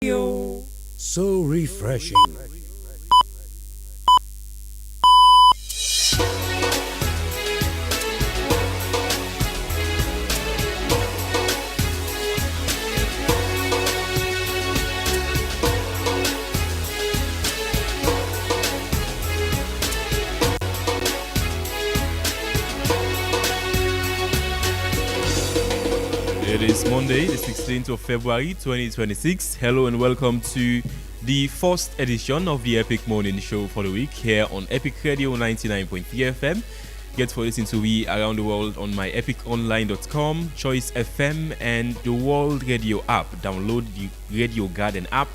So refreshing. It is Monday, the 16th of February 2026. Hello and welcome to the first edition of the Epic Morning Show for the week here on Epic Radio 99.3 FM. Get to listen to me around the world on my epiconline.com, Choice FM, and the World Radio app. Download the Radio Garden app.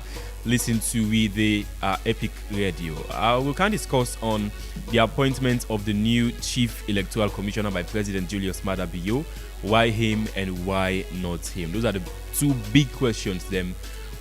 Listen to the Epic Radio. We can discuss on the appointment of the new Chief Electoral Commissioner by President Julius Maada Bio. Why him and why not him? Those are the two big questions them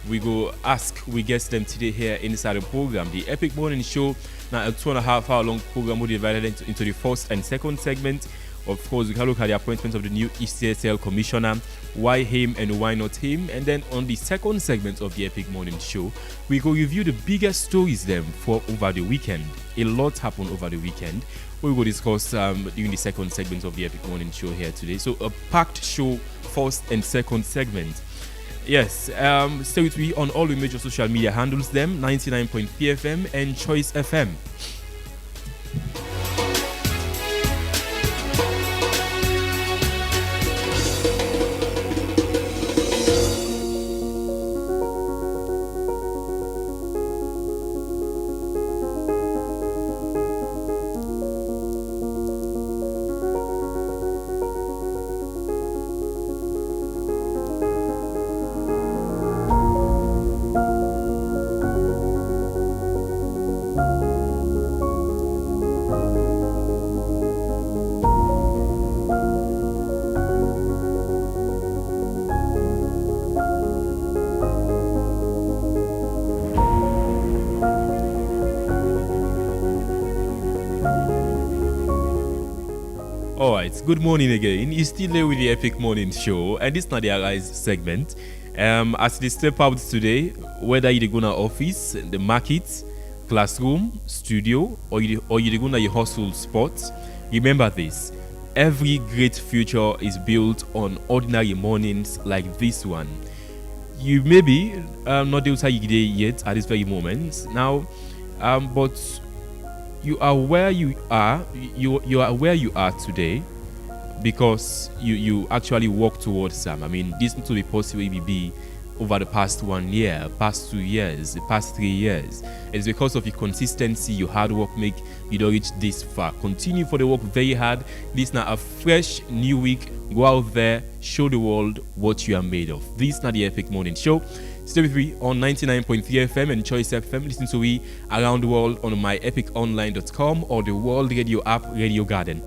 we go ask. We guess them today here inside the program. The Epic Morning Show, now a 2.5 hour long program, will be divided into the first and second segment. Of course, we can look at the appointment of the new ECSL Commissioner, why him and why not him. And then on the second segment of the Epic Morning Show, we go review the biggest stories them for over the weekend. A lot happened over the weekend. We will discuss during the second segment of the Epic Morning Show here today. So a packed show, first and second segment. Yes, stay with me on all the major social media handles them, 99.3 FM and Choice FM. Alright, good morning again. You're still there with the Epic Morning Show, and this is not the Arise segment. As they step out today, whether you're going to office, the market, classroom, studio, or you're going to your hustle spot, remember this: every great future is built on ordinary mornings like this one. You may be not outside your day yet at this very moment now, but you are where you are. You are where you are today because you actually work towards some. I mean, this to be possible will be over the past 1 year, past 2 years, the past 3 years. It's because of your consistency, your hard work make you don't reach this far. Continue for the work very hard. This now a fresh new week. Go out there, show the world what you are made of. This is not the Epic Morning Show. Stay with me on 99.3 FM and Choice FM. Listen to me around the world on my epiconline.com or the World Radio app, Radio Garden.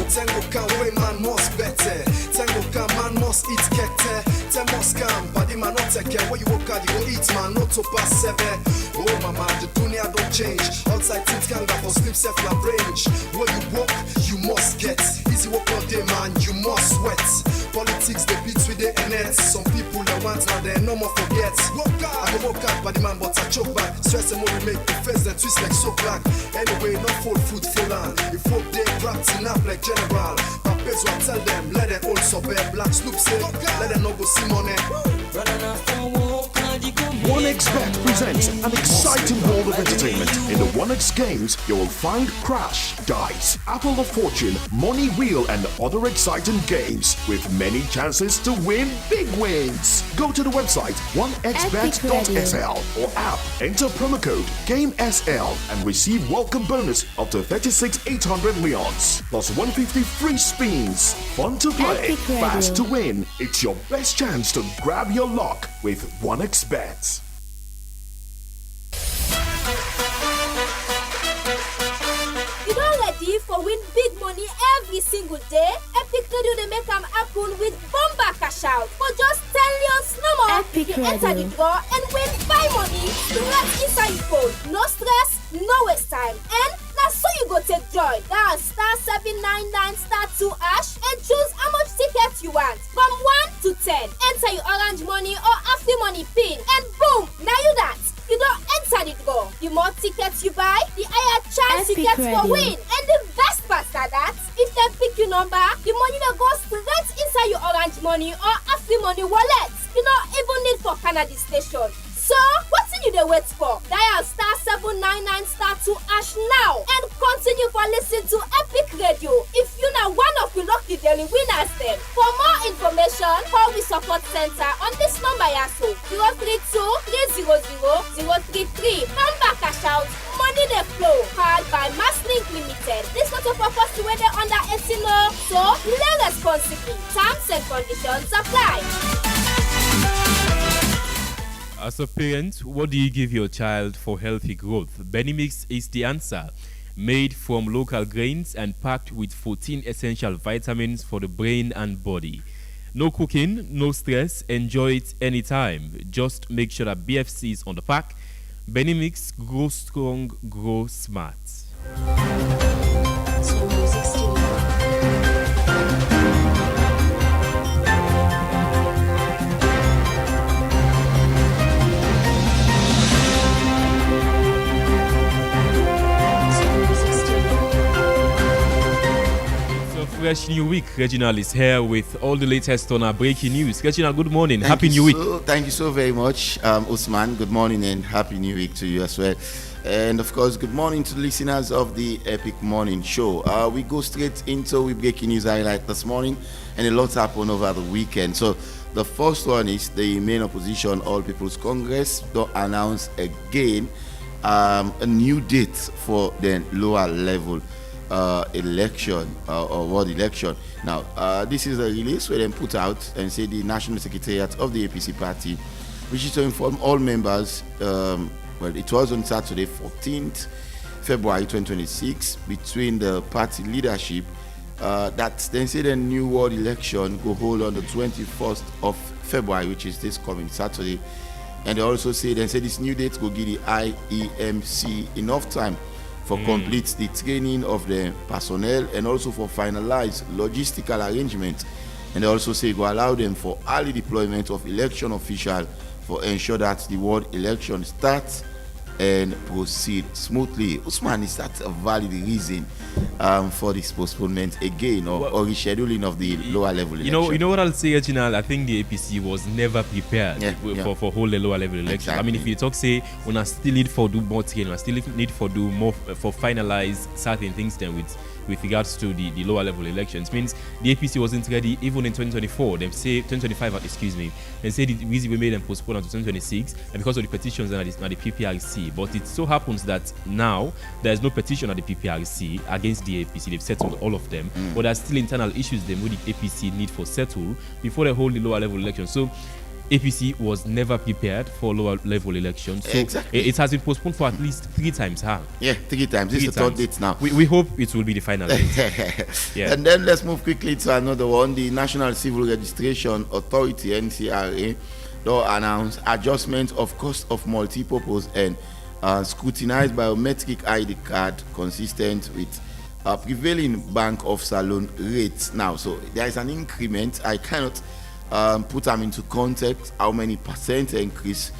Tango can win, man must better. Tango can, man must eat kete. Tango scam, body man not take care. Where you work hard, you go eat, man, not to pass 7. Oh mama, the dunya don't change. Outside things can go for sleep, self la range. Where you work, you must get. Easy work all day, man, you must sweat. Politics, they beat with the NS. Some people that want, now they no more forget. Work hard, I go work hard, body man, but I choke back. Stress and more make the face, then twist like so black. Anyway, no full food, full on. If work they wrapped in up like general. Papers will tell them, let them also bear black Snoop say, let them not go see money. OneXBet presents an exciting world of entertainment. In the OneX games, you will find Crash, Dice, Apple of Fortune, Money Wheel, and other exciting games with many chances to win big wins. Go to the website onexbet.sl or app, enter promo code GAMESL and receive welcome bonus up to 36,800 leons plus 150 free spins. Fun to play, fast to win. It's your best chance to grab your luck with OneXBet. You don't ready for win big money every single day? Epic Radio they make them happen with bomba cash out for just 10 leons no more. Epic you enter Radio. the draw and win 5 money straight inside your phone. No stress, no waste time, and now so you go take joy. Now dial *799*2# and choose how much tickets you want from 1 to 10. Enter your orange money or Afri money pin and boom, now you that. You don't enter the draw. The more tickets you buy, the higher chance you get for win. And the best part is that if they pick your number, the money that goes straight inside your orange money or Afri money wallet. You don't even need for Canada station. So, what's you dey wait for? Dial *799*2# now and continue for listening to Epic Radio. If you know one of the lucky daily winners then. For more information, call the support center on this number yaso 032-300-033. Number cash out, money dey flow. Powered by Masslink Limited. This not a purpose to whether under 18 law, so play responsibly. Terms and conditions apply. As a parent, what do you give your child for healthy growth? Benimix is the answer. Made from local grains and packed with 14 essential vitamins for the brain and body. No cooking, no stress, enjoy it anytime. Just make sure that BFC is on the pack. Benimix, grow strong, grow smart. Fresh new week. Reginald is here with all the latest on our breaking news. Reginald, good morning. Happy new week. Thank you so very much, Usman. Good morning and happy new week to you as well. And of course, good morning to the listeners of the Epic Morning Show. We go straight into the breaking news highlight this morning, and a lot happened over the weekend. So the first one is the main opposition, All People's Congress, to announce again a new date for the lower level election or ward election. Now, this is a release where they put out and say the National Secretariat of the APC party, which is to inform all members. Well, it was on Saturday, 14th February 2026, between the party leadership that then say the new ward election will hold on the 21st of February, which is this coming Saturday. And they also say this new date will give the IEMC enough time for complete the training of the personnel and also for finalized logistical arrangements. And they also say it will allow them for early deployment of election officials for ensure that the ward election starts and proceed smoothly. Usman, is that a valid reason for this postponement again or rescheduling of the lower level election? You know what I'll say, Reginald? I think the APC was never prepared for hold the lower level election. Exactly. I mean, if you talk, say, we still need for do more training, we still need for do more for finalize certain things then with regards to the lower level elections. Means the APC wasn't ready even in 2024. They say 2025, excuse me. They say the reason we made them postpone until 2026 and because of the petitions at the PPRC. But it so happens that now there is no petition at the PPRC against the APC. They've settled all of them, but there's still internal issues them with the APC need for settle before they hold the lower level election. So APC was never prepared for lower level elections. So exactly. It has been postponed for at least 3 times. Yeah, 3 times. This is the third date now. We hope it will be the final date. Yeah. And then let's move quickly to another one. The National Civil Registration Authority, NCRA, will announce adjustment of cost of multipurpose and scrutinized biometric ID card consistent with prevailing Bank of Salon rates now. So there is an increment. I cannot put them into context how many percent increase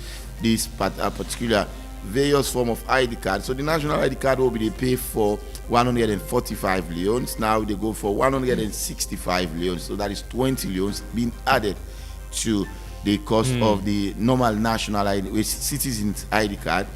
this particular various form of ID card. So the national ID card will be they pay for 145 leons. Now they go for 165 leons. So that is 20 leons being added to the cost of the normal national ID, which citizens ID card,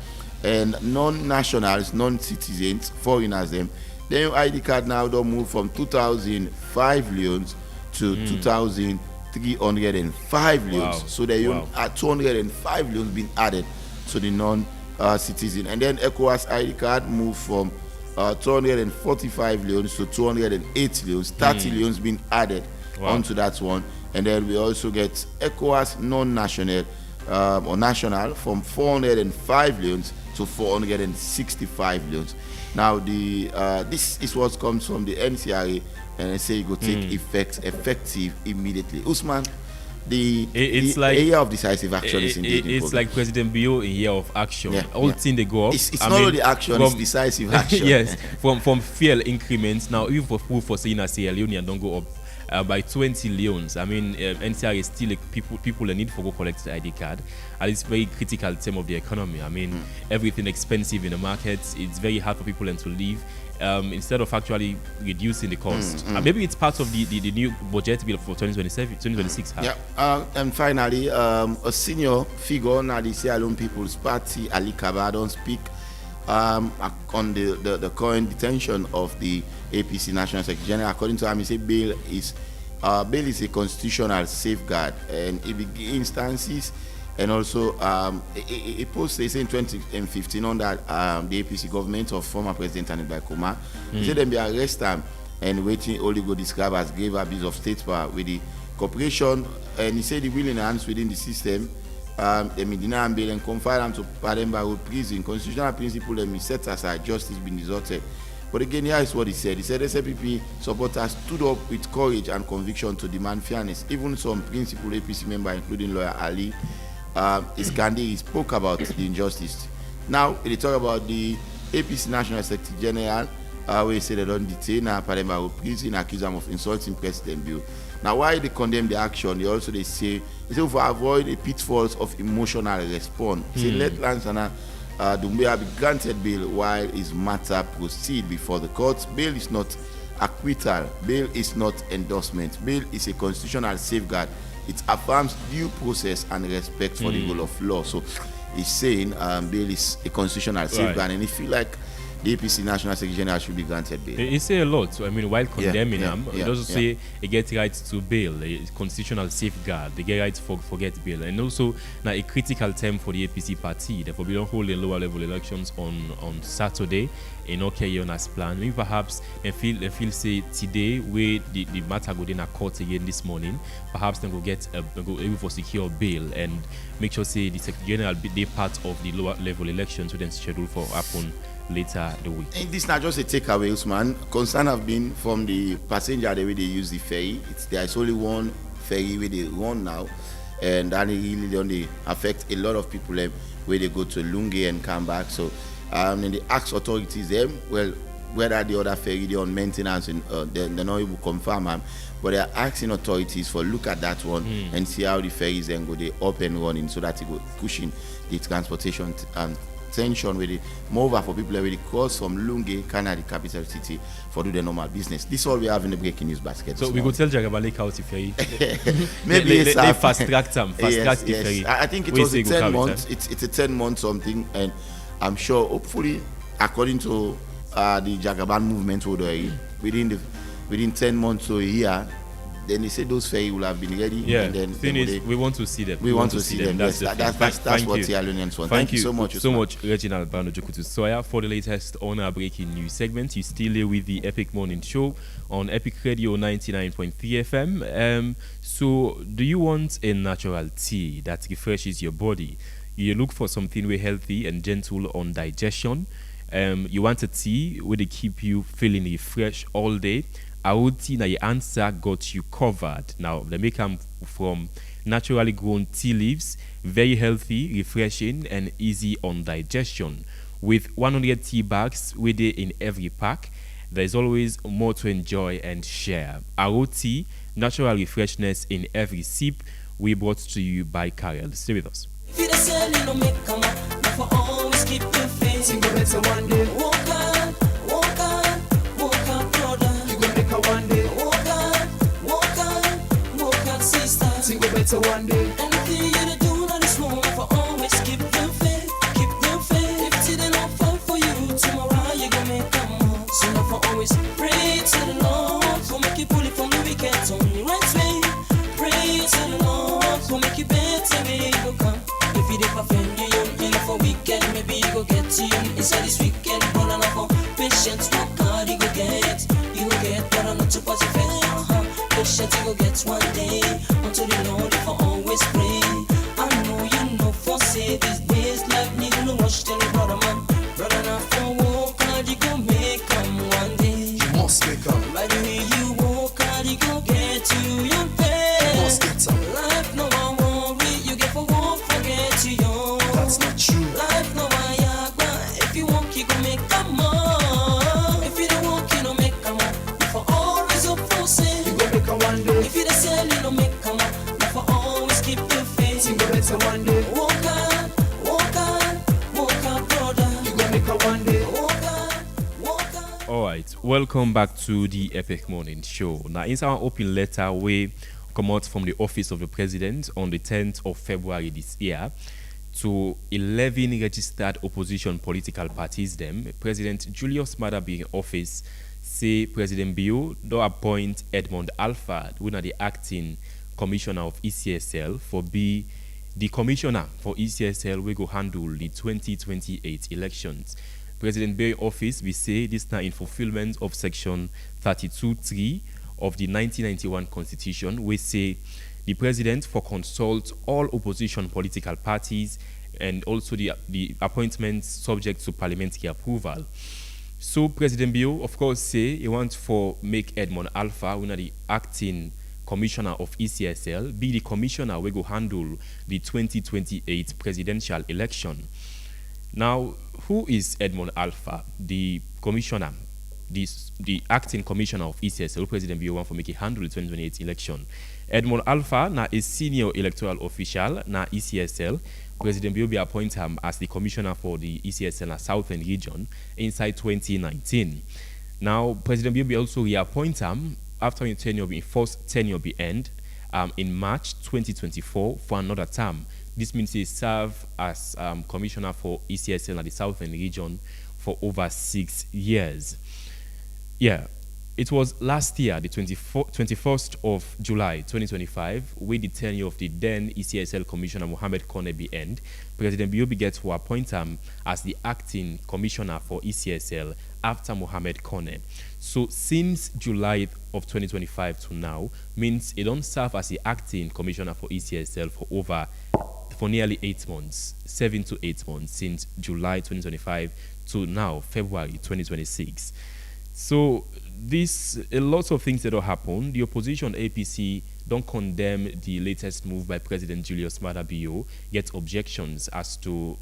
and non-nationals, non-citizens, foreigners them. Then ID card now don't move from 2,005 leons to 2,305 leons. Wow. So there are 205 leons being added to the non-citizen. And then ECOWAS ID card moved from 245 leons to 208 leons. 30 leons being added onto that one. And then we also get ECOWAS non-national or national from 405 leons to 465 leons. Now this is what comes from the NCRA, and I say it will take effective immediately. Usman, It's the like year of decisive action is indeed it's important. like President Bio in year of action. All thing they go up. It's not only action, it's decisive action. Yes, from fuel increments. Now, even for food for saying as Sierra Leone don't go up by 20 leons. I mean, NCR is still people a need for go collect the ID card, and it's very critical term of the economy. I mean, everything expensive in the markets. It's very hard for people to live. Instead of actually reducing the cost. Maybe it's part of the new budget bill for 2026. And finally, a senior figure in the Sierra Leone People's Party, Ali Kaba, don't speak on the current detention of the APC National Secretary General. According to him, he said bail is a constitutional safeguard, and it begins instances. And also, a post they say in 2015 on that the APC government of former President Anibal Kuma, he said them be arrested and waiting only go describe as grave abuse of state power with the corporation, and he said he will enhance within the system. They may deny bail and confine them to Pademba Road prison. Constitutional principle they may set aside justice being resorted. But again, here is what he said. He said SAPP supporters stood up with courage and conviction to demand fairness. Even some principal APC member, including lawyer Ali Iskandi, spoke about the injustice. Now, they talk about the APC National Secretary General, where he said they don't detain Pademba Road prison, accuse them of insulting President Bill. Now, why they condemn the action, they say to avoid the pitfalls of emotional response. They say let Lansana Doumbia be granted bail while his matter proceed before the courts. Bail is not acquittal. Bail is not endorsement. Bail is a constitutional safeguard. It affirms due process and respect for the rule of law. So he's saying bail is a constitutional safeguard, and he feel like the APC National Secretary General should be granted bail. He say a lot. So, I mean, while condemning him, he also say he gets right to bail, a constitutional safeguard. They get right for get bail, and also now a critical term for the APC party. Therefore, we don't hold the lower level elections on Saturday. In okay on as planned. Maybe perhaps they feel say today where the matter go in a court again this morning. Perhaps they go get go able for secure bail and make sure say the Secretary General be part of the lower level elections, so then scheduled for happen later the week. And this not just a takeaway, Usman. Concern have been from the passenger the way they use the ferry. There's only one ferry where they run now, and that really only affect a lot of people where they go to Lungi and come back. So and they ask authorities whether the other ferry they on maintenance and they're not able to confirm them, but they are asking authorities for look at that one and see how the ferries then go they up and running, so that it go pushing the transportation tension with it moreover for people who cross from Lungi, Canada, the capital city, for do the normal business. This is all we have in the breaking news basket. So we go tell Jagaba Lake out the ferry. Maybe they fast track them, the ferry. I think it was a 10 months. It's a 10 month something, and I'm sure, hopefully, according to the Jagaban movement, within 10 months or a year, then they say those ferry will have been ready. Yeah, and then we want to see them. We want to see them. That's what the Alliance want. Thank you so much. So much, Reginald Banojokutu Soya, for the latest on our breaking news segment. You still here with the Epic Morning Show on Epic Radio 99.3 FM. So, do you want a natural tea that refreshes your body? You look for something very healthy and gentle on digestion. You want a tea where they keep you feeling refreshed all day. Aouti na your answer got you covered. Now, they make them from naturally grown tea leaves, very healthy, refreshing, and easy on digestion. With 100 tea bags with it in every pack, there is always more to enjoy and share. Aouti, natural refreshness in every sip, we brought to you by Karel. Stay with us. Better one day. Anything you do on this moment for always keep them faith, keep them faith. If today not fall for you, tomorrow you gonna make them more. So now for always pray to the Lord, so make you pull it from the wicked on the right way. Pray to the Lord, so make you better, maybe you go come. If you did offend you know for wicked, maybe you go get to you inside this weekend. But I'm not for patience, what God you go get, but I'm not too positive. Patience you go get one day. Until the Lord for always pray. I know you know for say these days life need no rush. Tell your brother man, brother not for walk hard you go make come one day. You must make up. By the way you walk hard you go get to your bed. You must get some. Life Welcome back to the Epic Morning Show. Now, in our open letter, we come out from the office of the president on the 10th of February this year to 11 registered opposition political parties. Them President Julius Maada being in office say President Bio do appoint Edmond Alpha, who are the acting commissioner of ECSL, for be the commissioner for ECSL. We go handle the 2028 elections. President Bay office, we say this now in fulfillment of section 32.3 of the 1991 constitution. We say the president for consult all opposition political parties and also the appointments subject to parliamentary approval. So President Bio, of course, say he wants for make Edmond Alpha, one of the acting commissioner of ECSL, be the commissioner we go handle the 2028 presidential election. Now, who is Edmond Alpha, the commissioner, the acting commissioner of ECSL, President Bio want for make a handle the 2028 election? Edmond Alpha na a senior electoral official na ECSL. President Bio be appoint him as the commissioner for the ECSL na Southern region inside 2019. Now, President Bio be also reappoint him after his tenure be first tenure be end in March 2024 for another term. This means he served as commissioner for ECSL at the Southern region for over 6 years. Yeah, it was last year, the 21st of July 2025, with the tenure of the then ECSL Commissioner Mohamed Kone be end. President Bio gets to appoint him as the acting commissioner for ECSL after Mohamed Kone. So since July of 2025 to now, means he don't serve as the acting commissioner for ECSL for nearly 8 months, 7 to 8 months, since July 2025 to now, February 2026. So a lot of things that will happen. The opposition APC don't condemn the latest move by President Julius Maada Bio, get objections as to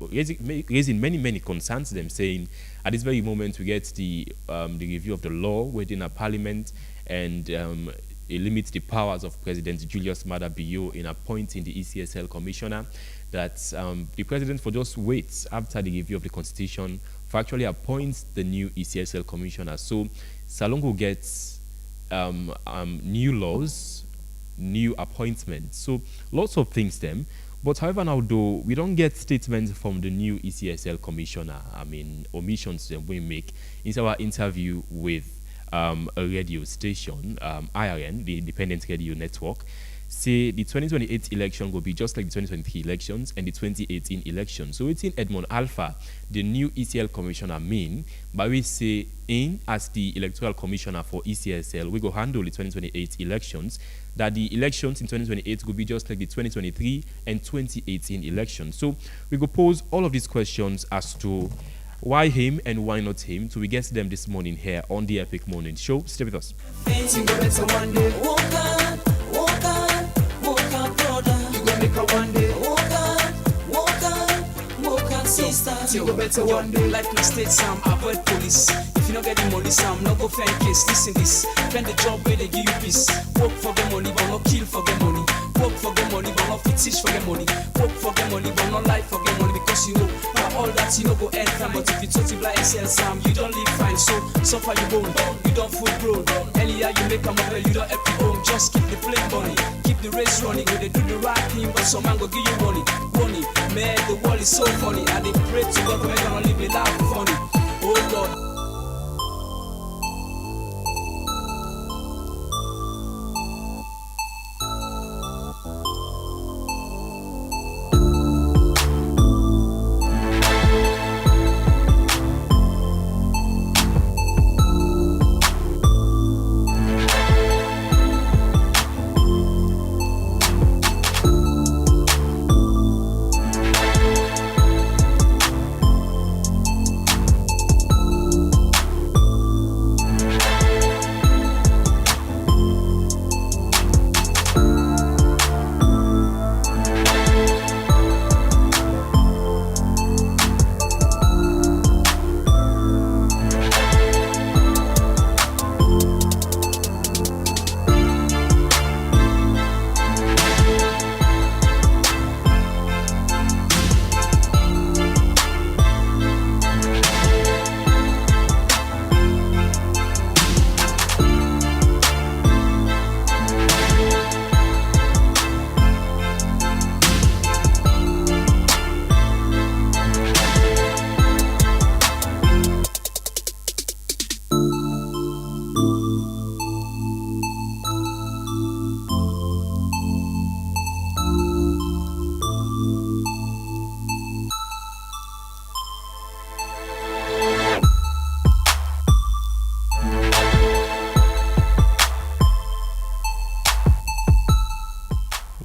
raising many concerns, them saying at this very moment we get the review of the law within a parliament, and it limits the powers of President Julius Maada Bio in appointing the ECSL commissioner, that the president for just wait after the review of the constitution for actually appoints the new ECSL commissioner. So Salongo gets new laws, new appointments. So lots of things them. But however, now though, we don't get statements from the new ECSL commissioner. I mean, omissions that we make in our interview with a radio station, IRN, the Independent Radio Network, say the 2028 election will be just like the 2023 elections and the 2018 elections. So it's in Edmond Alpha, the new ECL commissioner, mean, but we say in as the electoral commissioner for ECSL, we go handle the 2028 elections, that the elections in 2028 will be just like the 2023 and 2018 elections. So we go pose all of these questions as to why him and why not him. So we get to them this morning here on the Epic Morning Show. Stay with us. You go better one day. Life no state, Sam. Avoid police. If you not get the money, Sam, no go find case. Listen this. Find the job where they give you peace. Work for the money, but not kill for the money. Work for the money, but not fetish for the money. Work for the money, but not life for the money. Because you know, for all that you know go end time. But if you talk to blind sell Sam, you don't live fine. So suffer you bone, you don't food grown. Earlier you make a mobile, you don't help your home. Just keep the plane money, keep the race running. When they do the right thing, but some man go give you money. Money, man, the world is so funny. And they pray to God to make them live a life funny. Oh Lord.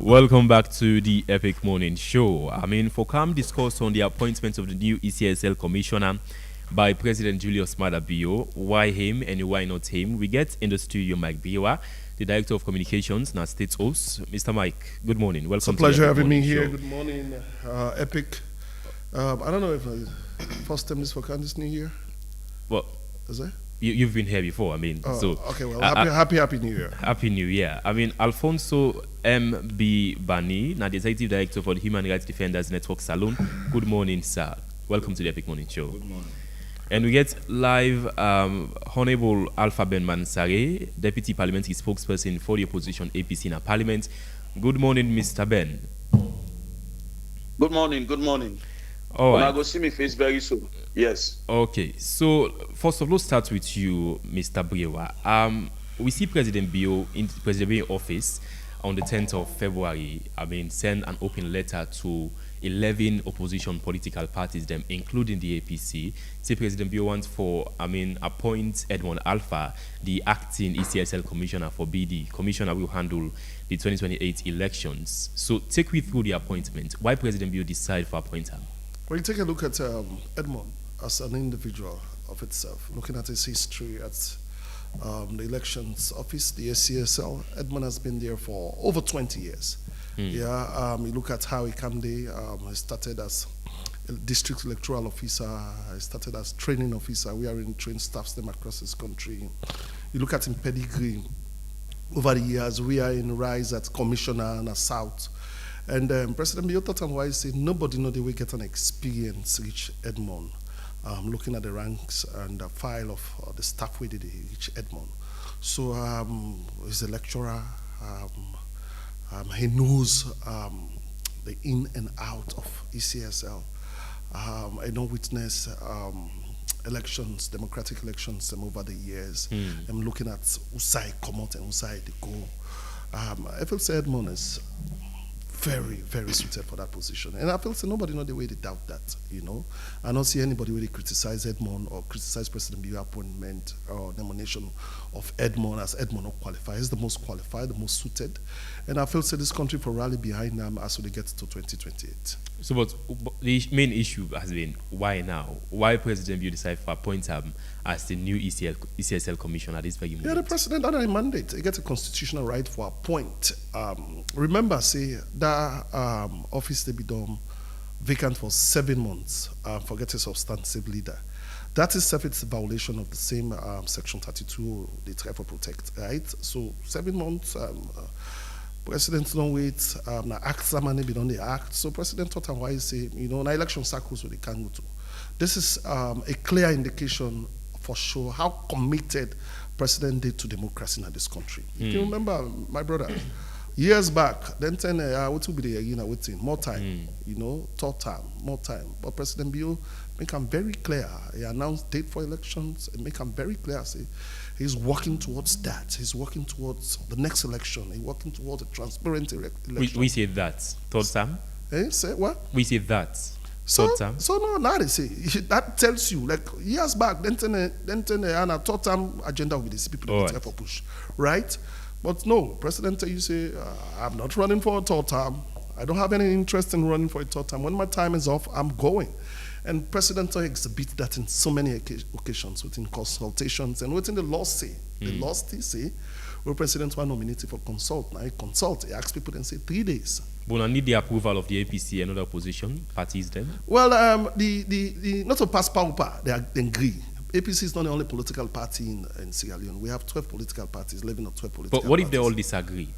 Welcome back to the Epic Morning Show. For calm discourse on the appointment of the new ECSL commissioner by President Julius Maada Bio, why him and why not him, we get in the studio Mike Biwa, the Director of Communications, now States Host. Mr. Mike, good morning. Welcome. It's a to pleasure the Epic having me Morning here. Show. Good morning, Epic. I don't know if first time this for this new year. Well, Is it? you've been here before. Okay. Well, happy New Year. Happy New Year. Alfonso M.B. Bani, now the Executive Director for the Human Rights Defenders Network Salon. Good morning, sir. Welcome to the Epic Morning Show. Good morning. And we get live Honorable Alpha Ben Mansare, Deputy Parliamentary Spokesperson for the opposition APC in our Parliament. Good morning, Mr. Ben. Good morning. All right. Go see me face very soon. Yes. Okay, so first of all, let's start with you, Mr. Brewa. We see President Bio in office on the 10th of February. Send an open letter to 11 opposition political parties, them including the APC. Say President Bio wants appoint Edmond Alpha, the acting ECSL commissioner for BD. Commissioner will handle the 2028 elections. So take me through the appointment. Why President Bio decide for appointment? When you take a look at Edmond as an individual of itself, looking at his history at the elections office, the SCSL, Edmond has been there for over 20 years. You look at how he came there. He started as a district electoral officer. He started as training officer. We are in trained staffs them across this country. You look at him pedigree. Over the years, we are in rise at commissioner and as South. And President Bio thought and wise said, nobody know the way get an experience reach Edmond. Looking at the ranks and the file of the staff we did reach Edmond. So he's a lecturer. He knows the in and out of ECSL. I don't witness elections, democratic elections over the years. I'm looking at Usai come out and Usai they go. I feel Edmond is very, very suited for that position. And I feel nobody know the way they doubt that, I don't see anybody really criticize Edmond or criticize President Bio appointment or nomination of Edmond as Edmond not qualified. He's the most qualified, the most suited. And I feel this country for rally behind them as we get to 2028. So, but the main issue has been why now? Why President Bio decide to appoint him as the new ECSL commissioner at this very moment? Yeah, the president under a mandate. He gets a constitutional right for appoint. Remember, say that office they be done vacant for 7 months. Forget a substantive leader. That is it's a violation of the same section 32, the try for protect, right? So 7 months. President don't wait. Now act some be done the act. So President thought and why say now election cycles where they can go to. This is a clear indication for sure how committed President did to democracy in this country. You remember, my brother, years back, then 10 what will be the waiting more time, third time, more time. But President Bio make him very clear. He announced date for elections and make him very clear. Say he's working towards that. He's working towards the next election. He's working towards a transparent election. We say that third time. Say what? We say that. So now they say that tells you like years back. Then a third term agenda with these people that for push, right? But no, President you say I'm not running for a third term. I don't have any interest in running for a third term. When my time is off, I'm going. And President exhibit that in so many occasions within consultations and within the law say. The law still say where President was nominated for consult. Now he consult. He asks people and say 3 days. But I need the approval of the APC and other opposition parties then? Well, the not to pass power, they agree. APC is not the only political party in Sierra Leone. We have 12 political parties, 11 or 12 political parties. But what if they all disagree?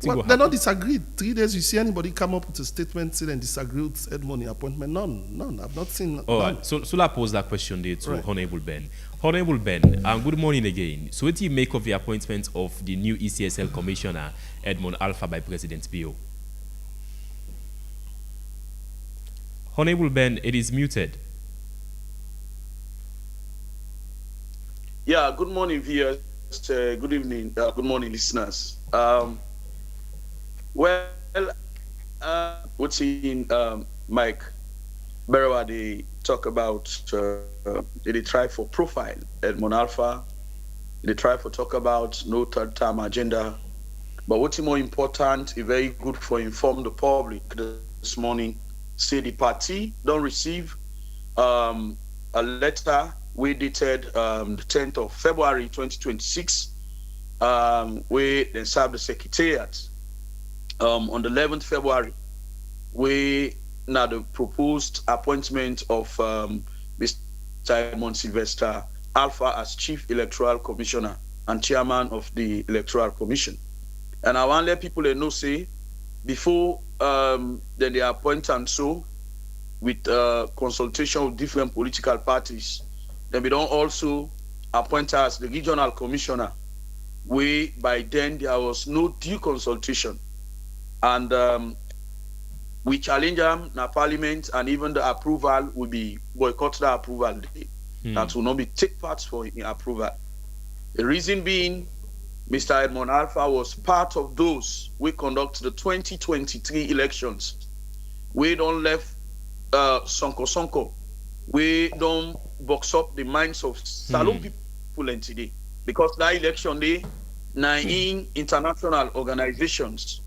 Well, they're not disagreed. 3 days, you see anybody come up with a statement saying and disagree with Edmond appointment? None. I've not seen. All right. So I pose that question there to Honorable Ben. Honorable Ben, good morning again. So what do you make of the appointment of the new ECSL commissioner, Edmond Alpha, by President Bio? Honorable Ben, it is muted. Yeah, good morning, viewers. Good evening. Good morning, listeners. What's in Mike Berewa, they talk about, they try for profile Edmond Alpha, they try for talk about no third term agenda, But what's more important, very good for inform the public this morning, say the party don't receive a letter we dated the 10th of February 2026, where they serve the secretariat on the 11th February, we now the proposed appointment of Mr. Edmond Sylvester Alpha as Chief Electoral Commissioner and Chairman of the Electoral Commission. And I want to let people know, say, before then they appoint and so, with consultation with different political parties, then we don't also appoint as the regional commissioner, where by then there was no due consultation. And we challenge them in parliament, and even the approval will be boycott the approval. That will not be take part for in approval. The reason being, Mr. Edmond Alpha was part of those we conduct the 2023 elections. We don't left Sonko. We don't box up the minds of Salon people and today. Because that election day, in international organizations,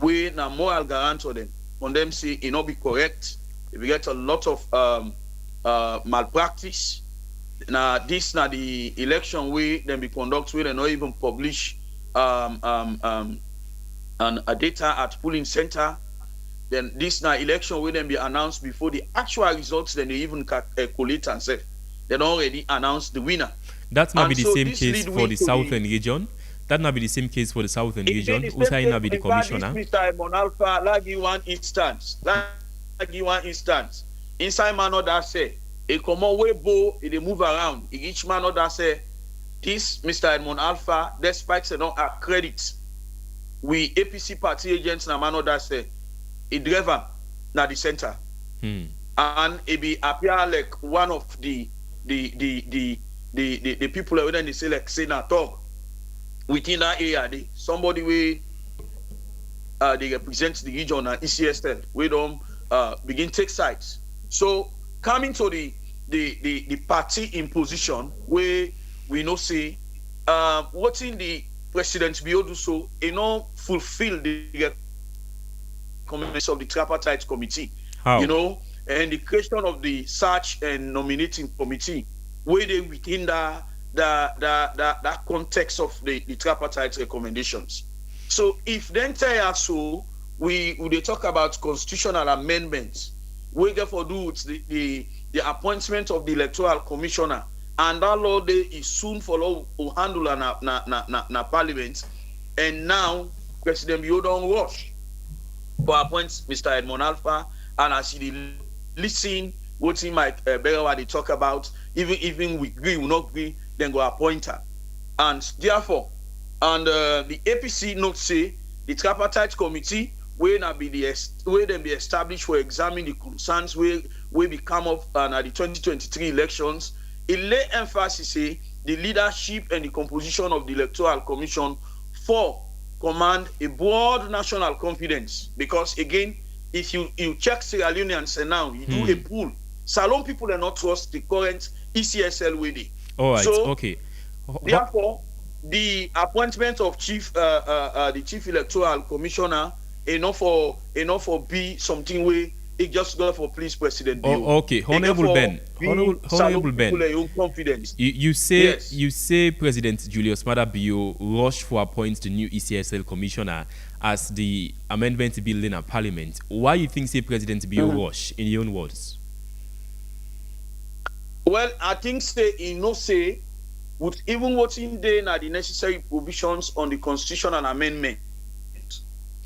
we now moral garant of them. On them say it not be correct. If we get a lot of malpractice. Now this now the election way then be conduct with and not even publish and a data at polling center. Then this now election will then be announced before the actual results. Then they even collate and say they already announced the winner. That might be the same case for the southern region. That might be the same case for the southern region. Usai now be the commissioner. Mr. Monalfa, like you one instance. Inside man that say a common way bow they move around. Each man that say this Mr. Edmond Alpha, despite say don't have credit, we APC party agents na man that say a driver na the center, and it be appear like one of the people when they say like senator within that area. Somebody we they represent the region and ECSL. We don't begin take sides. So coming to the party imposition, where we know say what in the president be do so, fulfill the comments of the tripartite committee. How? And the creation of the search and nominating committee, where they within that context of the tripartite recommendations. So if then tell us so, we talk about constitutional amendments. We therefore do with the appointment of the electoral commissioner, and that law day is soon follow to handle na parliament. And now President Biodon rush for appoint Mr. Edmond Alpha, and as he listen what he might better they talk about, even we agree, we not agree, then go appoint her. And therefore, and the APC note say the tripartite committee will not be then be established for examining the concerns will be come up at the 2023 elections. It lay emphasis say the leadership and the composition of the electoral commission for command a broad national confidence, because again, if you check Sierra Leone and say now you do a poll, Salon people are not trust the current ECSL way. All right. So, okay. Therefore, the appointment of the chief electoral commissioner enough for be something where it just go for please President Bill. Okay, Honorable Ben. Honorable Ben. Confidence. You say Yes. you say President Julius Maada Bio rushed for appoint the new ECSL commissioner as the amendment bill in a parliament. Why you think say President Bio rush in your own words? Well, I think say with even what's in there now the necessary provisions on the constitutional amendment.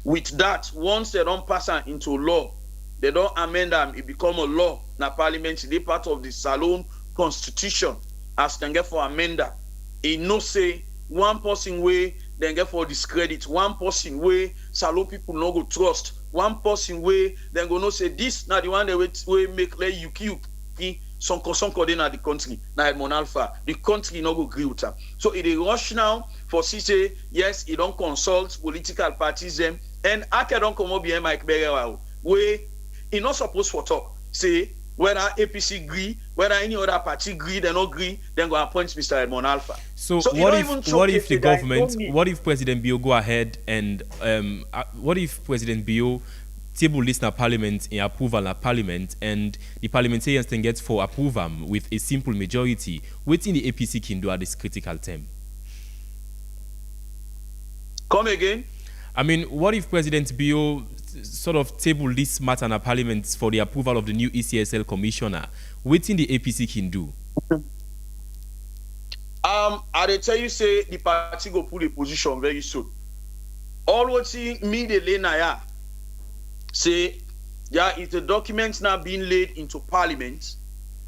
With that, once they don't pass it into law, they don't amend them, it become a law. Now parliament, they part of the Salon constitution as they get for amender. It no say one person way, then get for discredit, one person way, Salon people no go trust, one person way, then go no say this, now the one they way make like you Sonko dey na the country, na Edmond Alpha, the country no go agree with her. So it is rush now for say yes, he don't consult political parties them, and I don't come up behind Mike Berewa where he not supposed for talk. Say Whether APC agree, whether any other party agree, they not agree, then go appoint Mr. Edmond Alpha. So it what don't if even what if showcase the that it's government, only- what if President Bio go ahead and what if President Bio table list na parliament in approval na parliament and the parliamentarians then get for approval with a simple majority? Waiting the APC can do at this critical time. Come again? I mean, what if President Bio sort of table this matter in parliament for the approval of the new ECSL commissioner? Waiting the APC can do. I dey tell you say the party go put a position very soon. All what me the lay na ya say yeah, is the document now being laid into parliament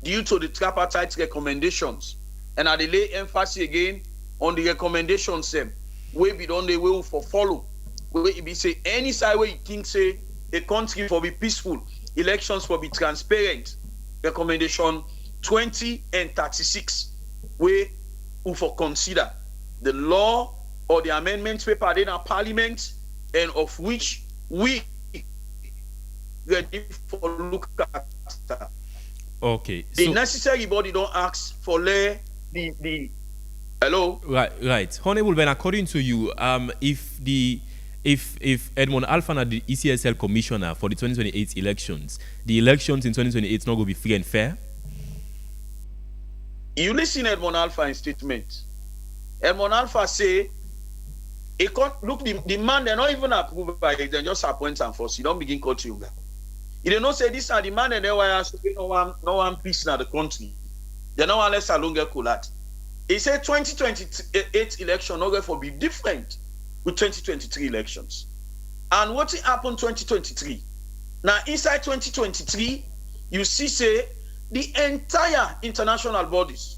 due to the tripartite recommendations, and I dey lay emphasis again on the recommendations them wey be done the way for follow. Where it be say any side where you think say a country for be peaceful, elections for be transparent. Recommendation 20 and 36 where who for consider the law or the amendments paper in our parliament, and of which we ready for look at. Okay. The So necessary body don't ask for the hello. right. Honorable Ben, according to you, if Edmond Alpha na the ECSL commissioner for the 2028 elections, the elections in 2028 not going to be free and fair? You listen Edmond Alpha in statement. Edmond Alpha say, it can't look the man they're not even approved by it, they just appoint and force. You don't begin court you. You don't know say this are the man and they were no one peace in the country. They no one less alone get collapse. He said 2028 election not going to be different with 2023 elections. And what happened 2023? Now inside 2023, you see say the entire international bodies,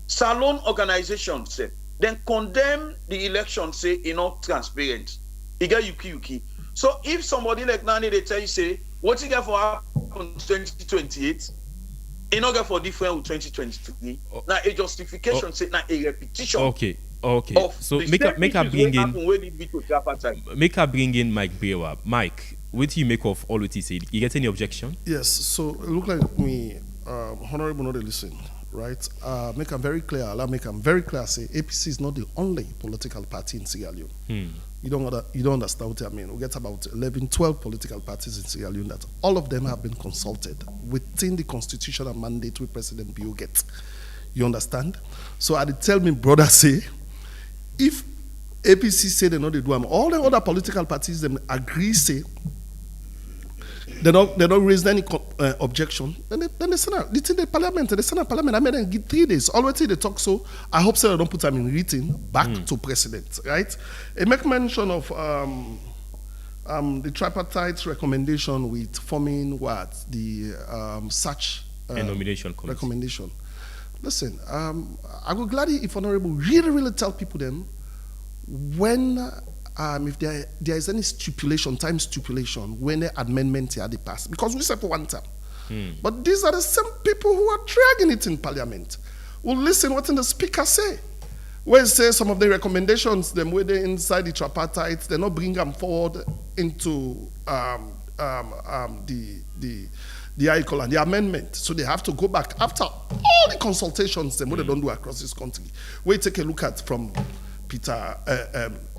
salon organizations, say, then condemn the election, say, not transparent. You get yuki. So if somebody like Nani, they tell you, say, what you get for happen 2028, it not get for different with 2023. Now a justification, say, now a repetition. Okay. So make her bring in Mike Brewer. Mike, what do you make of all what he said? You get any objection? Yes, so it look like me, Honorable not listen, right? Make them very clear, say APC is not the only political party in Sierra Leone. You don't understand what I mean. We get about 11, 12 political parties in Sierra Leone that all of them have been consulted within the constitutional mandate with President Bio get. You understand? So I did tell me brother say, if APC say they know they do them, all the other political parties them agree say they don't raise any objection. Then they send out. It's in the parliament. They send out parliament. I made them give 3 days. Already they talk so. I hope so they don't put them in written back to president. Right? They make mention of the tripartite recommendation with forming what the such nomination committee recommendation. Listen, I would gladly if honorable really tell people them when. If there is any time stipulation when the amendment here they pass, because we said for one time. But these are the same people who are dragging it in parliament. Well, listen what the speaker say. Where say some of the recommendations, them where they inside the tripartite, they not bring them forward into the amendment. So they have to go back after all the consultations them what they don't do across this country. We take a look at from Peter.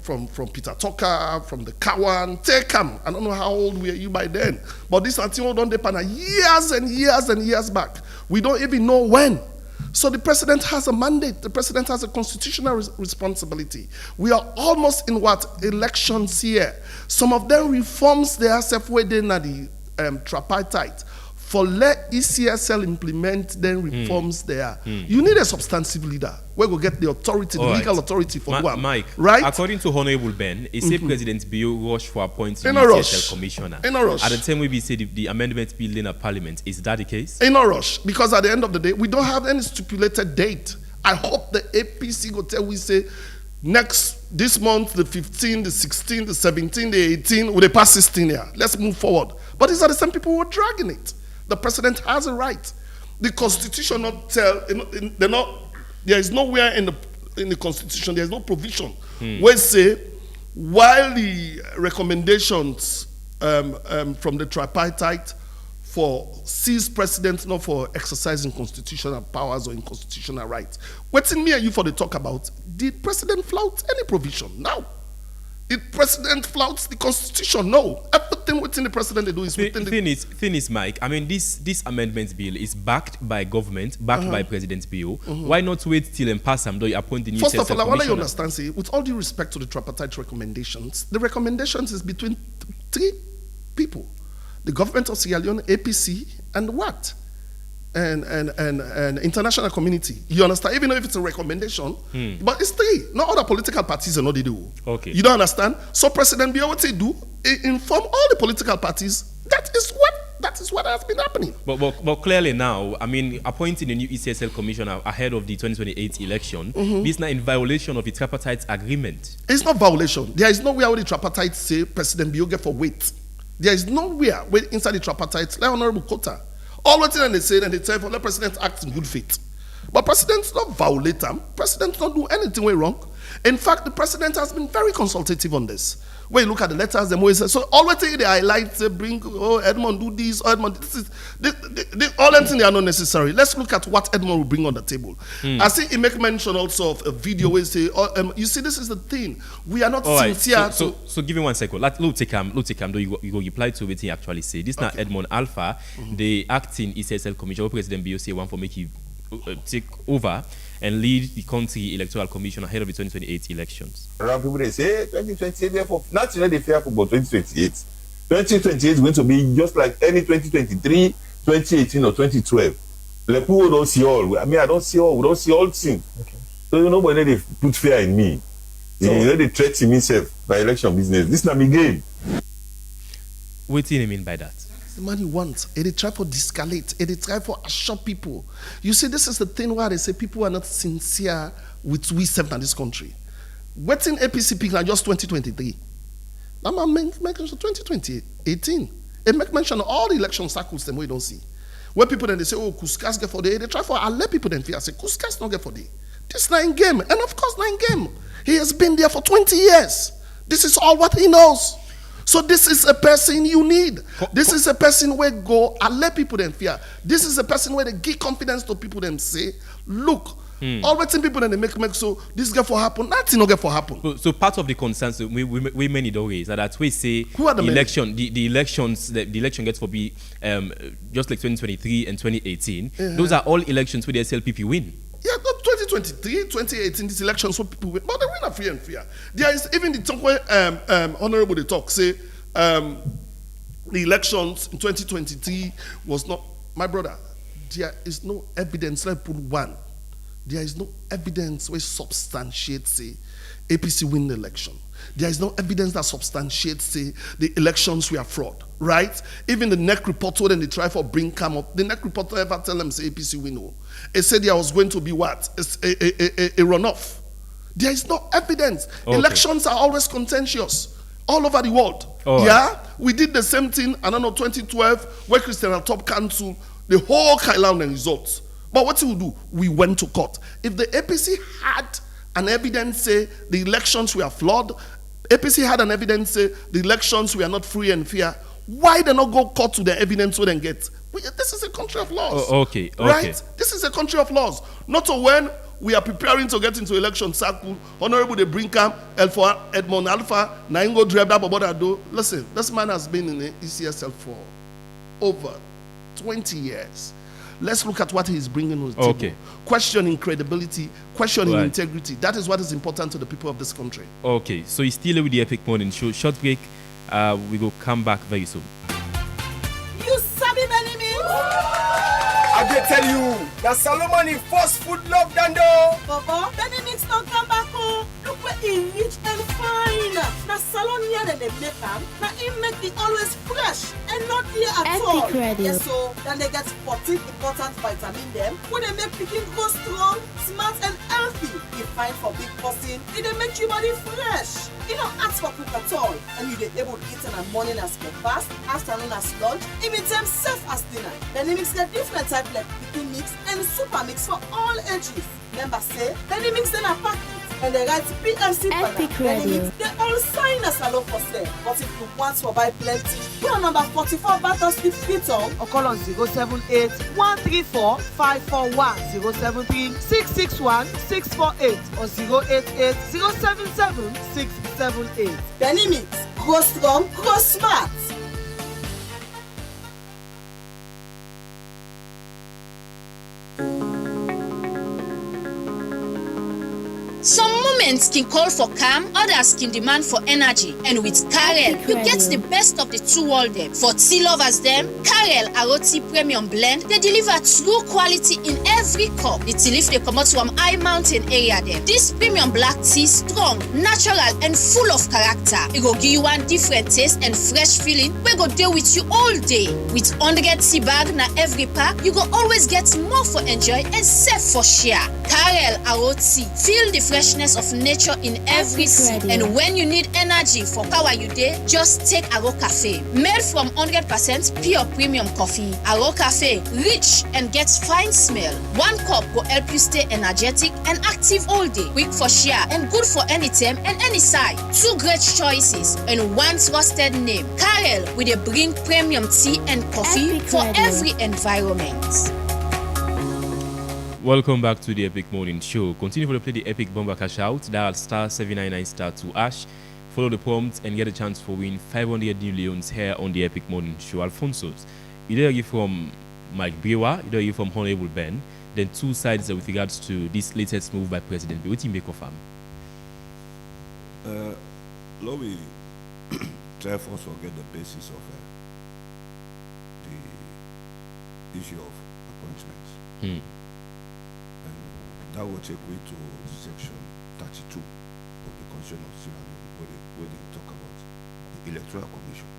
From Peter Tucker, from the Cowan, take him. I don't know how old were you by then, but this until don't depend years and years back. We don't even know when. So the president has a mandate. The president has a constitutional responsibility. We are almost in elections here. Some of them reforms they are within the tripartite. For let ECSL implement then reforms there. You need a substantive leader where we get the authority, the legal authority for one. Mike, right? According to Honorable Ben, it said President Bio rushed for appointing the ECSL commissioner. In a rush. At the time we say the amendment bill in a parliament. Is that the case? In a rush. Because at the end of the day, we don't have any stipulated date. I hope the APC go tell we say this month, the 15th, the 16th, the 17th, the 18th, will they pass 16 here? Let's move forward. But these are the same people who are dragging it. The president has a right. The constitution not tell. There is nowhere in the constitution. There is no provision where say while the recommendations from the tripartite for seized president, not for exercising constitutional powers or unconstitutional rights. What's in me and you for the talk about? Did president flout any provision? No. Did president flout the constitution? No. Everything within the president they do is within the... Thing is, Mike, I mean, this amendment bill is backed by government, backed by President Bio. Why not wait till and pass them, though you appoint the new First of all, I want you commissioner? understand, see, with all due respect to the tripartite recommendations, the recommendations is between three people. The government of Sierra Leone, APC, and what? And international community. You understand? Even though if it's a recommendation, but it's three. No other political parties and what they do. Okay. You don't understand? So President Biya, what they do, inform all the political parties. That is what has been happening. But clearly now, I mean, appointing a new ECSL commissioner ahead of the 2028 election, this is not in violation of the tripartite agreement. It's not violation. There is nowhere where the tripartite say President Biya get for weight. There is nowhere where inside the tripartite, like Honorable Kota, all what they say and they tell for the president act in good faith. But presidents don't violate them. Presidents don't do anything wrong. In fact, the president has been very consultative on this. When you look at the letters, the always say, so always they highlight, bring, Edmond do this, Edmond, this is, all them things they are not necessary. Let's look at what Edmond will bring on the table. I see he make mention also of a video where he say, you see, this is the thing. We are not sincere. So give me 1 second. Look take him, though you go reply to what he actually say. This now Edmond Alpha, the acting ECSL commissioner, President BOC want for make you take over and lead the country electoral commission ahead of the 2028 elections. Around people they say 2028, therefore naturally they fear for 2028. 2028 is going to be just like any 2023, 2018 or 2012. Like people don't see all. I mean, I don't see all. We don't see all things. Okay. So nobody they put fear in me. So, they threaten me by election business. This is not my game. What do you mean by that? The money wants. They try for de-escalate. They try for assure people. You see, this is the thing where they say people are not sincere with we serve in this country. Waiting APC pick now just 2023. Now I make mention 2018. They make mention of all the election cycles them we don't see. When people then they say, oh, Kuskas get for day, they try for let people then fear. I say, Kuskas not get for day. This is 9 game. And of course 9 game. He has been there for 20 years. This is all what he knows. So this is a person you need. This is a person where go and let people them fear. This is a person where they give confidence to people them say, look, all the people then they make so this get for happen, nothing not get for happen. So part of the concerns we many always that we say the election gets for be just like 2023 and 2018. Those are all elections where the SLPP win. Yeah, not 2023, 2018, these elections so people win. But they win a free and fair. There is even the talk where Honorable they talk, say the elections in 2023 was not, my brother, there is no evidence, let me put one. There is no evidence where substantiates say APC win the election. There is no evidence that substantiates say the elections were fraud, right? Even the NEC reporter when they try for bring come up, the NEC reporter ever tell them say APC win. No. It said there was going to be what? A runoff. There is no evidence. Okay. Elections are always contentious all over the world. We did the same thing, I don't know, 2012, where Christian Top Council, the whole Kailan and results. But what we do? We went to court. If the APC had an evidence say the elections were flawed, APC had an evidence say the elections were not free and fair, why they not go court to the evidence so they get? This is a country of laws. Okay. Right? This is a country of laws. Not so when we are preparing to get into election cycle, Honorable de Brinkam, Edmond Alpha, Naingo Drebda. Listen, this man has been in the ECSL for over 20 years. Let's look at what he's bringing to the table. Questioning credibility, questioning integrity. That is what is important to the people of this country. Okay, so he's still with the Epic Morning Show. Short break. We will come back very soon. You sabi many means? I did tell you that Solomon in fast food love Dando. Papa, Benny Mix don't come back home. Look where he rich and fine. Now salon here that they make them. Now he make it always fresh and not here at all. Yes, so then they get 14 important vitamin them. When they make picking go strong, smart and healthy. You find for big person, it they make your body fresh. You don't ask for cook at all. And you they able to eat in the morning as breakfast, afternoon as lunch, even time safe as dinner. Then they mix get different type like picking mix and super mix for all ages. Remember say, then they mix them a packet. and they write PMC Epic banner. Then Radio. they all sign as a law for sale. But if you want to buy plenty, go on number 44 Battle Street, Freetown, or call on 078 134 541 073 661 648 or 088 077 678. Penny Mix, grow strong, grow smart. Some moments can call for calm, others can demand for energy. And with Karel, you get the best of the two worlds. For tea lovers them, Karel Aroti Premium Blend, they deliver true quality in every cup. The tea leaf they come out from high mountain area there. This premium black tea strong, natural and full of character. It go give you one different taste and fresh feeling. We go deal with you all day. With 100 tea bag na every pack, you go always get more for enjoy and save for share. Karel Aroti, feel the freshness of nature in every sip. And when you need energy for power you day, just take Aro Cafe. Made from 100% pure premium coffee. Aro Cafe, rich and gets fine smell. One cup will help you stay energetic and active all day. Quick for share and good for any time and any size. Two great choices and one trusted name. Karel with a bring premium tea and coffee for every environment. Welcome back to the Epic Morning Show. Continue to play the Epic Bomber Cash Out. Dial star 799 star 2 hash. Follow the prompt and get a chance for win 500 new leons here on the Epic Morning Show. Alfonso's. Either you from Mike Brewer, either you from Honorable Ben. Then two sides with regards to this latest move by President B. What do you make of him? Let me try first to get the basis of the issue of appointments. That will take way to section 32 of the Constitution of Sierra Leone, where they talk about the Electoral Commission.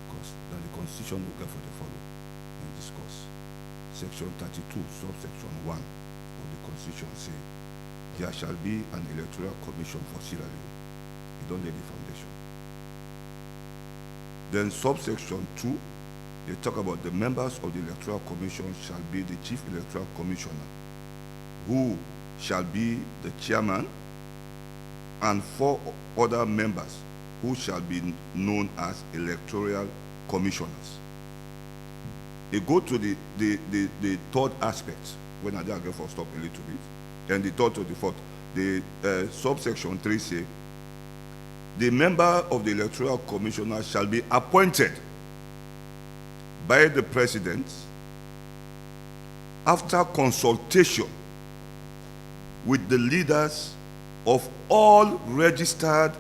Because then the Constitution will get for the follow and discuss. Section 32, subsection 1 of the Constitution say, there shall be an Electoral Commission for Sierra Leone. You don't lay the foundation. Then subsection 2, they talk about the members of the Electoral Commission shall be the Chief Electoral Commissioner, who shall be the chairman, and 4 other members who shall be known as electoral commissioners. They go to the third aspect, when I get for stop a little bit, and the third to the fourth. The subsection 3 say, the member of the electoral commissioner shall be appointed by the president after consultation with the leaders of all registered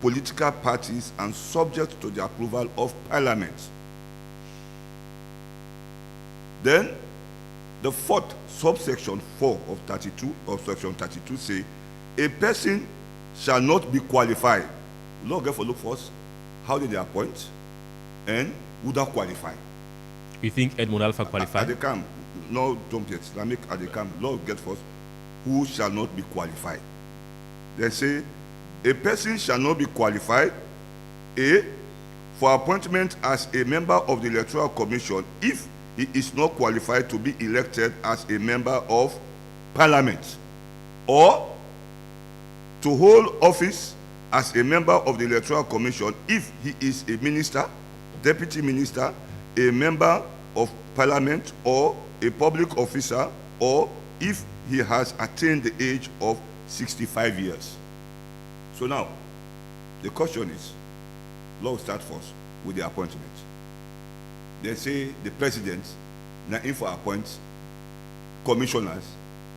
political parties and subject to the approval of Parliament. Then, the fourth subsection 4 of 32 of section 32 say, a person shall not be qualified. Lord, get for look first. How did they appoint? And would that qualify? You think Edmund Alpha qualified? At the camp, no, don't be Islamic at the camp. Lord, get first. Who shall not be qualified? They say, a person shall not be qualified, A, for appointment as a member of the Electoral Commission if he is not qualified to be elected as a member of Parliament, or to hold office as a member of the Electoral Commission if he is a minister, deputy minister, a member of Parliament, or a public officer, or if he has attained the age of 65 years. So now, the question is, let's start first with the appointment. They say the president now info appoints commissioners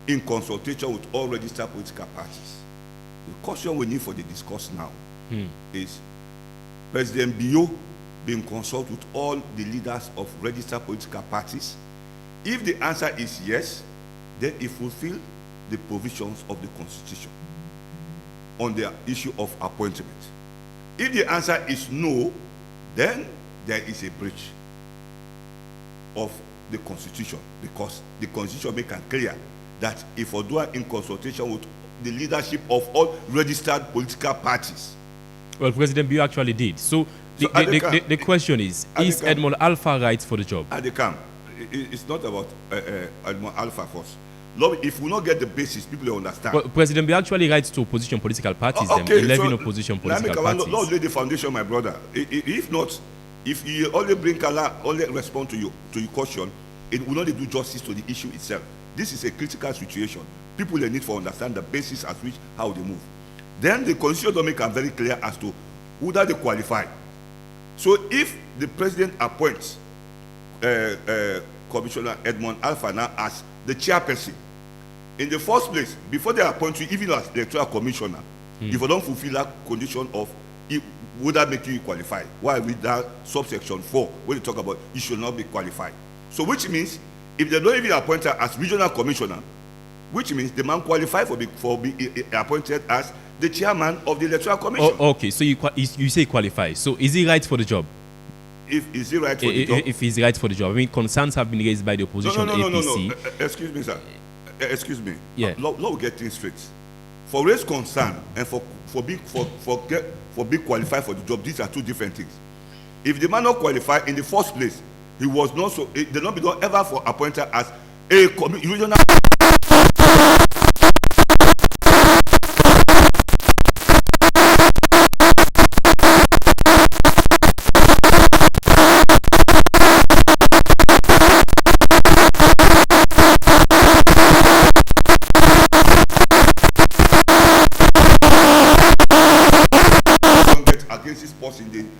in consultation with all registered political parties. The question we need for the discourse now is President Bio being consulted with all the leaders of registered political parties. If the answer is yes, then it fulfills the provisions of the Constitution on the issue of appointment. If the answer is no, then there is a breach of the Constitution, because the Constitution makes it clear that if we do it in consultation with the leadership of all registered political parties. Well, President Bio actually did. So the question is Edmond Alpha right for the job? At the camp, it's not about Edmond Alpha first. if we not get the basis, people will understand. But President Bill actually writes to opposition political parties, them 11 opposition political parties. Lord lay the foundation, my brother. If not, if you only bring Allah, only respond to your caution, it will not do justice to the issue itself. This is a critical situation. People they need to understand the basis at which how they move. Then the constitution don't make it very clear as to who that they qualify. So if the president appoints Commissioner Edmond Alpha now as the chairperson, in the first place, before they appoint you, even as electoral commissioner, if you don't fulfill that condition of would that make you qualified? Why with that subsection 4, when they talk about you should not be qualified. So which means if they don't even appoint her as regional commissioner, which means the man qualified for being appointed as the chairman of the electoral commission. Okay, so you say qualify. So is he right for the job? Is he right for the job? If he's right for the job, I mean, concerns have been raised by the opposition. No. Excuse me, sir. Excuse me. Yeah. Let get things straight. For raise concern and for being qualified for the job, these are two different things. If the man not qualified in the first place, he was not so. They not be done ever for appointed as a regional.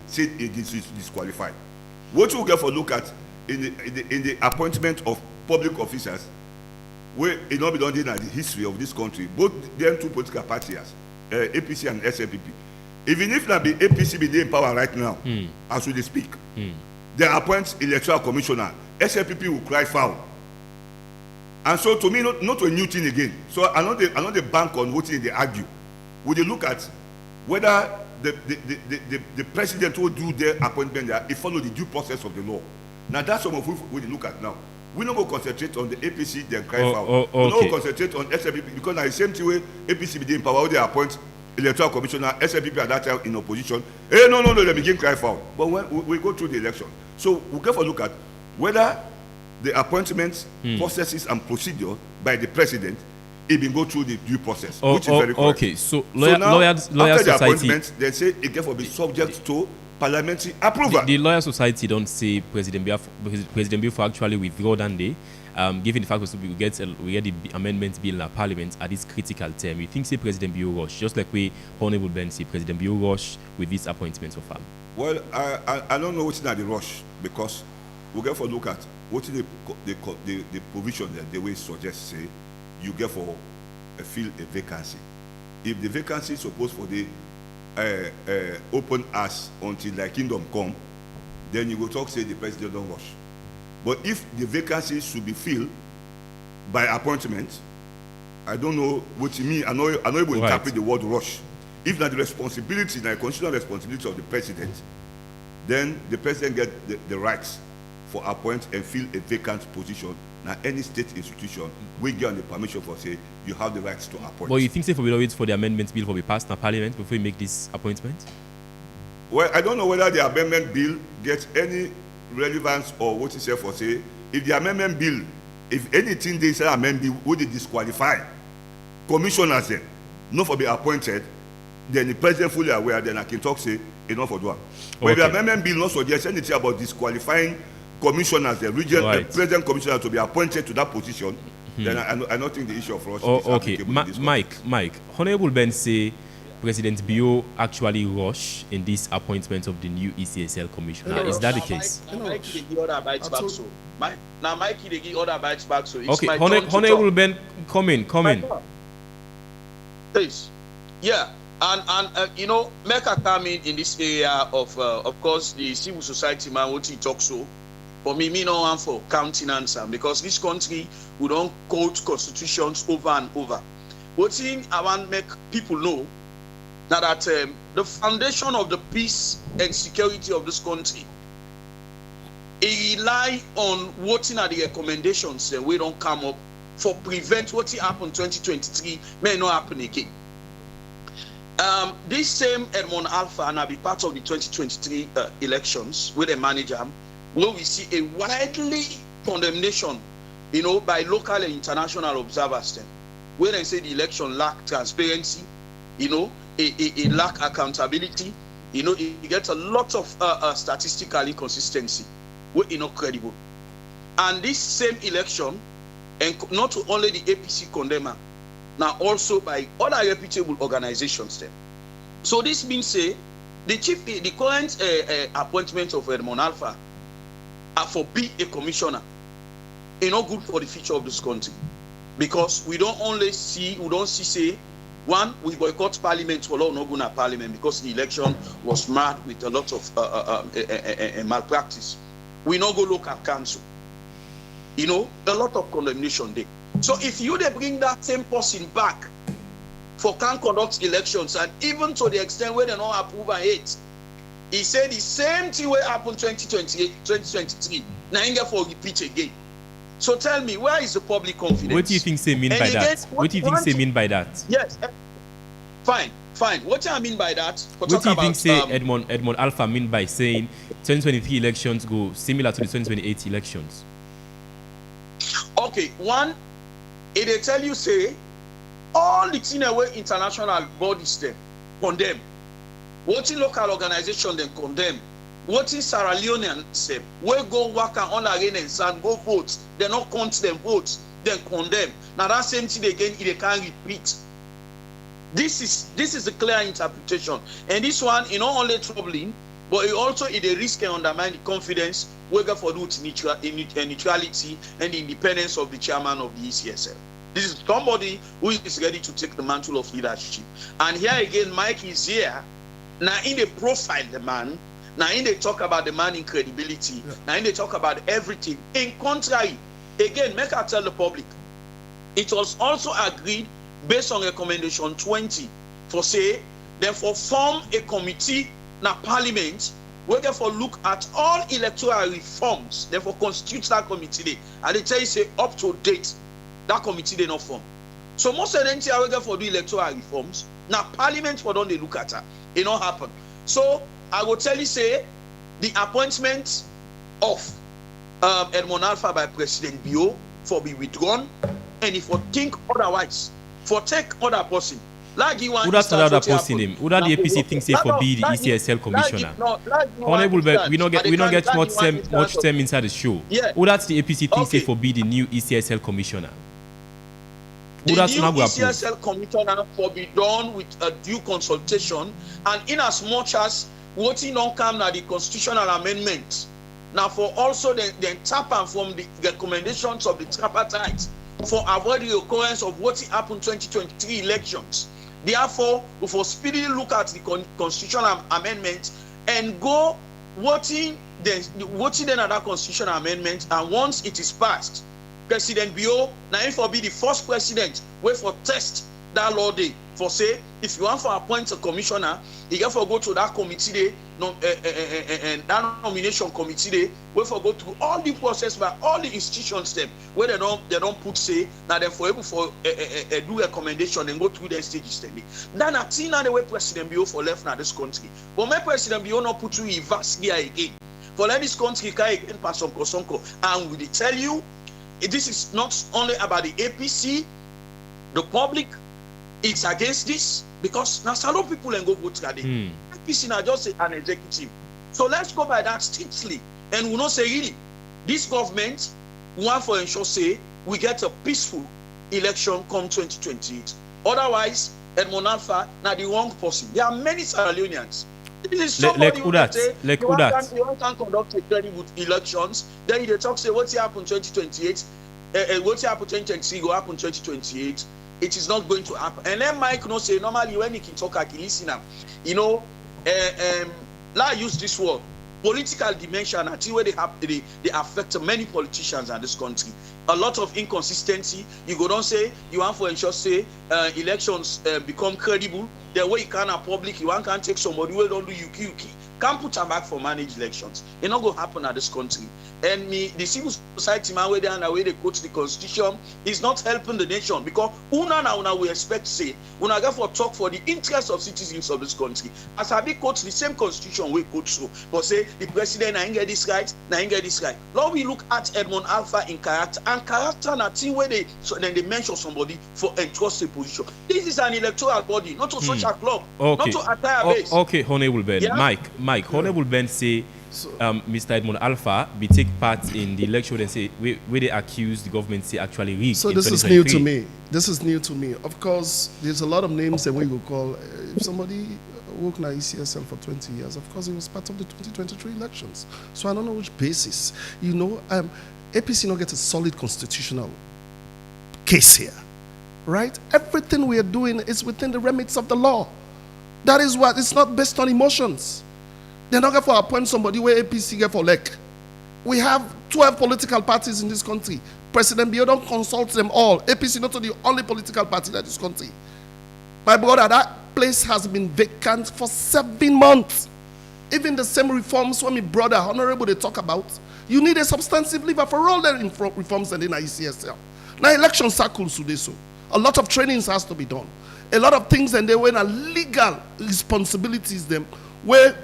Say it is disqualified. What you get for look at in the appointment of public officers, where it not be done in the history of this country, both them two political parties, APC and SLPP. Even if not be APC be in power right now, as we speak, they appoint electoral commissioner, SLPP will cry foul. And so to me, not a new thing again. So I know the bank on what they argue. Would you look at whether the president who do their appointment there, he follow the due process of the law. Now that's some of what we look at now. We don't go concentrate on the APC, then cry foul. Okay. We don't go concentrate on SLPP because now the same thing way APC be in power, they appoint electoral commissioner, SLPP at that time in opposition. Hey, no, they begin cry foul. But when we go through the election, so we get for look at whether the appointment processes and procedure by the president, it been go through the due process, which is very correct. Okay, so now, lawyer after the society, appointment, they say it can be subject to parliamentary approval. The lawyer society don't say President Biafra actually withdraw that day. Given the fact that we get the amendment bill in Parliament at this critical time, you think say President Bill rush, just like we Honorable Ben say President Bill rush with this appointment so far? Well, I don't know what's in the rush because we get for look at what the provision that the way suggest say you get for fill a vacancy. If the vacancy is supposed for the open as until the kingdom come, then you go talk say the president don't rush. But if the vacancy should be filled by appointment, I don't know what you mean. I know you will interpret the word rush. If not the responsibility, the constitutional responsibility of the president, then the president get the rights for appoint and fill a vacant position. Now, any state institution will get on the permission for say you have the rights to appoint. But you think say for we wait for the amendment bill for be passed in Parliament before we make this appointment? Well, I don't know whether the amendment bill gets any relevance or what is here for say. If the amendment bill, if anything they say amendment bill would disqualify commissioners then not for be appointed, then the president fully aware, then I can talk say enough for one. But if the amendment bill not suggest anything about disqualifying commissioners, the regional president commissioner to be appointed to that position, then I don't think the issue of rush is applicable in this Mike, Honorable Ben say President Bio actually rush in this appointment of the new ECSL commissioner. Is that the case? Mike give order bites back so. Now Mikey they give order bites back so. Okay, Honorable Ben, come in. Please. Yeah. And you know, Mecca come in this area of course the civil society man what he talks so. For me no one for counting answer because this country we don't quote constitutions over and over. What thing I want to make people know now that the foundation of the peace and security of this country it rely on what are the recommendations we don't come up for prevent what happened 2023 may not happen again. This same Edmond Alpha and I be part of the 2023 elections with a manager where we see a widely condemnation by local and international observers then, where they say the election lack transparency, it lack accountability, it gets a lot of statistical inconsistency, we're not credible. And this same election, and not only the APC condemn, now also by other reputable organizations then. So this means say the current appointment of Edmond Alpha for be a commissioner not good for the future of this country, because we don't see say, one, we boycott parliament for not going to parliament because the election was marred with a lot of malpractice. We not go local council, a lot of condemnation there. So if they bring that same person back for can conduct elections, and even to the extent where they not approve and hate, he said the same thing will happen 2028, 2023. Now he get for repeat again. So tell me, where is the public confidence? What do you think they mean by that? What do you think they mean by that? Yes, fine. What do I mean by that? What do you think say Edmond Alpha mean by saying 2023 elections go similar to the 2028 elections? Okay, one, they tell you say all the thing away international bodies them condemn. What in local organization then condemn. What in Sierra Leone say we go work on rain and sand, go vote, they not count them votes, then condemn. Now that same thing again, they can't repeat. This is a clear interpretation, and this one not only troubling, but it also is a risk and undermine the confidence we got for neutrality and the independence of the chairman of the ECSL. This is somebody who is ready to take the mantle of leadership. And here again, Mike is here. Now in the profile the man, now in they talk about the man in credibility, now in they talk about everything. In contrary, again, make I tell the public, it was also agreed based on recommendation 20 for say, therefore form a committee now parliament, we therefore look at all electoral reforms, therefore constitute that committee. And they tell you say up to date, that committee they not form. So most of them are therefore do electoral reforms. Now parliament for don't they look at her. It not happen. So I will tell you say the appointment of Edmond Alpha by President Bio for be withdrawn, and if you think otherwise, for take other person. Like you want who that's another person him? Who that the APC thinks say for be the ECSL commissioner? Honorable Beck, we not get much time inside the show. Yeah. Who that's the APC thinks say for be the new ECSL commissioner? The new ECSL commissioner for be done with a due consultation, and in as much as what in on come now the constitutional amendment. Now for also then tap and from the recommendations of the tripartite for avoiding the occurrence of what happened 2023 elections. Therefore, we for speedily look at the constitutional amendment and go voting then another constitutional amendment, and once it is passed, President Bio now for be the first president wait for test that law day for say if you want to appoint a commissioner, you get for go to that committee day, and that nomination committee day, wait for go through all the process by all the institutions them where they don't put say now they're for able for do recommendation and go through their stages then. Then I think now the way President Bio for left now this country, but my President Bio not put you in vast gear again for let this country carry again pass on Kosonko, and we tell you this is not only about the APC, the public. It's against this because now some people and go vote today. APC now just an executive. So let's go by that strictly, and we not say really this government want for ensure say we get a peaceful election come 2028. Otherwise, Edmond Alpha now the wrong person. There are many Sierra Leoneans. This is somebody who say you can't conduct a credible elections. Then they talk say what's happened 2028, what's happened 2023 will happen 2028. It is not going to happen. And then Mike no say normally when he can talk, I can listen up. I use this word political dimension until where they affect many politicians in this country. A lot of inconsistency. You go don't say you want for ensure say elections become credible. the way you can a public, you can't take somebody who don't do you can't put her back for managed elections. It's not going to happen at this country. And the civil society man, where they are the way they quote the constitution, is not helping the nation because una we expect say una go for talk for the interest of citizens of this country. As I be quote the same constitution we quote so, but say the president na get this right, na get this right. Now we look at Edmund Alpha in character, and character na thing where they so then they mention somebody for entrust a position. This is an electoral body, not a social club, not to attire base. Okay, Honorable Ben, Yeah? Mike, Honorable Ben say. Mr. Edmund Alpha be take part in the election and say where they accuse the government say actually rigged. So this is new to me. This is new to me. Of course, there's a lot of names that we will call. If somebody worked in ECSL for 20 years, of course, he was part of the 2023 elections. So I don't know which basis. You know, APC not get a solid constitutional case here, right? Everything we are doing is within the remits of the law. That is what, it's not based on emotions. They're not going to appoint somebody where APC get for elect. We have 12 political parties in this country. President Bio don't consult them all. APC not the only political party in this country. My brother, that place has been vacant for 7 months. Even the same reforms when my brother, Honorable, they talk about, you need a substantive lever for all the reforms and in ICSL. Now election circles today, so a lot of trainings has to be done. A lot of things and they were legal responsibilities them where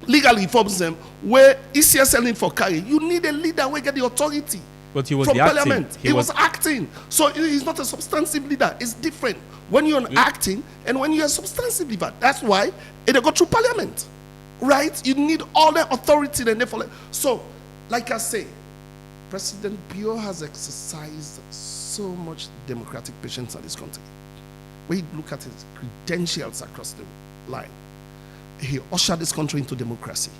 legal reforms them where ECSL in for carry. You need a leader where get the authority. But he was from the acting. parliament. He was acting. So he's not a substantive leader. It's different when you're acting and when you're a substantive leader. That's why it go through parliament. Right? You need all the authority and therefore. So, like I say, President Bio has exercised so much democratic patience in this country. When you look at his credentials across the line, he ushered this country into democracy.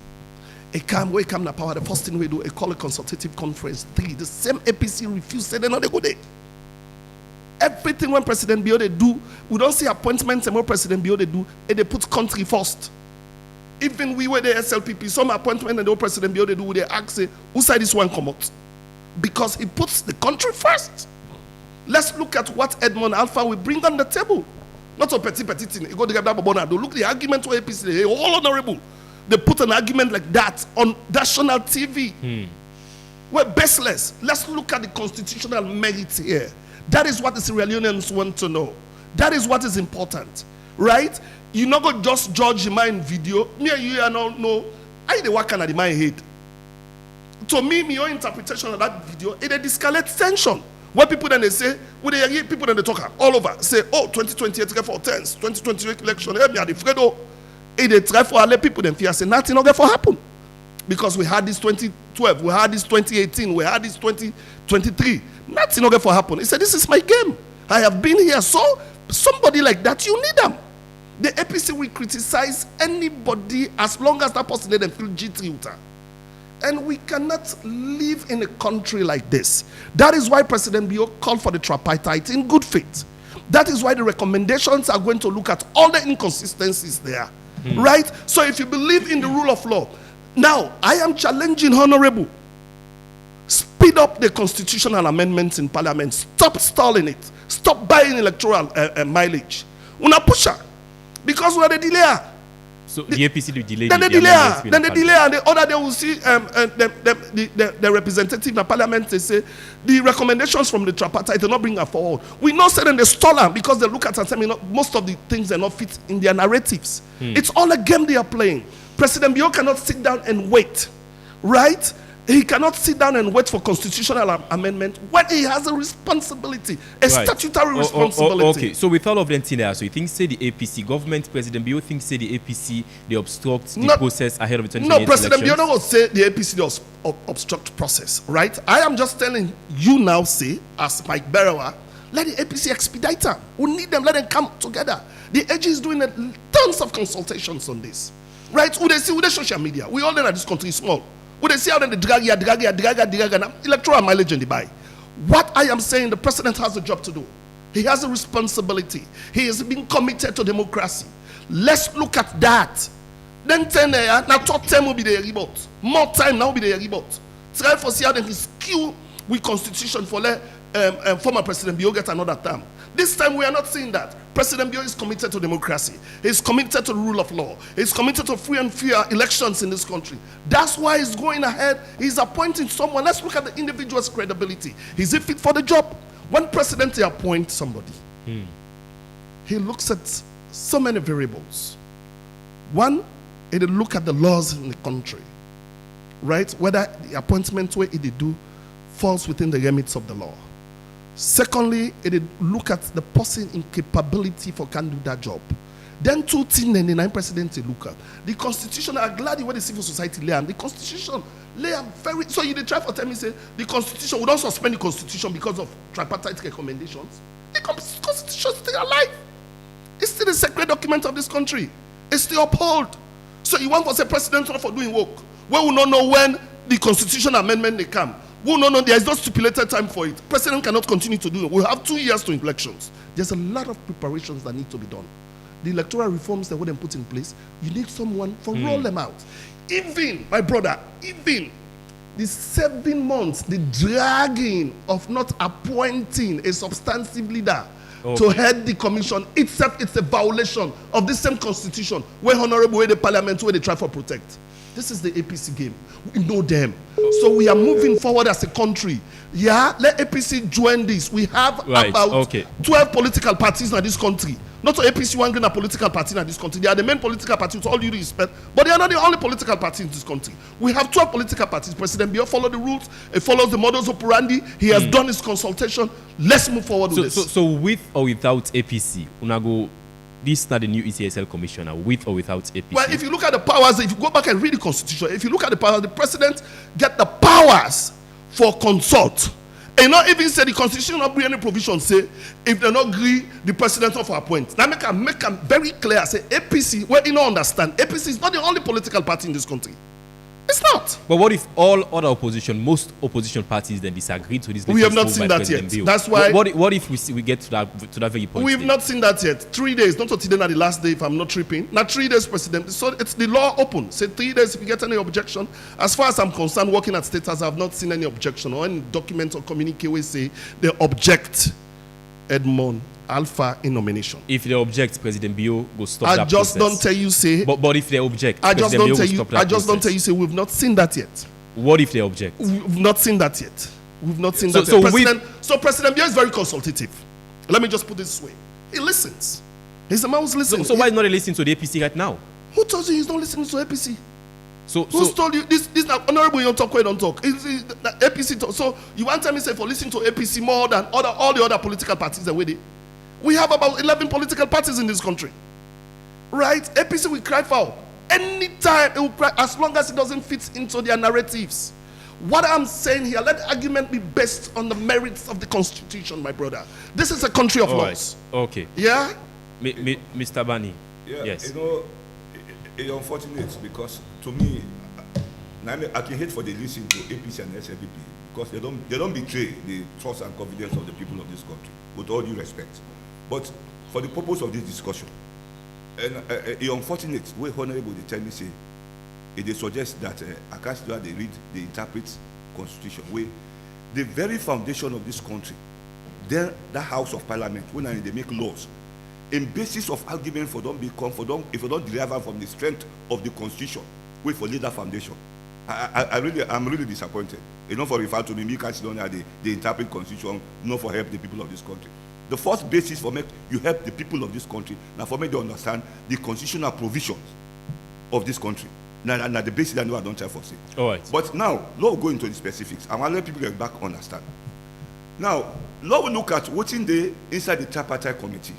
He come na power. The first thing we do, he call a consultative conference. The same APC refused, said they're not a good day. Everything when President Bio they do, we don't see appointments and what President Bio they do, and they put country first. Even we were the SLPP, some appointment and the President Bio they do, they ask, say, who side this one come out? Because he puts the country first. Let's look at what Edmund Alpha will bring on the table. Not a petty thing. You go to look the argument where APC, they all honorable. They put an argument like that on national TV. We're baseless. Let's look at the constitutional merits here. That is what the Sierra Leoneans want to know. That is what is important. Right? You not go just judge my video. Me and you don't know. I the work at my head. To me, your interpretation of that video, it escalates tension. What people then they say, when they hear people then they talk all over, say, oh, 2028 for 10s, 2028 election, help me at the Fredo. If they try for other people, then fear say nothing not going to happen. Because we had this 2012, we had this 2018, we had this 2023. Nothing not going to happen. He said, this is my game. I have been here. So somebody like that, you need them. The APC will criticize anybody as long as that person let them feel G3 Utah. And we cannot live in a country like this. That is why President Bio called for the tripartite in good faith. That is why the recommendations are going to look at all the inconsistencies there. Right? So if you believe in the rule of law, now I am challenging Honorable. Speed up the constitutional amendments in Parliament. Stop stalling it. Stop buying electoral mileage. Una pusher. Because we are the delay. So the APC will delay. Then they delay, and the other day we'll see the representative in the parliament. They say the recommendations from the tripartite do not bring her forward. We know certain they stall her because they look at and say most of the things are not fit in their narratives. It's all a game they are playing. President Bio cannot sit down and wait, right? He cannot sit down and wait for constitutional amendment when he has a responsibility, a statutory responsibility. Okay, so with all of them there, so you think say the APC government, President Bio thinks say the APC they obstruct the process ahead of the 2028 No, President Bio elections? don't say the APC they obstruct process, right? I am just telling you now, say as Mike Berewa, let the APC expedite them. We need them, let them come together. The AG is doing tons of consultations on this, right? We they see with the social media. We all know that this country is small. Would they see how they drag electoral mileage in the buy? What I am saying, the president has a job to do. He has a responsibility. He has been committed to democracy. Let's look at that. Then 10 now third term will be the reboot. More time now will be the reboot. Try for see how they skew with constitution for let former President Bio get another term. This time we are not seeing that. President Bio is committed to democracy. He's committed to the rule of law. He's committed to free and fair elections in this country. That's why he's going ahead. He's appointing someone. Let's look at the individual's credibility. Is he fit for the job? When president appoints somebody, he looks at so many variables. One, he did look at the laws in the country, right? Whether the appointment where he did do falls within the remits of the law. Secondly, it did look at the person incapability for can do that job. Then 299 president to look at the constitution. I'm glad where the civil society lay am. The constitution lay am very. So you dey try for tell me say the constitution we don't suspend the constitution because of tripartite recommendations. The constitution is still alive. It's still a sacred document of this country. It's still upheld. So you want to say president not for doing work? We will not know when the constitution amendment they come. We will not know there is no stipulated time for it. President cannot continue to do it. We have 2 years to elections. There's a lot of preparations that need to be done. The electoral reforms that wouldn't put in place, you need someone for roll them out. Even, my brother, even the 7 months, the dragging of not appointing a substantive leader to head the commission itself, it's a violation of the same constitution where honorable way the parliament where they try for protect. This is the APC game. We know them. So we are moving forward as a country. Yeah, let APC join this. We have about 12 political parties in this country. Not so APC one green a political party in this country. They are the main political party with all due respect, but they are not the only political party in this country. We have 12 political parties. President Bio followed the rules. He follows the models operandi. He has done his consultation. Let's move forward with this. So with or without APC, Unago, this is not the new ECSL commissioner, with or without APC. Well, if you look at the powers, if you go back and read the constitution, if you look at the powers, the president get the powers for consult. And not even say the constitution not bring any provision say if they not agree the president of appoint. Now make them very clear. Say APC, well you don't understand. APC is not the only political party in this country. It's not. But what if all other opposition, most opposition parties then disagree to this? We have not seen that yet. Bill? That's why. What if we get to that very point? We've not seen that yet. 3 days, not today, not the last day. If I'm not tripping, now 3 days, President. So it's the law open. Say 3 days. If you get any objection, as far as I'm concerned, working at State House, I've not seen any objection or any document or communique where say they object Edmond Alpha in nomination. If they object, President Bio will stop that I just process. don't tell you say. But if they object, I just President don't Bio tell will you. stop that I just don't process. tell you say we've not seen that yet. What if they object? We've not seen that yet. We've not seen that yet. So President Bio is very consultative. Let me just put it this way. He listens. He's the man who's listening. So why not listening to the APC right now? Who told you he's not listening to APC? Who's told you this? This now honorable you don't talk where you don't talk. The APC talk. So you want to tell me say for listening to APC more than all the other political parties that we We have about 11 political parties in this country. Right? APC will cry foul. Anytime it will cry, as long as it doesn't fit into their narratives. What I'm saying here, let the argument be based on the merits of the Constitution, my brother. This is a country of laws. Okay. Yeah? Mr. Bani. Yeah, yes. You know, it's unfortunate because to me, I can hate for the listen to APC and SLPP because they don't betray the trust and confidence of the people of this country, with all due respect. But for the purpose of this discussion, and it's unfortunate way honorable they tell me say, they suggest that Akashdua they read, they interpret constitution way, the very foundation of this country, then the House of Parliament when they make laws, in basis of argument for don't become for don't if you don't derive from the strength of the constitution, wait for leader foundation. I'm really disappointed. You know, for refer to the because they interpret constitution, not for help the people of this country. The first basis for make you help the people of this country, now for me to understand the constitutional provisions of this country. Now the basis I know I don't try for say. All right. But now, law will go into the specifics. I want to let people get back understand. Now, law will look at what's in the inside the tripartite committee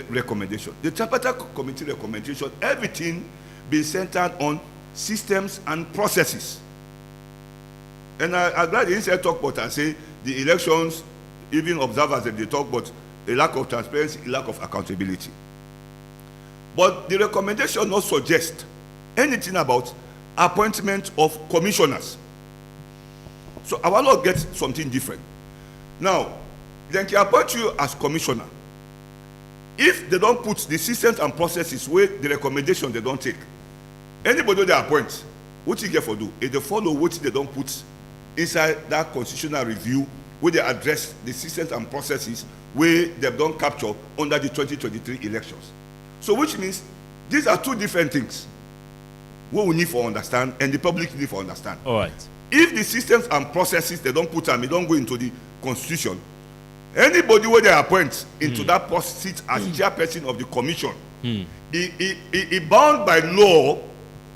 recommendation. The tripartite committee recommendation, everything being centered on systems and processes. And I'm glad the inside talk about and say the elections, even observers that they talk about a lack of transparency, a lack of accountability. But the recommendation not suggest anything about appointment of commissioners. So I want to get something different. Now, they can appoint you as commissioner. If they don't put the systems and processes where the recommendation they don't take, anybody they appoint, what you get for do? If they follow what they don't put inside that constitutional review, where they address the systems and processes where they've done capture under the 2023 elections. So which means these are two different things what we need to understand and the public need to understand. All right. If the systems and processes they don't put them, they don't go into the constitution, anybody where they appoint into that post seat as chairperson of the commission, he bound by law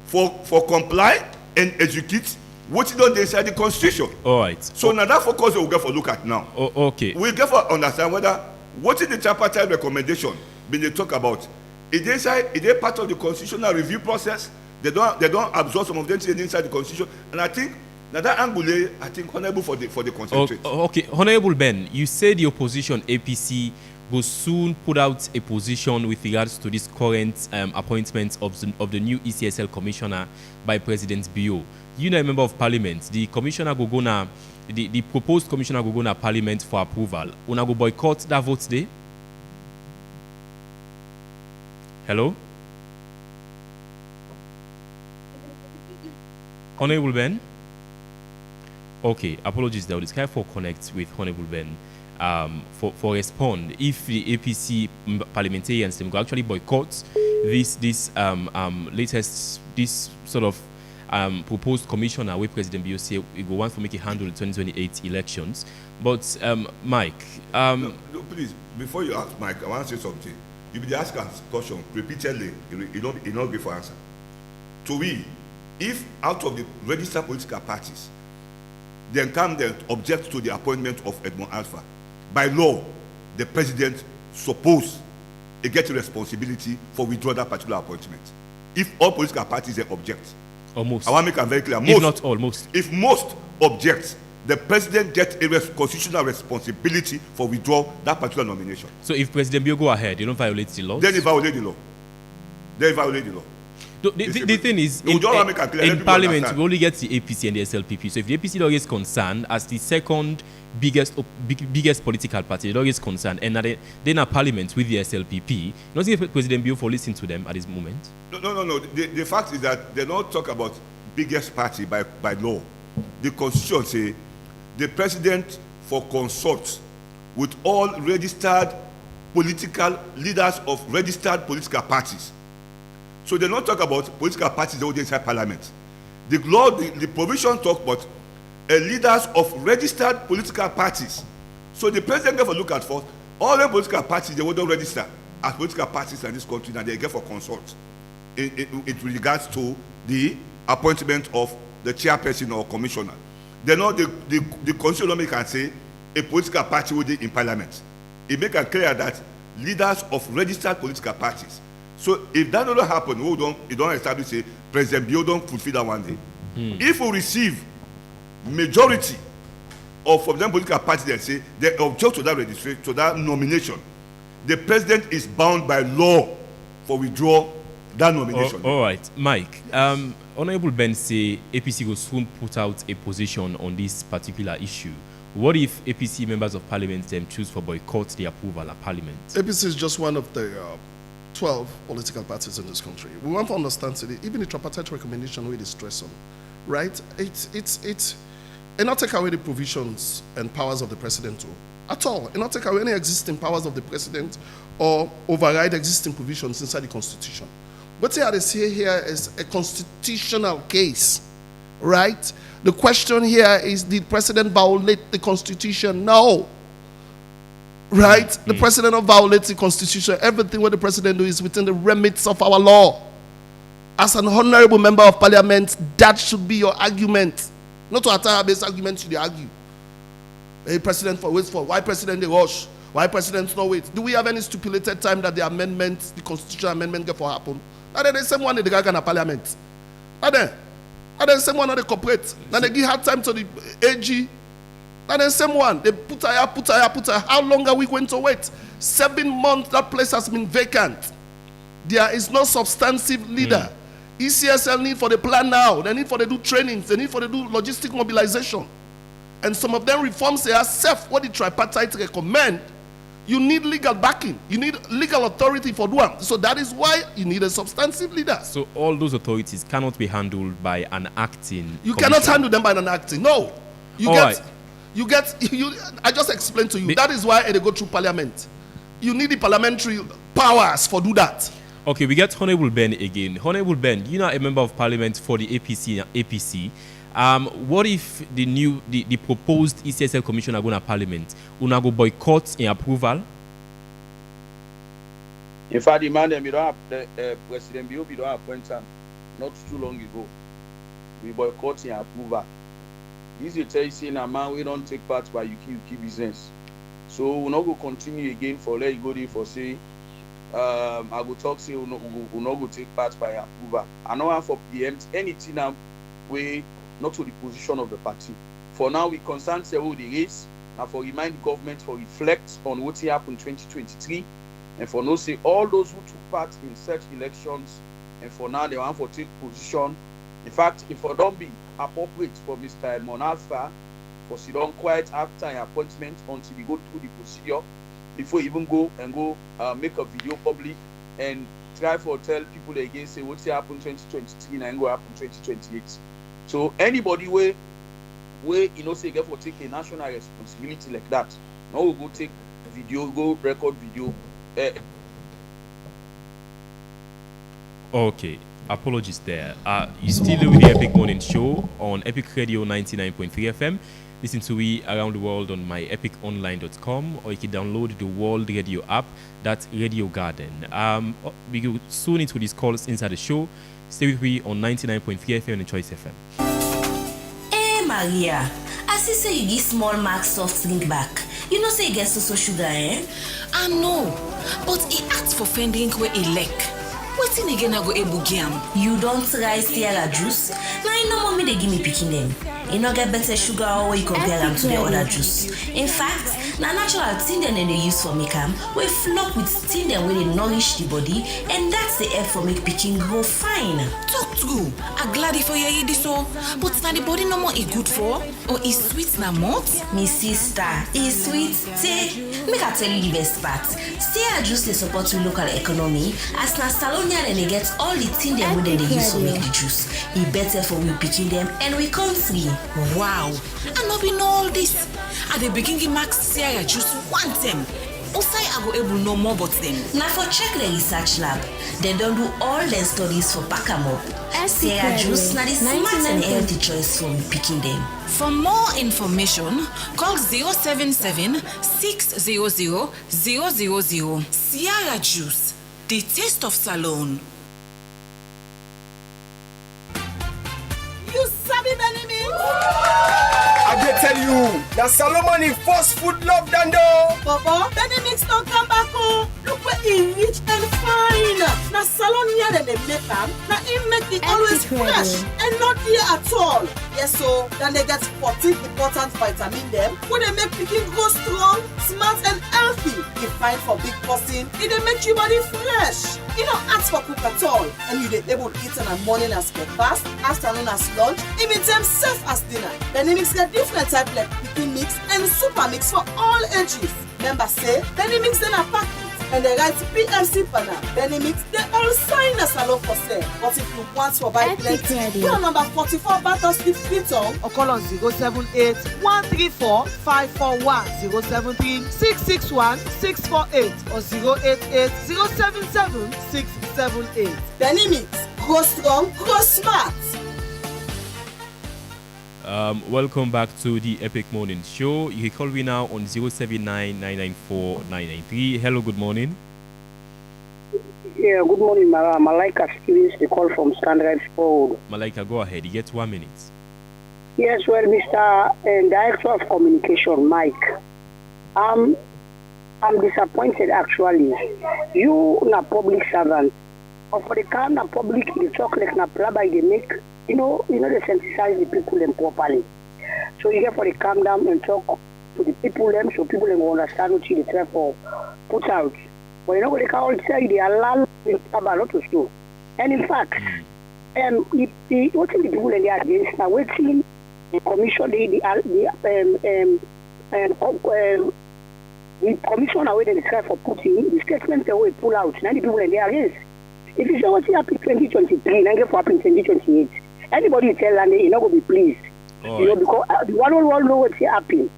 for comply and execute what you don't decide the constitution. All right. So now that focus we'll get for look at now. Okay. We'll get for understand whether what is the tripartite recommendation been they talk about. Is they part of the constitutional review process? They don't absorb some of them inside the constitution. And I think that angle, I think honorable for the concentrate. Okay, Honorable Ben, you said the opposition APC will soon put out a position with regards to this current appointment of the new ECSL commissioner by President Bio. You know, a member of parliament, the commissioner go gonna, the proposed commissioner go gonna parliament for approval. Una go boycott that vote day? Hello? Honorable Ben? Okay, apologies there. This guy for connect with Honorable Ben for respond. If the APC parliamentarians them go actually boycott this latest this sort of proposed commissioner where President Bio say we go want to make it handle the 2028 elections. But Mike, no, please, before you ask Mike, I want to say something. You be asking us question repeatedly, you don't give for answer. To we, if out of the registered political parties, then come then object to the appointment of Edmond Alpha, by law, the president suppose he gets a responsibility for withdraw that particular appointment. If all political parties they object, almost. I want to make it very clear. If not all, most. If most object, the president gets a constitutional responsibility for withdraw that particular nomination. So if President Bio go ahead, you don't violate the law? Then he violate the law. The thing is, in Parliament, we only get the APC and the SLPP. So if the APC is concerned as the second biggest political party, it is concerned, and then a Parliament with the SLPP, not even President Bio for listening to them at this moment. No. The fact is that they don't talk about biggest party by law. The Constitution say the president for consult with all registered political leaders of registered political parties. So they don't talk about political parties that are inside parliament. The law, the provision talk about leaders of registered political parties. So the president get for look at first, all the political parties they don't register as political parties in this country, and they get for consult in regards to the appointment of the chairperson or commissioner. They know the constitution can say a political party will be in parliament. It make it clear that leaders of registered political parties. So if that doesn't happen, you don't establish say President Bio don't fulfill that one day. If we receive majority of from them political parties that say they object to that registration, to that nomination, the president is bound by law for withdraw that nomination. All right, Mike. Honorable Ben say APC will soon put out a position on this particular issue. What if APC members of parliament choose for boycott the approval at parliament? APC is just one of the 12 political parties in this country. We want to understand today, even the tripartite recommendation we stress on, right? It not take away the provisions and powers of the president too, at all. It not take away any existing powers of the president or override existing provisions inside the constitution. What they say here is a constitutional case, right? The question here is, did the president violate the constitution? No. Right? The president not violates the constitution. Everything what the president do is within the remits of our law. As an honorable member of parliament, that should be your argument. Not to attire based argument should you argue. Hey, president waits for why president they rush? Why president no wait? Do we have any stipulated time that the amendment, the constitutional amendment get for happen? And then the same one in the Gagana parliament. And then the same one on the corporate. Then they give hard time to the AG. And then same one, they put a. How long are we going to wait? 7 months, that place has been vacant. There is no substantive leader. ECSL need for the plan now. They need for the do trainings. They need for the do logistic mobilization. And some of them reforms they are self what the tripartite recommend. You need legal backing. You need legal authority for doing. So that is why you need a substantive leader. So all those authorities cannot be handled by an acting. You cannot handle them by an acting. No. You get I just explained to you. That is why they go through parliament. You need the parliamentary powers for do that. Okay, we get Honorable Ben again. Honorable Ben, you know a member of parliament for the APC. What if the proposed ECSL commission are going to parliament? Una go boycott in approval? In fact, the man them, you don't have the President BOP don't appoint him not too long ago. We boycott in approval. This is tell you saying a man we don't take part by you keep business. So we're not go continue again for let you go there for say I go talk say we not go take part by approval. I know for preempt anything now we not to the position of the party. For now we concern say the race and for remind the government for reflect on what happened in 2023 and for no say all those who took part in such elections and for now they want for take position. In fact, if I don't be appropriate for Mr. Monalpha for sit down quiet after an appointment until we go through the procedure before even go make a video public and try for tell people again say what happened 2023 and go happen 2028. So anybody where say get for take a national responsibility like that, now we go take video, go record video. Okay. Apologies there. You still with the Epic Morning Show on Epic Radio 99.3 FM. Listen to we around the world on myepiconline.com or you can download the World Radio app, that's Radio Garden. We go soon into these calls inside the show. Stay with me on 99.3 FM and Choice FM. Hey Maria, I see say you give small mark soft drink back. You know say you get so sugar, eh? I know, but he asked for friend drink where he like. What's in again? I go able game. You don't try Sierra juice. Now you know mommy they give me picking them. You know get better sugar or you compare them to the other juice. In fact, na natural thing them they use for make them. We flock with thing them where they nourish the body, and that's the help for make picking grow fine. Talk true. I'm glad if you hear this so, but now the body no more is good for or is sweet na mouth. Me sister, is sweet. Say, make I tell you the best part. Sierra juice they support the local economy as na salon and they get all the things they would they use to make the juice. It better for we picking them and we country. Wow, I not been know all this. At the beginning, Max Sierra juice want them. Also, I go able know more about them. Now for check the research lab, they don't do all their studies for pack 'em up. Sierra juice now the smart and healthy choice for we picking them. For more information, call 077 600 000. Sierra juice. The taste of Salon. You sabi Benjamin? I dey tell you, na Solomon in first food love dando. Baba, Benjamin don't come back home. Look where he rich and fine. Na salon here they make am. Na him make it always fresh and not here at all. Yes, so then they get 14 important vitamin them. When they make picking grow strong, smart and healthy. It fine for big person. It they make your body fresh. You don't ask for cook at all, and you they able to eat in the morning as breakfast, afternoon as lunch, even them serve as dinner. Then they mix get different type like picking mix and super mix for all ages. Members say then they mix in a packet. And they write PMC banner. Then they mix they all sign a salon for sale. But if you want to buy plenty, call number 44 Battle Street Freetown or call on 078 134 541 073 661 648 or 088 077 678. Then they mix grow strong, grow smart. Welcome back to the Epic Morning Show. You can call me now on 079-994-993. Hello, good morning. Yeah, good morning, Malaika Stevens, the call from Standard Road. Malaika, go ahead. You get 1 minute. Yes, well, Mr. Director of Communication, Mike, I'm disappointed actually. You are public servant. But for the kind of public, you talk like na plaba they make. You know, they sensitize the people them properly. So you get for the calm down and talk to the people them, so people them will understand what you try for put out. But you know what they can all say, they allow the not to show. And in fact, what the people they are against now, waiting the commission, the commission away they try for putting the statement they will pull out. Now the people they are against. If you say what happened in 2023, now get for happen in 2028. Anybody tell and you're not going to be pleased. You know, because the one will know what's happening.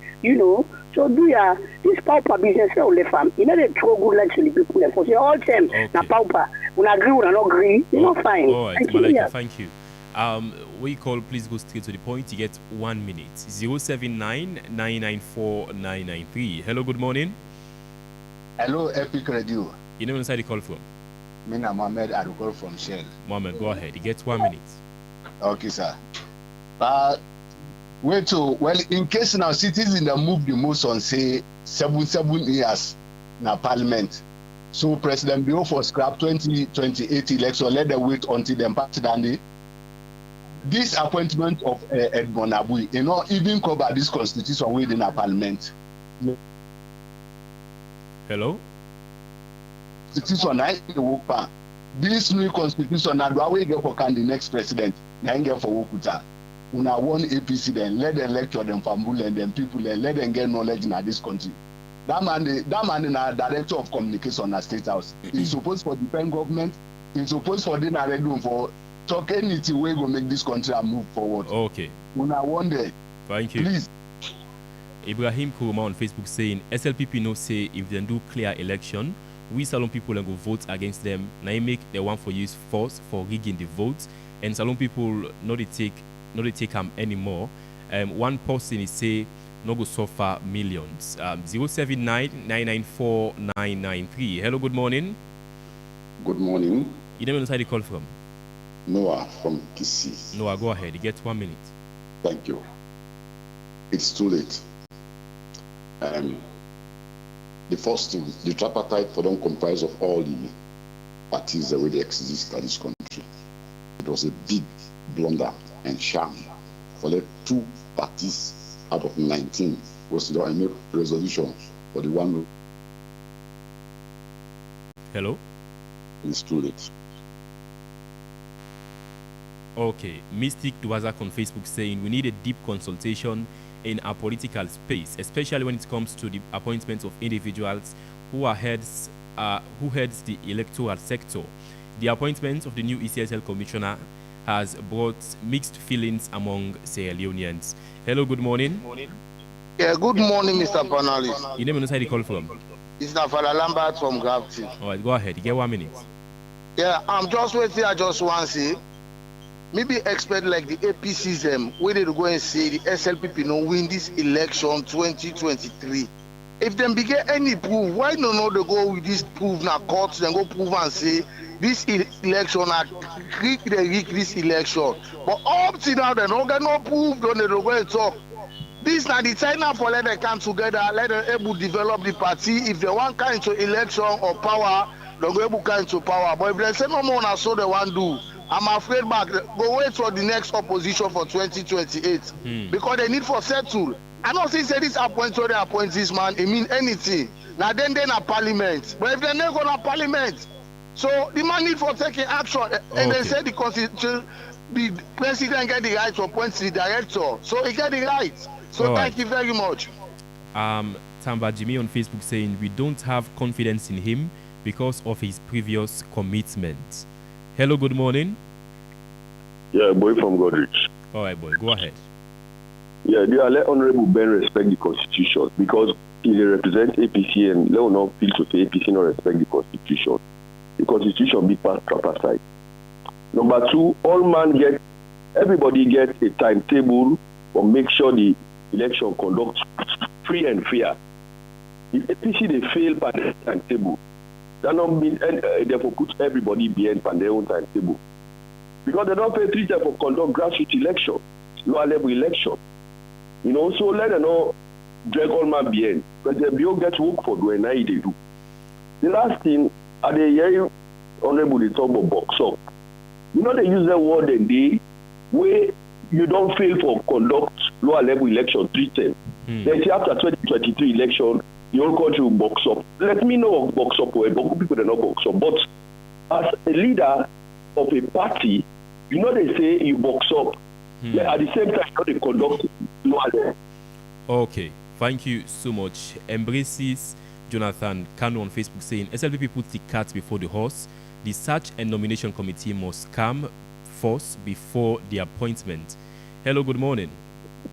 So do ya this pauper business all the farm. You know they throw good like to the people and for all them na pauper. When agree, when not agree, fine. All right, Malika, thank you. We call, please go straight to the point. You get 1 minute. 079-994-993. Hello, good morning. Hello, Epic Radio. You know inside the call from? Me na Mohammed, I call from Shell. Mohammed, go ahead. You get 1 minute. Okay, sir. Well, in case now citizens that move the most on say 7 years na parliament. So President Bio for scrap 2028 election, let them wait until them pass Dandy. This appointment of Edmond Abui, even cover this constitution within a parliament. Hello? Constitution, this new constitution, now do we get for the next president? Now get for Wokuta. Una one APC then let them lecture them from and them people and let them get knowledge in this country. That man is a director of communication at State House. He's supposed for defend government. He's supposed for dinner room for talk anything way go make this country move forward. Okay. Una one day. Thank you. Please. Ibrahim Kuruma on Facebook saying SLPP no say if they do clear election, we Salon people and go vote against them. Now you make the one for use force for rigging the votes, and Salon people not they take them anymore. One person is say no go suffer millions. 079-994-993. Hello, good morning. Good morning. You never know where you call from? Noah from Kisi. Noah, go ahead. You get 1 minute. Thank you. It's too late. The first thing, the tripartite for them comprise of all the parties that already exist in this country. It was a big blunder and sham for the 2 parties out of 19 was to make resolution for the one. Hello? It's too late. Okay, Mystic Dwazak on Facebook saying we need a deep consultation in our political space, especially when it comes to the appointments of individuals who heads the electoral sector. The appointment of the new ECSL commissioner has brought mixed feelings among Sierra Leoneans. Hello, good morning. Yeah, good morning, Mr. Panelist. You name and where you call from? It's Nafala Lambert from Gravity. All right, go ahead. You get 1 minute. Yeah, I'm just waiting. I just want to say, maybe expect like the APCs, where they go and say the SLPP win this election 2023. If them begin any proof, why no they go with this proof now courts then go prove and say this election they rig this election. But up to now they don't get no proof, don't they go and talk. This now the time now for let them come together, let them able develop the party. If they want kind to election or power, they go able kind to power. But if they say no more now so they want do. I'm afraid back. Go wait for the next opposition for 2028 because they need for settle. I don't think say this appoint this man. It mean anything. Now then a parliament. But if they're not going to parliament, so the man need for taking action. And they say the constitution, the president get the right to appoint the director. So he get the right. So thank you very much. Tamba Jimmy on Facebook saying we don't have confidence in him because of his previous commitments. Hello, good morning. Yeah, boy from Godrich. All right, boy, go ahead. Yeah, let Honorable Ben respect the Constitution because he represents APC and let not feel to say APC not respect the Constitution. The Constitution be past tripartite. Number 2, everybody gets a timetable or make sure the election conduct free and fair. If APC they fail by the timetable, that not mean therefore put everybody behind by their own timetable. Because they don't pay 3 times for conduct grassroots election, lower level election. So let them know drag all man behind. But the BO gets work for doing now they do. The last thing, are they hearing Honorable they talk about box up? They use the word a day where you don't fail for conduct lower level election 3 times. They say after 2023 election, your country will box up. Let me know of box up where people don't know box up. But as a leader of a party, they say you box up. At the same time, they conduct lower level. Okay, thank you so much. Embraces Jonathan Kanu on Facebook saying SLPP puts the cart before the horse. The search and nomination committee must come first before the appointment. Hello, good morning.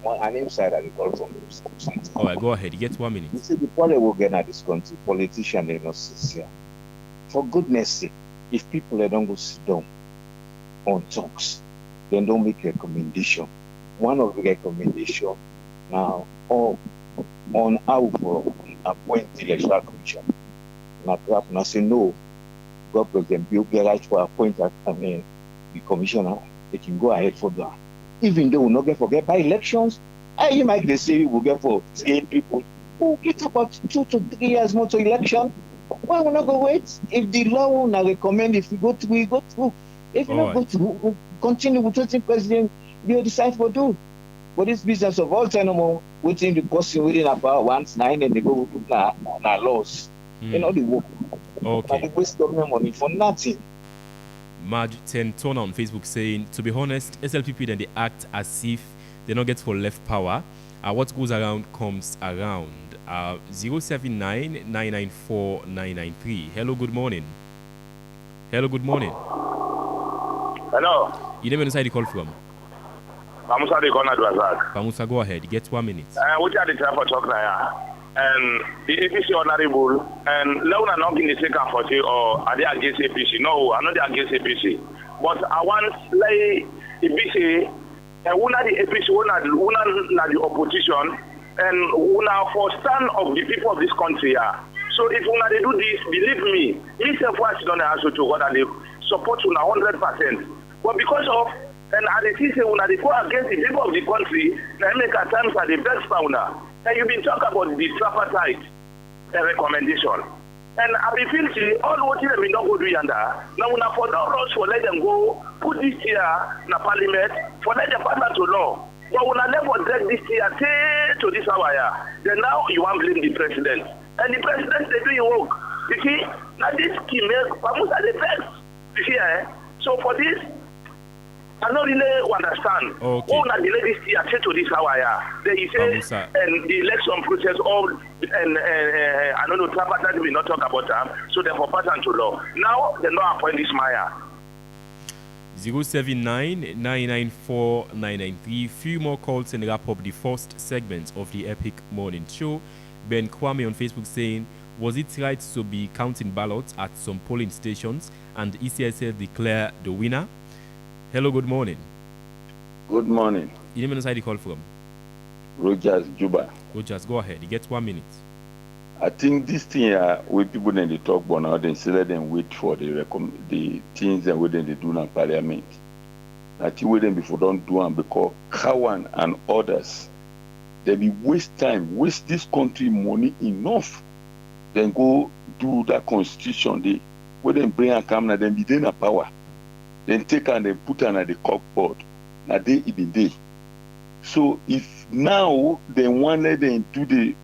an inside at the call from All right, go ahead. You get 1 minute. You see, the problem we're getting at this country, politicians, they're not sincere. For goodness sake, if people they don't go sit down on talks, then don't make recommendation. One of the recommendation now on how to appoint the electoral commission. Now, I say no. God President Bill get right to appoint the commissioner. They can go ahead for that. Even though we not get forget by elections, you might they say we will get for 8 people. Oh, get about 2 to 3 years more to election. Why we not go wait? If the law will not recommend, if we go through, we go through. If we not go through, we'll continue with what the president will decide for do. But this business of all time, waiting the question within about 1-9 and they go with laws. You know the work. Okay. They waste government money for nothing. Marge 10 Turner on Facebook saying, to be honest, SLPP then they act as if they not get for left power. What goes around comes around. 079-994-993. Hello, good morning. Hello, good morning. Hello. You never inside the call from? Pamusa de Kona Dwazak. Pamusa, go ahead. You get 1 minute. Which are the time for talk now? And the APC honorable, and Leona not in the second 40 or are they against APC? No, I'm not against APC. But I want like APC, and one the APC, one the opposition, and one for stand of the people of this country. So if una they do this, believe me, myself was don't answer to God and they support una 100%. But because of and at the say una they go against the people of the country, they make at times are the best founder. And you've been talking about the tripartite recommendation. And I be feel say all what they been not go do yanda. Now una for the rush for let them go put this year na parliament for let them pass that to law. But una never drag this year to this hour. Then now you want blame the president. And the president they do your work. You see, now this scheme Pamusa the best. You see, so for this I don't really understand. Okay. Who not delay this year to this hour? Then you say and the election process all and I don't know tripartite will not talk about them. So therefore pass on to law. Now they not appoint this Maya. 079-994-993. Few more calls and wrap up the first segment of the Epic Morning Show. Ben Kwame on Facebook saying, was it right to be counting ballots at some polling stations and ECSL declare the winner? Hello, good morning. Good morning. You name inside the call from? Rogers Juba. Rogers, go ahead. You get 1 minute. I think this thing where people then they talk about now, then say let them wait for the things and when they do in parliament. I think wait them before don't do them because Kawan and others they be waste time, waste this country money enough, then go do that constitution. They where them bring a camera, then be then a power. Then take and then put on at the cockboard. Now they even day. So if now they want let them do the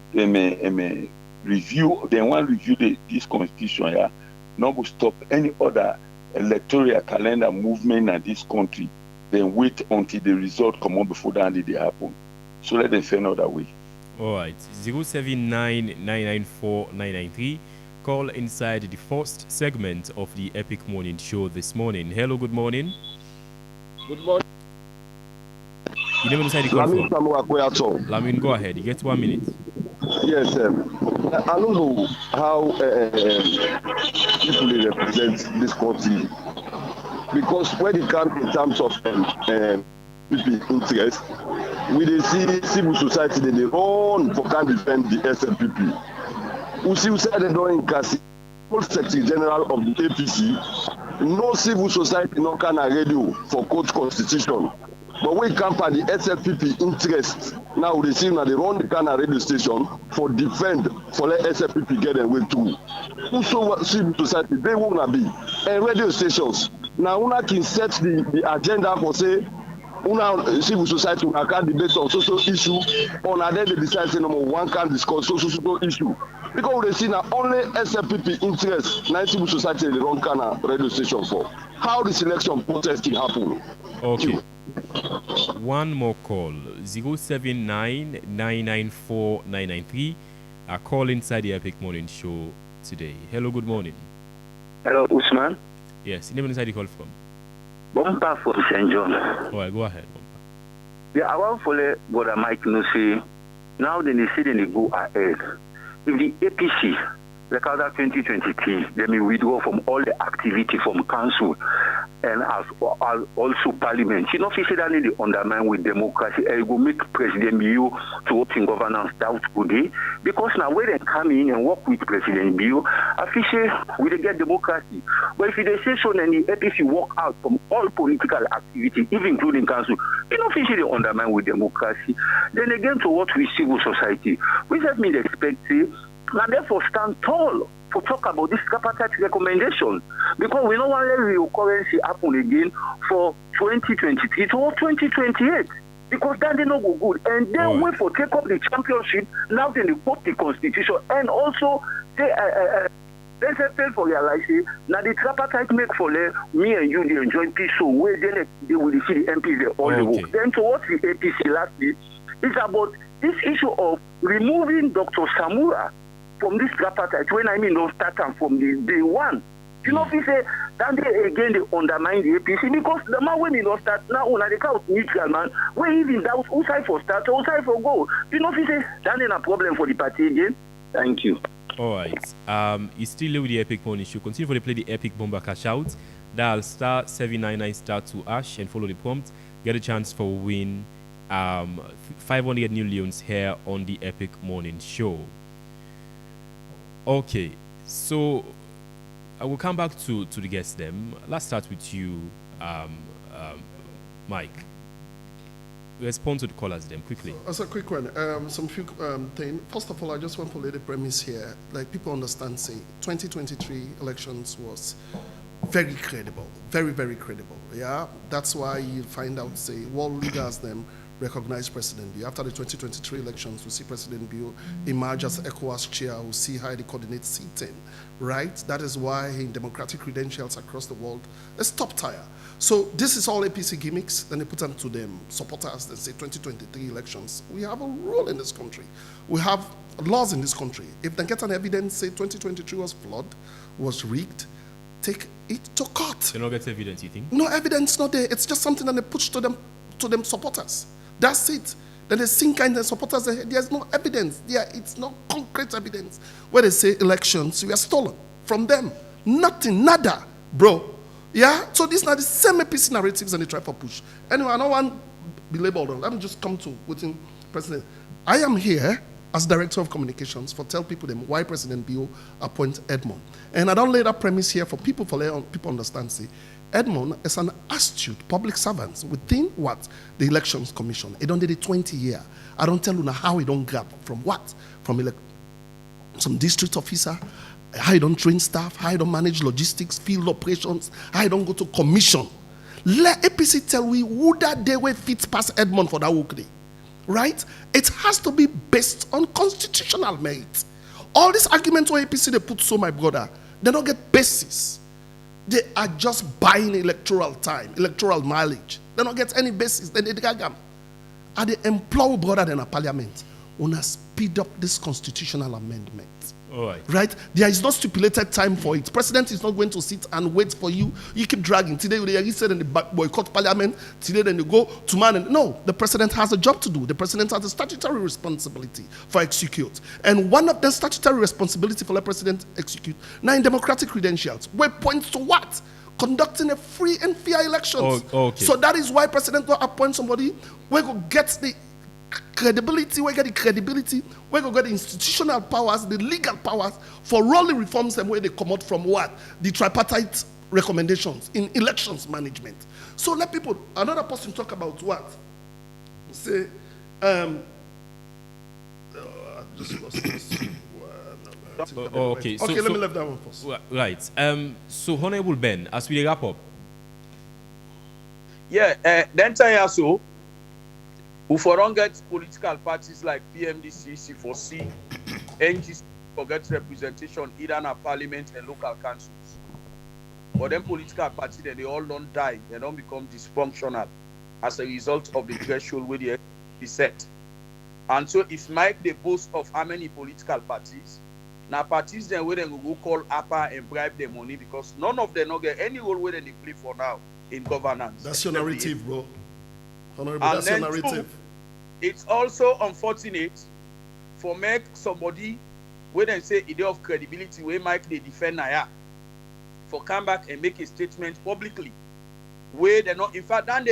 review, they want to review this constitution, not to stop any other electoral calendar movement in this country, then wait until the result come on before that they happen. So let them find another way. All right. 079-994-993. Call inside the first segment of the Epic Morning Show this morning. Hello, good morning. Good morning. You never inside the call from? Lamin, go ahead. You get 1 minute. Yes, I don't know how people represent this country because when it comes in terms of people interest, we dey see civil society they run for can defend the SLPP. We see they don't incassate Secretary General of the APC. No civil society no can radio for court constitution. But we camp at the SLPP interest. Now they see now they run the Ghana radio station for defend for let SLPP get away too. So civil society they wanna be and radio stations. Now una can set the agenda for say una civil society una can debate on social issue or na then they decide say number one can discuss social issue. Because they see now only SLPP interest, 9 civil society they run Ghana radio station for. How the selection process can happen? Okay. One more call. 079-994-993. A call inside the Epic Morning Show today. Hello, good morning. Hello, Usman. Yes, you never inside the call from? Bomba from St. John. All right, go ahead. The our follow brother Mike no say now then they say then they go ahead. If the APC like other 2023, they may withdraw from all the activity from council and as also parliament. You know, if you say that they undermine with democracy, it will make President Bio to work in governance doubt today. Because now when they come in and work with President Bio, officially we get democracy. But if they say so, then the APC walk out from all political activity, even including council, you know, if they undermine with democracy, then again to what we civil society, which has been expected. And therefore stand tall to talk about this tripartite recommendation because we don't want to let reoccurrence happen again for 2023 to 2028 because that they not go good and then wait for take up the championship now then they put the constitution and also they fail for realizing now the tripartite make for me and you they enjoy peace so where then they will see the MPs they all the work. Then towards the APC lastly it's about this issue of removing Dr. Samura from this tripartite, when I mean no start from the day one. You know, if you say that they again they undermine the APC because the man when he don't start now on the count neutral man, where even doubt who side for start, who side for go. You know, if you say that ain't a problem for the party again. Thank you. All right. It's still with the Epic Morning Show. Continue for the play the Epic Bomber Cash Out. Dial *799*2# and follow the prompt. Get a chance for win 500 new leons here on the Epic Morning Show. Okay, so I will come back to the guests then. Let's start with you, Mike. Respond to the callers then quickly. As a quick one, some few things. First of all, I just want to lay the premise here. Like people understand, say 2023 elections was very credible, very, very credible. Yeah, that's why you find out, say, world leaders them recognize President Bio. After the 2023 elections, we see President Bio emerge as ECOWAS chair. We see how he coordinates seating, right? That is why in democratic credentials across the world, it's top tier. So this is all APC gimmicks. Then they put them to them supporters. They say 2023 elections. We have a rule in this country. We have laws in this country. If they get an evidence, say 2023 was flawed, was rigged, take it to court. They don't get evidence, you think? No evidence, not there. It's just something that they push to them supporters. That's it. Then they sink in the supporters. There's no evidence. It's no concrete evidence. Where they say elections were stolen from them. Nothing, nada, bro. Yeah? So these are the same APC narratives and they try to push. Anyway, I don't want to be labeled on. Let me just come to within President. I am here as Director of Communications for tell people them why President Bio appoint Edmond. And I don't lay that premise here for people understand, say, Edmond is an astute public servant within what? The Elections Commission. He don't did it 20 years. I don't tell you now how he don't grab from what? From some district officer, how he don't train staff, how he don't manage logistics, field operations, how he don't go to commission. Let APC tell we who that day way fits past Edmond for that work day. Right? It has to be based on constitutional merit. All these arguments where APC they put so my brother, they don't get basis. They are just buying electoral time, electoral mileage. They don't get any basis. Then they drag them. And they implore brother than a parliament on a speed up this constitutional amendment. All right. Right? There is no stipulated time for it. President is not going to sit and wait for you. You keep dragging. Today they said in the boycott parliament. Today then you go to man. No, the president has a job to do. The president has a statutory responsibility for execute. And one of the statutory responsibility for the president execute now in democratic credentials, where points to what? Conducting a free and fair elections. Okay. So that is why president will appoint somebody where go get the credibility, we get the credibility, we go get the institutional powers, the legal powers for rolling reforms and where they come out from what? The tripartite recommendations in elections management. So let people, another person talk about what? Say, just lost this. Okay, let me leave that one first. Right. So Honorable Ben, as we wrap up. Yeah, then tell so. We don't get political parties like PMDC, C4C, NGC, forget representation either in parliament and local councils. But then political parties, they all don't die. They don't become dysfunctional as a result of the threshold where they be set. And so if Mike they boast of how many political parties, now parties then where they go call APA and bribe their money because none of them don't get any role where they play for now in governance. That's your narrative, bro. Honorable, And that's your then narrative. two, it's also unfortunate for make somebody when they say idea of credibility where Mike they defend Naya for come back and make a statement publicly where they're not. In fact, then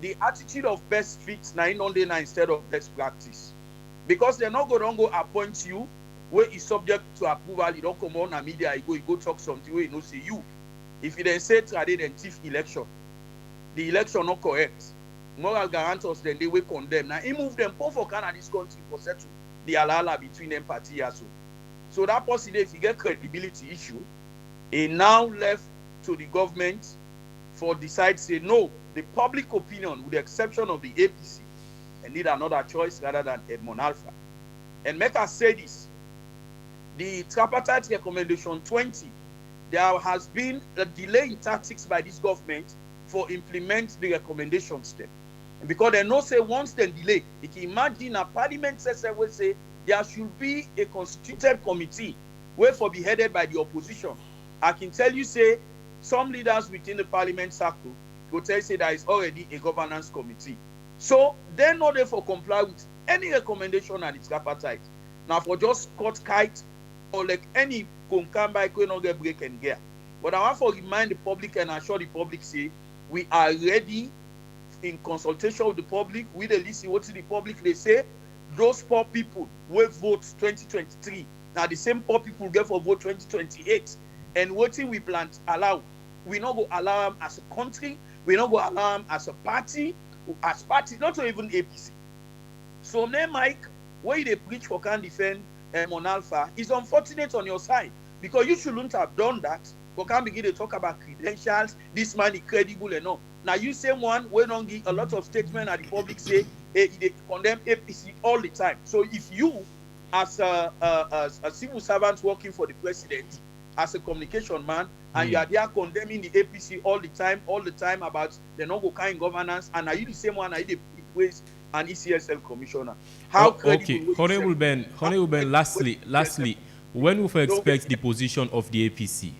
the attitude of best fits nine on day instead of best practice, because they're not going to go appoint you where is subject to approval. You don't come on a media, you go talk something where you know say you. If you then say trade and thief election, the election not correct. Moral guarantors then they will condemn. Now he move them poor for Canada this country for settle the alala between them party as well. So that possibly if you get credibility issue, it now left to the government for decide say no, the public opinion with the exception of the APC and need another choice rather than Edmond Alpha. And make us say this, the tripartite recommendation 20, there has been a delay in tactics by this government for implement the recommendation step. And because they know say once they delay, you can imagine a parliament will say there should be a constituted committee where for be headed by the opposition. I can tell you say some leaders within the parliament circle will tell you say there is already a governance committee. So they're not there for comply with any recommendation at its tripartite. Now for just cut kite or like any concamba can not get break and gear. But I want to remind the public and assure the public say we are ready in consultation with the public. We the listen what the public they say. Those poor people will vote 2023. Now the same poor people get for vote 2028. And what we plan to allow, we not go allow them as a country. We not go allow them as a party, not even APC. So now, Mike, where they preach for can defend Mon Alpha is unfortunate on your side because you shouldn't have done that. For can begin to talk about credentials, this man is credible and all. Now you same one when on give a lot of statements at the public say they condemn APC all the time. So if you as a civil servant working for the president, as a communication man, and you are there condemning the APC all the time about the non-kind governance, and are you the same one? Are you the praise an ECSL commissioner? How okay, Honorable Ben, lastly, when we expect the position of the APC?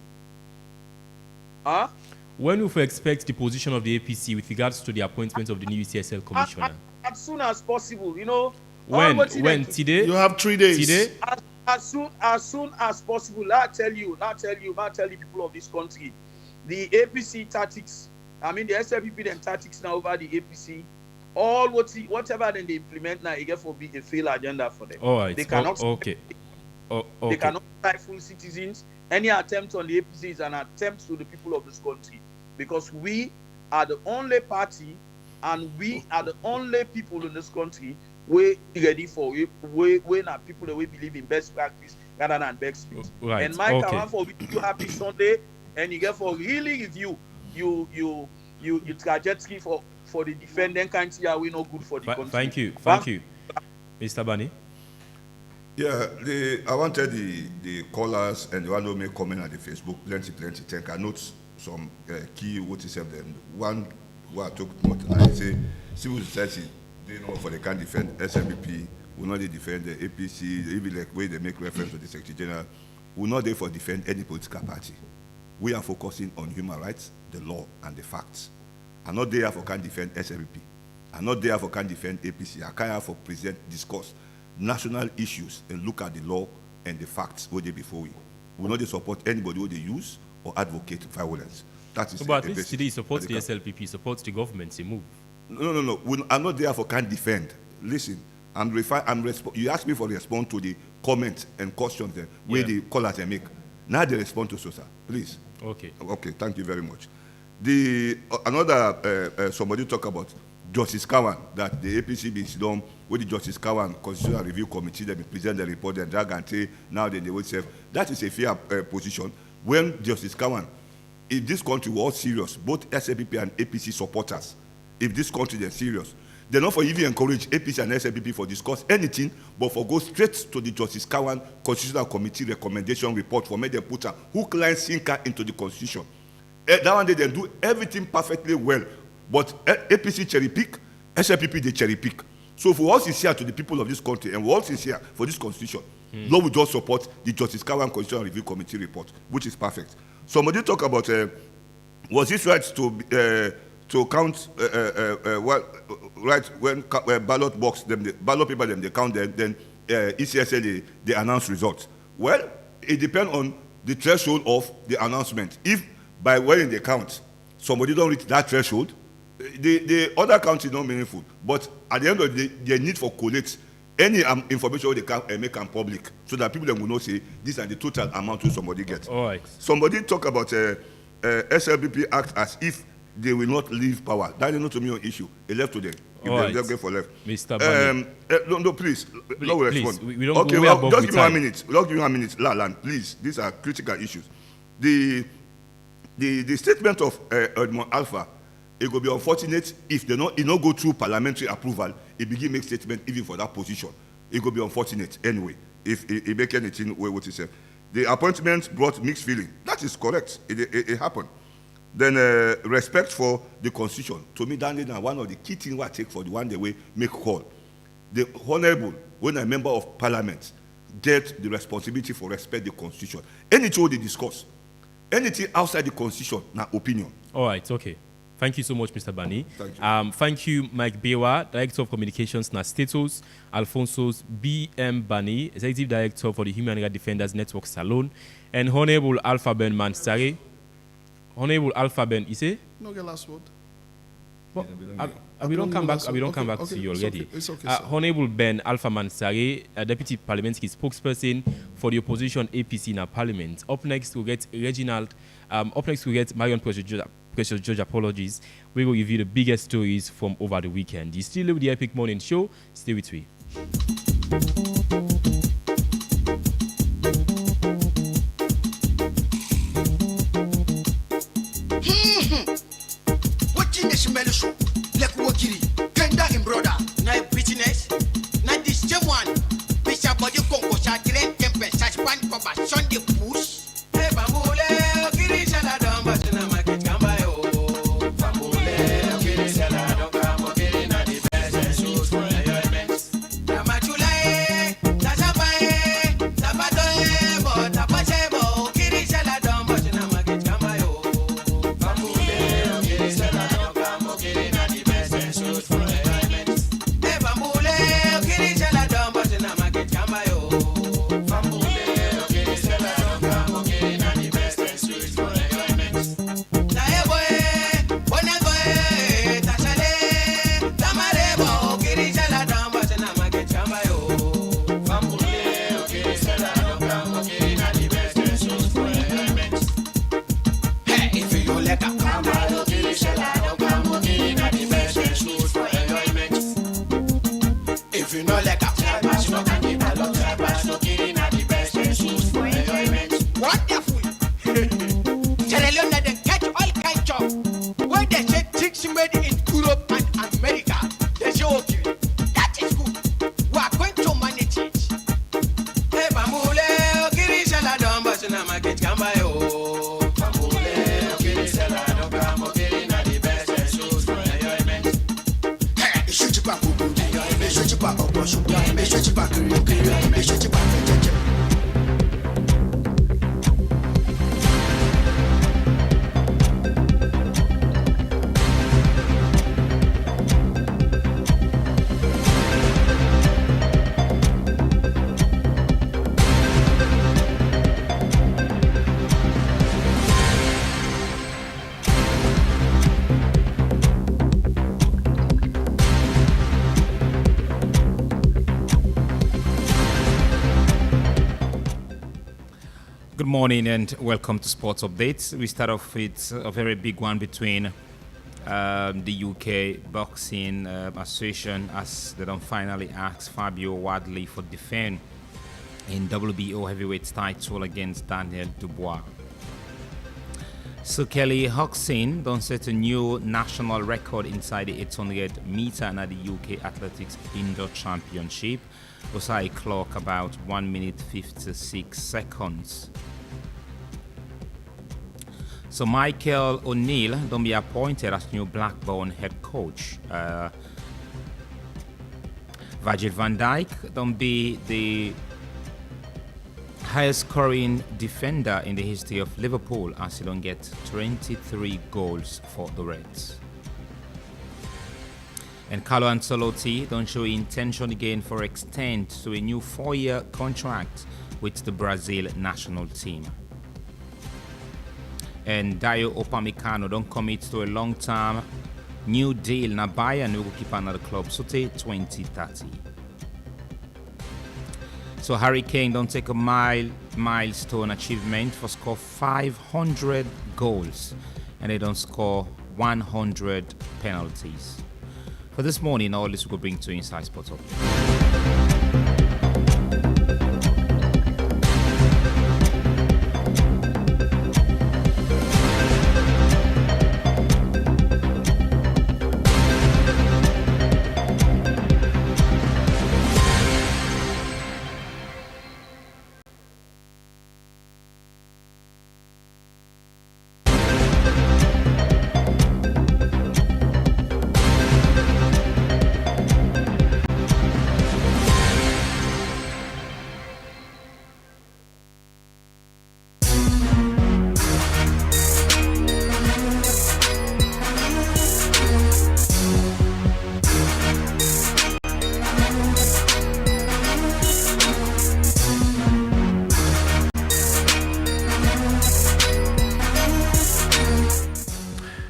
When we expect the position of the APC with regards to the appointment of the new ECSL commissioner? As soon as possible, you know. When today? You have 3 days. Today? As soon as possible. I'll tell you people of this country, the APC tactics. I mean the SLPP them tactics now over the APC. All whatever then they implement now, it get for be a failed agenda for them. All right. They cannot. Okay. They cannot stifle citizens. Any attempt on the APC is an attempt to the people of this country, because we are the only party and we are the only people in this country we ready for it. We are people that we believe in best practice rather than best speed. Right. And Mike, I want for you happy Sunday, and you get for really review you trajectory for the defendant country are we not good for the country. Thank you, Mr. Bani. Yeah, I wanted the callers and the one who make comment on the Facebook plenty. Thank I note some key what is said. Then one who I took note. I say civil society. They know for they can defend SLPP, will not they defend the APC, even like way they make reference to the Secretary General, will not therefore defend any political party. We are focusing on human rights, the law, and the facts. I'm not there for can defend SLPP. I'm not there for can defend APC. I can't for present, discuss national issues and look at the law and the facts where they before we. We will not support anybody who they use or advocate violence. That is. But at least today he supports the SLPP, supports the government to move. No. I'm not there for can't defend. Listen, you asked me for response to the comments and questions where the callers make. Now they respond to Sosa. Please. Okay. Thank you very much. Another somebody talk about Justice Kawan, that the APC be done with the Justice Kawan Constitutional Review Committee, they present the report and drag and say now they will say that is a fair position. When Justice Kawan, if this country was serious, both SLPP and APC supporters, if this country is serious, they're not for even encourage APC and SLPP for discuss anything, but for go straight to the Justice Kawan Constitutional Committee recommendation report for make them put a hook, line, sinker into the Constitution. That one day they do everything perfectly well, but APC cherry pick, SLPP they cherry pick. So for us is here to the people of this country, and we all is here for this Constitution. Lord will just support the Justice Kawan Constitutional Review Committee report, which is perfect. Somebody talk about was it right to count right when ballot box them, the ballot paper them, they count them, then ECSL they announce results. Well, it depends on the threshold of the announcement. If by when they count, somebody don't reach that threshold, the other count is not meaningful. But at the end of the day, the need for collect any information they can make them public, so that people will not say these are the total amount that somebody gets. All right. Somebody talk about SLBP Act as if they will not leave power. That is not to me an issue. It left to them. If All they right. just get for left. Mr. Bani. No, please. No, will please, respond. we don't okay, go well, above just the give me 1 time. minute. Just give me 1 minute. Land, please. These are critical issues. The statement of Edmond Alpha, it will be unfortunate if they not, it not go through parliamentary approval. It begin make statement even for that position. It will be unfortunate anyway if it make anything way what he said. The appointment brought mixed feeling. That is correct. It happened. Then respect for the constitution. To me, that is one of the key things I take for the one they way make call. The honorable, when a member of parliament, get the responsibility for respect the constitution. Anything they discuss, anything outside the constitution, now opinion. All right, okay. Thank you so much, Mr. Bani. Thank you. Thank you, Mike Bewa, Director of Communications, na Status, Alfonso's B.M. Bani, Executive Director for the Human Rights Defenders Network Salon, and Honorable Alpha Ben Mansare. Honorable Alpha Ben, you say? No, get last word. Well, we don't come back. We don't come back to you already. It's okay, Honorable Ben Alpha Mansare, Deputy Parliamentary Spokesperson for the opposition APC in our Parliament. Up next, we'll get Reginald. Up next, we'll get Marion Precious George apologies. We will review the biggest stories from over the weekend. You still with the Epic Morning Show. Stay with me. What in the smell show? Like Wakiri, Kenda in brother, night business, not this same one. Bishop Body Congo, Great Temple, such one cover, Sunday push. Hey, Bambule, Kiri Saladam, but in a market, Gambayo. Bambule, Kiri Saladam, Kiri, not the best, and shoes for enjoyment. Namachule, Tasapae, Tapatoe, but Tapachebo, Kiri Saladam, but in a market, Gambayo. Bambule, Kiri Saladam, Kiri, not the best, and shoes for enjoyment. Hey, Bambule, Kiri Saladam, but in a market, Gambayo. Bambule, Kiri Saladam, Kiri, not the best, and shoes for enjoyment. If you know like a trabash, no can give a lot trabash, no kidding at the best and shoes for enjoyment. Wonderful. Tell you that they catch all kinds of where they say things made in Europe and America. They say okay, that is good. We are going to manage it. Hey, Bambule, Kiri Saladam, Basuna Market, Gambayo. Bambule, Kiri Saladam, Kamo, Kiri, not the best and shoes for enjoyment. Hey, shoot you back, shoot you back, shoot you back, shoot you back. Good morning and welcome to Sports Updates. We start off with a very big one between the UK Boxing Association as they don't finally ask Fabio Wadley for defend in WBO heavyweight title against Daniel Dubois. So Kelly Hodgson don't set a new national record inside the 800 meter and at the UK Athletics Indoor Championship. Was a clock about 1 minute 56 seconds. So Michael O'Neill don't be appointed as new Blackburn head coach. Virgil van Dijk don't be the highest scoring defender in the history of Liverpool as he don't get 23 goals for the Reds. And Carlo Ancelotti don't show intention again for extend to a new 4-year contract with the Brazil national team. And Dayo Upamecano don't commit to a long-term new deal. Now Bayern will keep another club so till 2030. So Harry Kane don't take a milestone achievement for score 500 goals, and they don't score 100 penalties. For this morning, all this will bring to Inside Sports Update.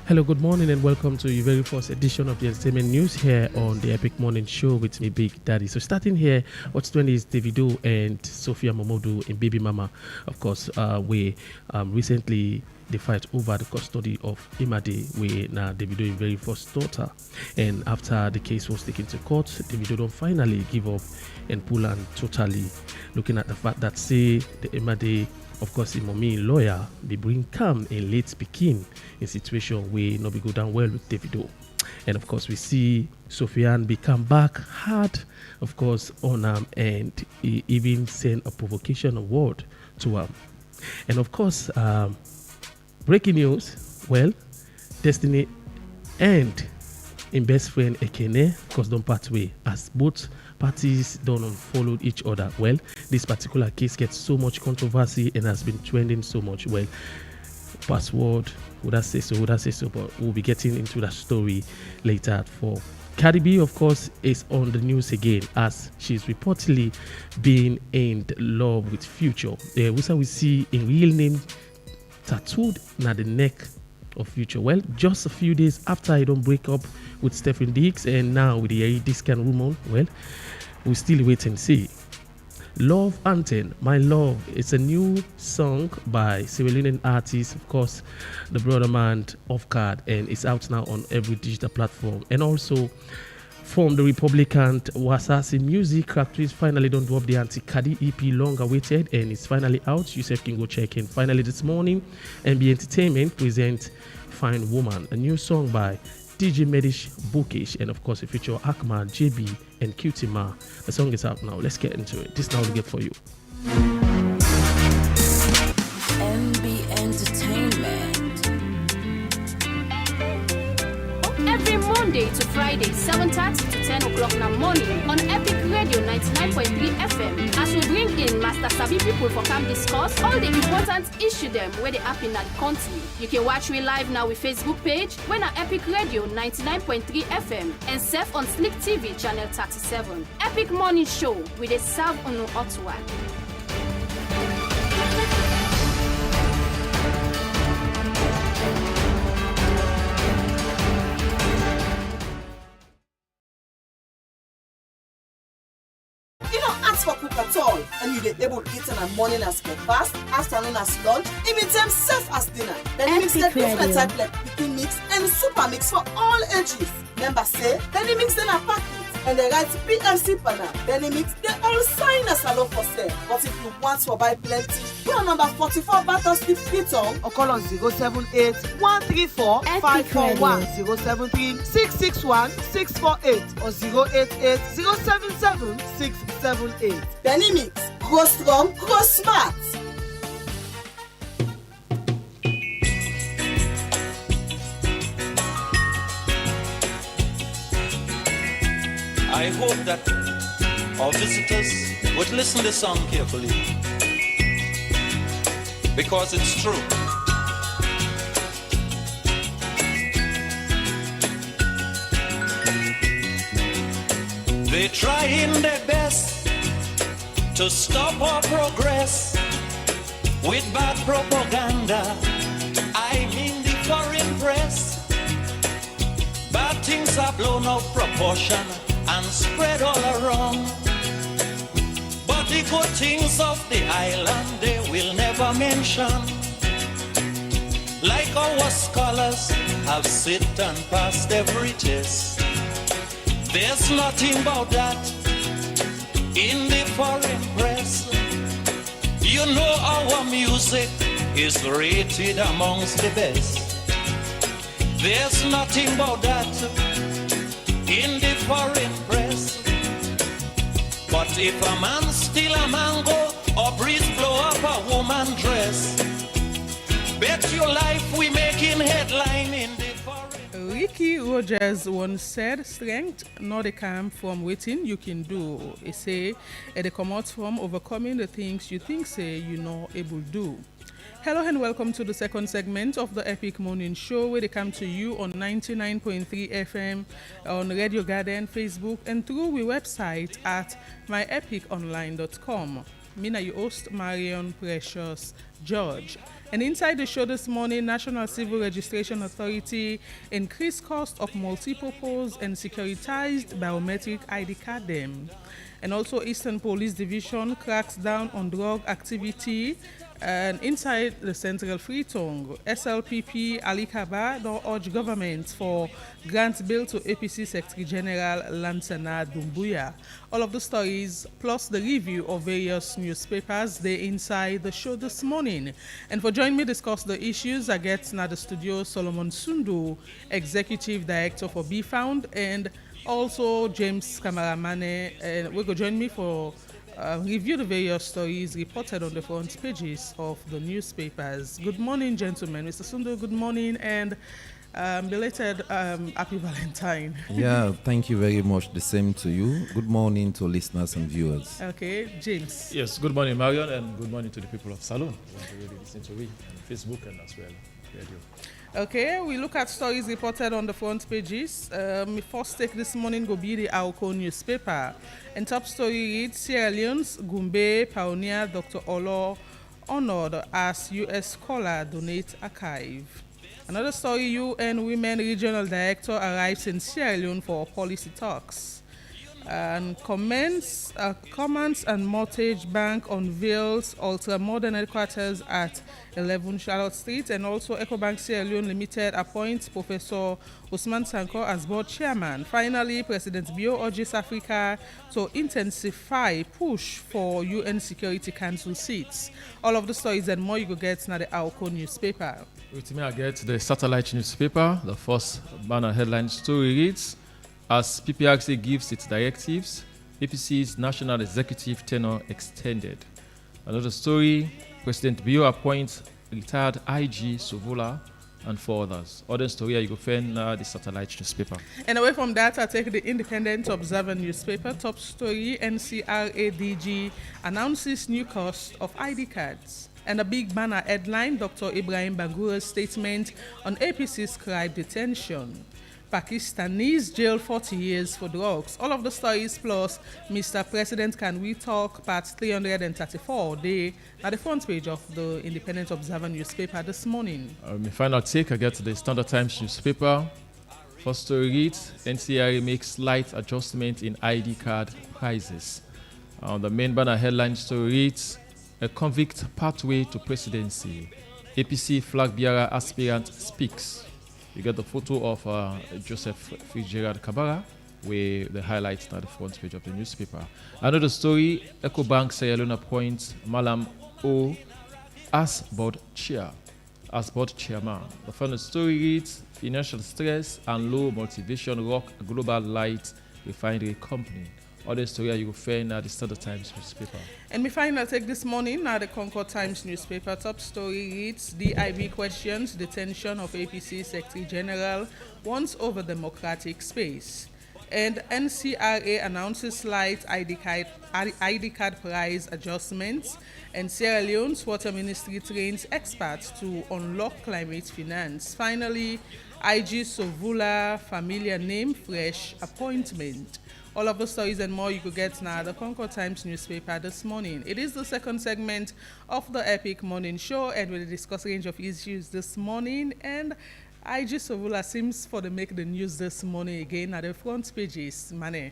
Hello, good morning, and welcome to your very first edition of the entertainment news here on the Epic Morning Show with me, Big Daddy. So starting here, what's 20 is Davido and Sophia Momodu and Baby Mama. Of course, we recently they fight over the custody of Imade, where now Davido's very first daughter. And after the case was taken to court, Davido don't finally give up and pull on totally, looking at the fact that say the Imade, of course, the mommy lawyer, they bring calm and late speaking in situation where not be go down well with Davido. And of course, we see Sofiane become back hard, of course, on and he even send a provocation award to him. And of course, breaking news, well, Destiny and in best friend Ekene, of course, don't part way as both parties don't unfollow each other. Well, this particular case gets so much controversy and has been trending so much. Well, password, would I say so, but we'll be getting into that story later at 4. Cardi B, of course, is on the news again as she's reportedly being in love with Future. We see a real name tattooed na the neck of Future. Well, just a few days after I don't break up with Stephen Diggs and now with the Discan rumor, well, we still wait and see. Love Anthem, My Love, it's a new song by Sierra Leonean artist, of course, the brother man Off Card, and it's out now on every digital platform. And also from the Republican Wasasi Music Factories, finally don't drop the anti-Cardi EP long awaited, and it's finally out. You can go check in. Finally this morning, MB Entertainment present Fine Woman, a new song by DJ Medish Bookish, and of course it features Akman, JB, and Cutie Ma. The song is out now. Let's get into it. This now we get for you. MB Entertainment. Every Monday to Friday, 7:30 to 10 o'clock in the morning on Epic Radio 99.3 FM. As we bring in Master Sabi people for come discuss all the important issue them where they happen in the country. You can watch me live now with Facebook page when on Epic Radio 99.3 FM and surf on Slick TV channel 37. Epic Morning Show with a serve on hot one. For cook at all, and you get able to eat in the morning as breakfast, afternoon as lunch, even them serve as dinner. Then you mix the different type like picking mix and super mix for all ages. Remember say, then you mix them a packet and they write PLC panel. Then you mix they all sign as a lot for sale. But if you want to buy plenty, go on number 44 Battle Street, Freetown, or call on 078 134 541 073 661 648 or 088 077 678. Benny Mix, grow strong, grow smart. I hope that our visitors would listen to this song carefully because it's true. They're trying their best to stop our progress with bad propaganda. I mean the foreign press. Bad things are blown out of proportion and spread all around. But the good things of the island they will never mention. Like our scholars have sit and passed every test. There's nothing about that in the foreign press. You know our music is rated amongst the best. There's nothing about that in the foreign press. But if a man steal a mango or breeze blow up a woman dress, bet your life we making headline in the foreign. Ricky Rogers once said, strength not a come from waiting you can do. He say, it come out from overcoming the things you think say you know able do. Hello and welcome to the second segment of the Epic Morning Show, where they come to you on 99.3 FM on Radio Garden, Facebook, and through our website at myepiconline.com. Mina, your host, Marion Precious George. And inside the show this morning, National Civil Registration Authority increased cost of multipurpose and securitized biometric ID card them. And also Eastern Police Division cracks down on drug activity. And inside the Central Freetongue, SLPP Ali Kaba don't urge government for grant bill to APC Secretary General Lansana Dumbuya. All of the stories plus the review of various newspapers they inside the show this morning. And for joining me to discuss the issues, I get now the studio Solomon Sundu, Executive Director for Be Found, and also James Kamaramane. And will go join me for review the various stories reported on the front pages of the newspapers. Good morning, gentlemen. Mr. Sundu, good morning, and belated happy Valentine. Yeah, thank you very much. The same to you. Good morning to listeners and viewers. Okay, James. Yes, good morning, Marion, and good morning to the people of Salon. You want to really listen to me on Facebook and as well radio. Okay, we look at stories reported on the front pages. First take this morning will be the Aoko newspaper. And top story reads, Sierra Leone's Gumbe pioneer Dr. Olo honored as U.S. scholar donate archive. Another story, UN Women Regional Director arrives in Sierra Leone for policy talks. And Commerce and Mortgage Bank unveils ultra-modern headquarters at 11 Charlotte Street, and also EcoBank Sierra Leone Limited appoints Professor Usman Sanko as board chairman. Finally, President Bio urges Africa to intensify push for UN Security Council seats. All of the stories and more you go get now the Aoko newspaper. With me, I get the satellite newspaper. The first banner headline story reads, as PPRC gives its directives, APC's national executive tenure extended. Another story, President Bio appoints retired IG Sovola and 4 others. Other story, you go find the satellite newspaper. And away from that, I take the Independent Observer newspaper. Top story, NCRADG announces new cost of ID cards. And a big banner headline, Dr. Ibrahim Bangura's statement on APC scribe detention. Pakistanis jailed 40 years for drugs. All of the stories plus Mr. President Can We Talk, part 334, they at the front page of the Independent Observer newspaper this morning. My final take, I get the Standard Times newspaper. First story reads, NCRA makes slight adjustment in ID card prices. The main banner headline story reads, a convict pathway to presidency. APC flag bearer aspirant speaks. You get the photo of Joseph Fitzgerald Kabara with the highlights at the front page of the newspaper. Another story, EcoBank Sierra Leone appoints Malam O as board chairman. The final story reads, financial stress and low motivation rock global light refinery company. Other story you will find at the Standard Times newspaper. And my final take this morning now the Concord Times newspaper. Top story reads, DIB questions detention of APC Secretary General once over democratic space. And NCRA announces slight ID card price adjustments. And Sierra Leone's Water Ministry trains experts to unlock climate finance. Finally, IG Sovula familiar name, fresh appointment. All of the stories and more you could get now the Concord Times newspaper this morning. It is the second segment of the Epic Morning Show, and we'll discuss a range of issues this morning. And IG Sovula seems for the make the news this morning again at the front pages. Mane.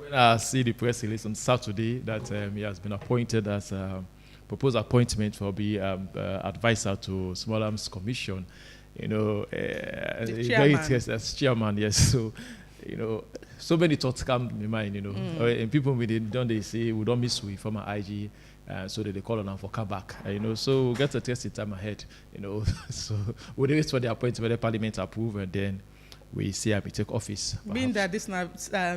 When I see the press release on Saturday that he has been appointed as proposed appointment for be advisor to Small Arms Commission, very interesting as chairman. Yes, so so many thoughts come to my mind. And people when they say we don't miss we from our IG. So they call on them for comeback, so we'll get to test the time ahead, so we'll wait for the appointment, the parliament approve, and then we see how we take office. Being that this now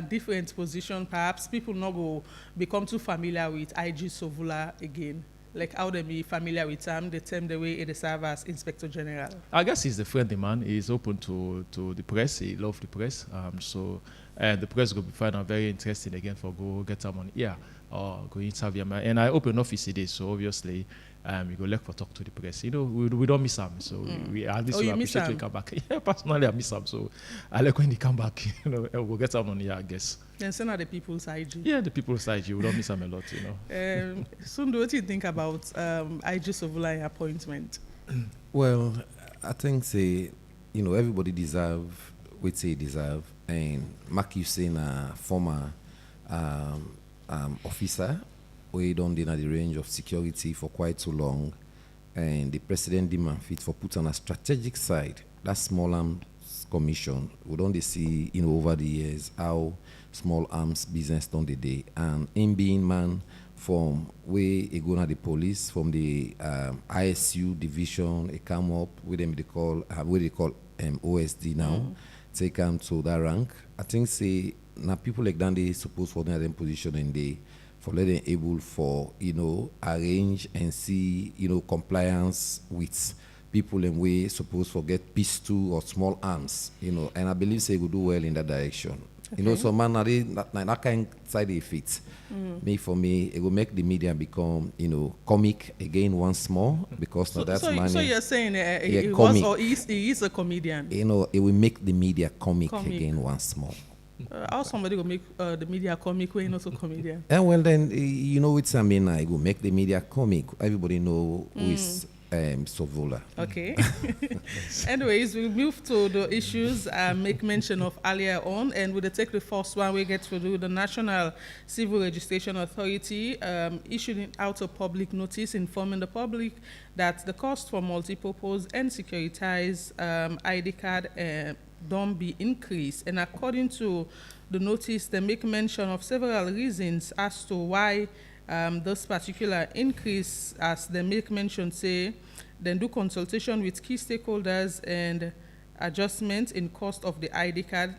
different position, perhaps people not go become too familiar with IG Sovula again. Like how they be familiar with the term the way it is served as Inspector General. I guess he's a friendly man. He's open to the press. He loves the press. And the press will be find out very interesting again for go get someone here or go interview him. And I open office today, so obviously we go look for talk to the press. We don't miss him, so we at least we appreciate when he come back. Yeah, personally I miss him, so I like when he come back. We'll get someone here, I guess. Then send out the people's IG. Yeah, the people's IG. We don't miss him a lot, Sundu, what do you think about IG Sovula appointment? Well, I think everybody deserve what they deserve, and Mark Hussein, a former officer, we don't in the range of security for quite so long, and the president demand fit for put on a strategic side that Small Arms Commission. We don't see over the years how small arms business done the day, and him being man from where he go to the police from the ISU division, he come up with them they call OSD now. Take him to that rank. I think now people like that they supposed for them position in the for let them able for arrange and see compliance with people and we supposed to get pistol or small arms, and I believe they will do well in that direction. Okay. So man, that kind of side effects. For me, it will make the media become, comic again once more because that's money. So you're saying he is a comedian. It will make the media comic again once more. How somebody will make the media comic when not a comedian? And well, then it's it will make the media comic. Everybody know who is Sovula. Okay. Anyways, we'll move to the issues I make mention of earlier on, and we'll take the first one we get to do. The National Civil Registration Authority issued out a public notice informing the public that the cost for multipurpose and securitized ID card don't be increased. And according to the notice, they make mention of several reasons as to why this particular increase, as they make mention, say, then do consultation with key stakeholders and adjustment in cost of the ID card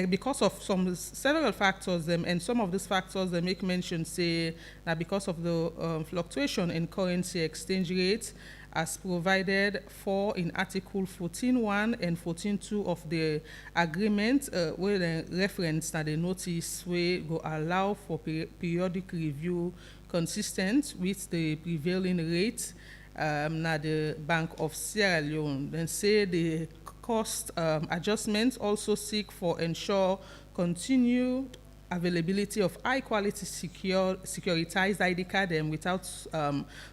because of several factors, and some of these factors they make mention, say, that because of the fluctuation in currency exchange rates as provided for in Article 14.1 and 14.2 of the agreement, where the reference that the notice will go allow for periodic review consistent with the prevailing rate na the Bank of Sierra Leone. Then say the cost adjustments also seek for ensure continued availability of high-quality securitized ID card without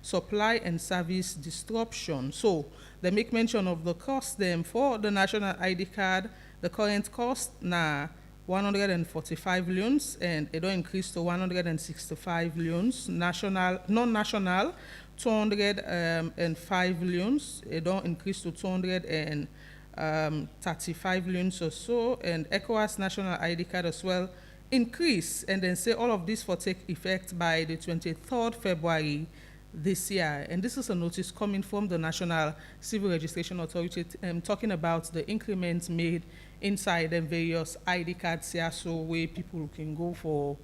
supply and service disruption. So they make mention of the cost for the national ID card. The current cost na 145 loans, and it don't increase to 165 loans. Non-national 205 loans. It don't increase to 235 loans or so, and ECOWAS national ID card as well increase, and then say all of this for take effect by the 23rd February this year. And this is a notice coming from the National Civil Registration Authority talking about the increments made inside the various ID cards here, so where people can go for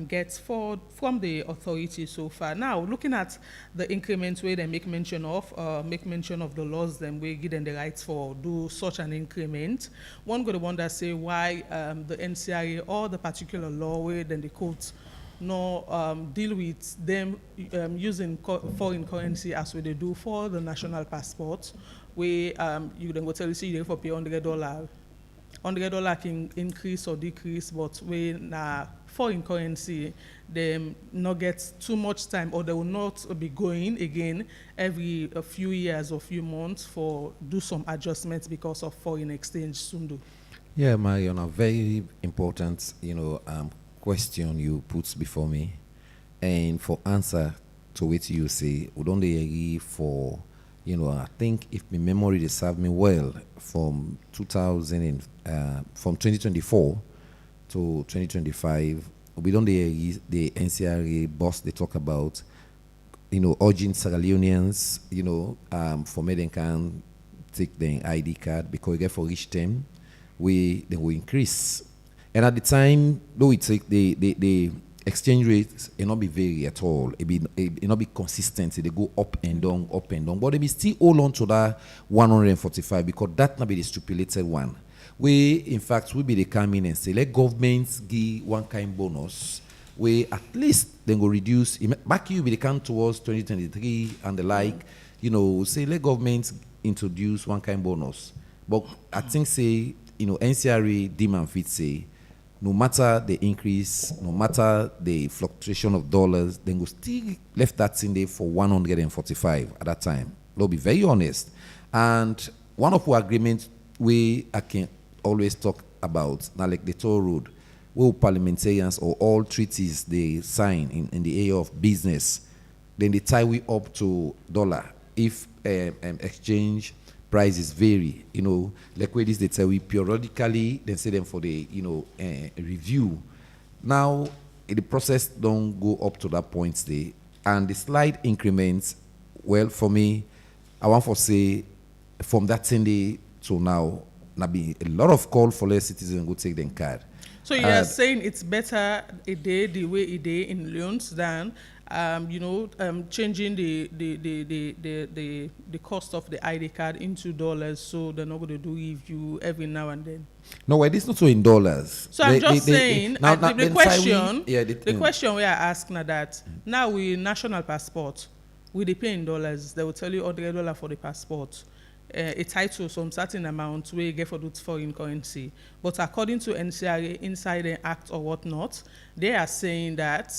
gets from the authority so far. Now, looking at the increments where they make mention of the laws, then we give them the rights for do such an increment. One go to wonder say why the NCRA or the particular law where then the courts deal with them using foreign currency as we they do for the national passport, where you then go tell you see you for pay $100. $100 can increase or decrease, but when foreign currency, they not get too much time, or they will not be going again every a few years or few months for do some adjustments because of foreign exchange soon do. Yeah, Marion, a very important, question you put before me, and for answer to what you say, we don't agree for, I think if my memory they serve me well, from 2024 to 2025, we don't agree the NCRA boss they talk about, urging Sierra Leoneans, for me they can take the ID card because we get for each term, they will increase. And at the time, though it take the exchange rate, it not be vary at all. It not be consistent. They go up and down, but they be still hold on to that 145 because that not be the stipulated one. We, in fact, we be the come in and say let governments give one kind bonus. We at least then go reduce. Back you be the come towards 2023 and the like. Say let governments introduce one kind bonus. But I think say NCRA demand fit say, no matter the increase, no matter the fluctuation of dollars, then we still left that thing there for 145 at that time. We'll be very honest. And one of our agreements I can always talk about, now like the toll road, where parliamentarians or all treaties they sign in the area of business, then they tie we up to dollar. If exchange prices vary, like where this they tell we periodically, then say them for the review. Now the process don't go up to that point there, and the slight increments. Well, for me, I want to say from that Sunday to now be a lot of call for less citizens go take their card. So you are saying it's better a day the way a day in loans than changing the cost of the ID card into dollars, so they're not going to do review every now and then. No, it is not so in dollars. So I'm just saying the question we are asking that now we national passport, we they pay in dollars. They will tell you $100 for the passport. A title some certain amount where you get for those foreign currency. But according to NCRA inside the act or whatnot, they are saying that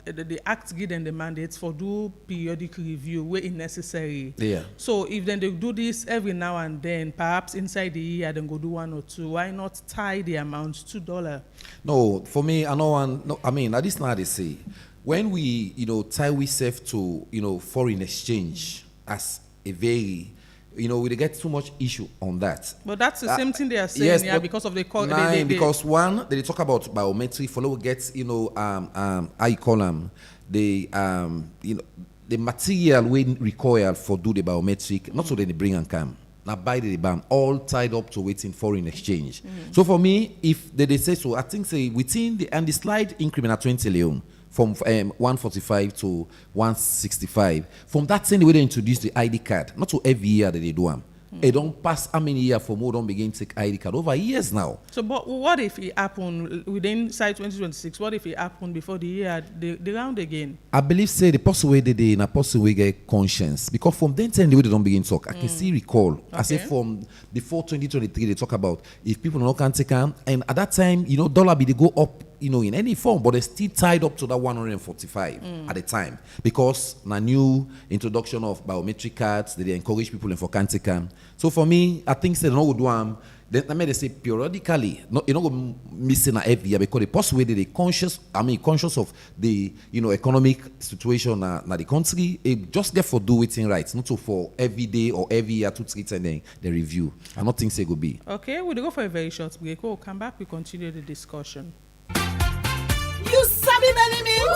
the act give them the mandates for do periodic review where it's necessary. Yeah. So if then they do this every now and then, perhaps inside the year then go do one or two, why not tie the amount to $2? No, for me, I mean, at least now they say, when we, tie we safe to, foreign exchange as a very, we get too much issue on that. But that's the same thing they are saying, yes, because of the because one, they talk about biometric, follow gets, how you call them, the material we require for do the biometric, not so that they bring and come. Now buy the ban, all tied up to waiting foreign exchange. So for me, if they say so, I think say within the slight increment at 20 million. From 145 to 165. From that same way they introduce the ID card, not to every year that they do them. They don't pass how many years for more don't begin to take ID card over years now. So, but what if it happened within side 2026? What if it happened before the year the round again? I believe say the person way they in a person way get conscience because from then the way they don't begin to talk. I can still recall. Okay. I say from before 2023 they talk about if people no can take them, and at that time dollar be they go up. In any form, but they're still tied up to that 145 at the time because the new introduction of biometric cards, they encourage people for Canticam. So for me, I think they don't do them. They say periodically, not go missing every year because the possible way they conscious of the economic situation na the country. It just get for do it right, not so for every day or every year to treat and then the review. I don't think they go be. Okay, we'll go for a very short break. We'll come back. We continue the discussion. You sabi many meals?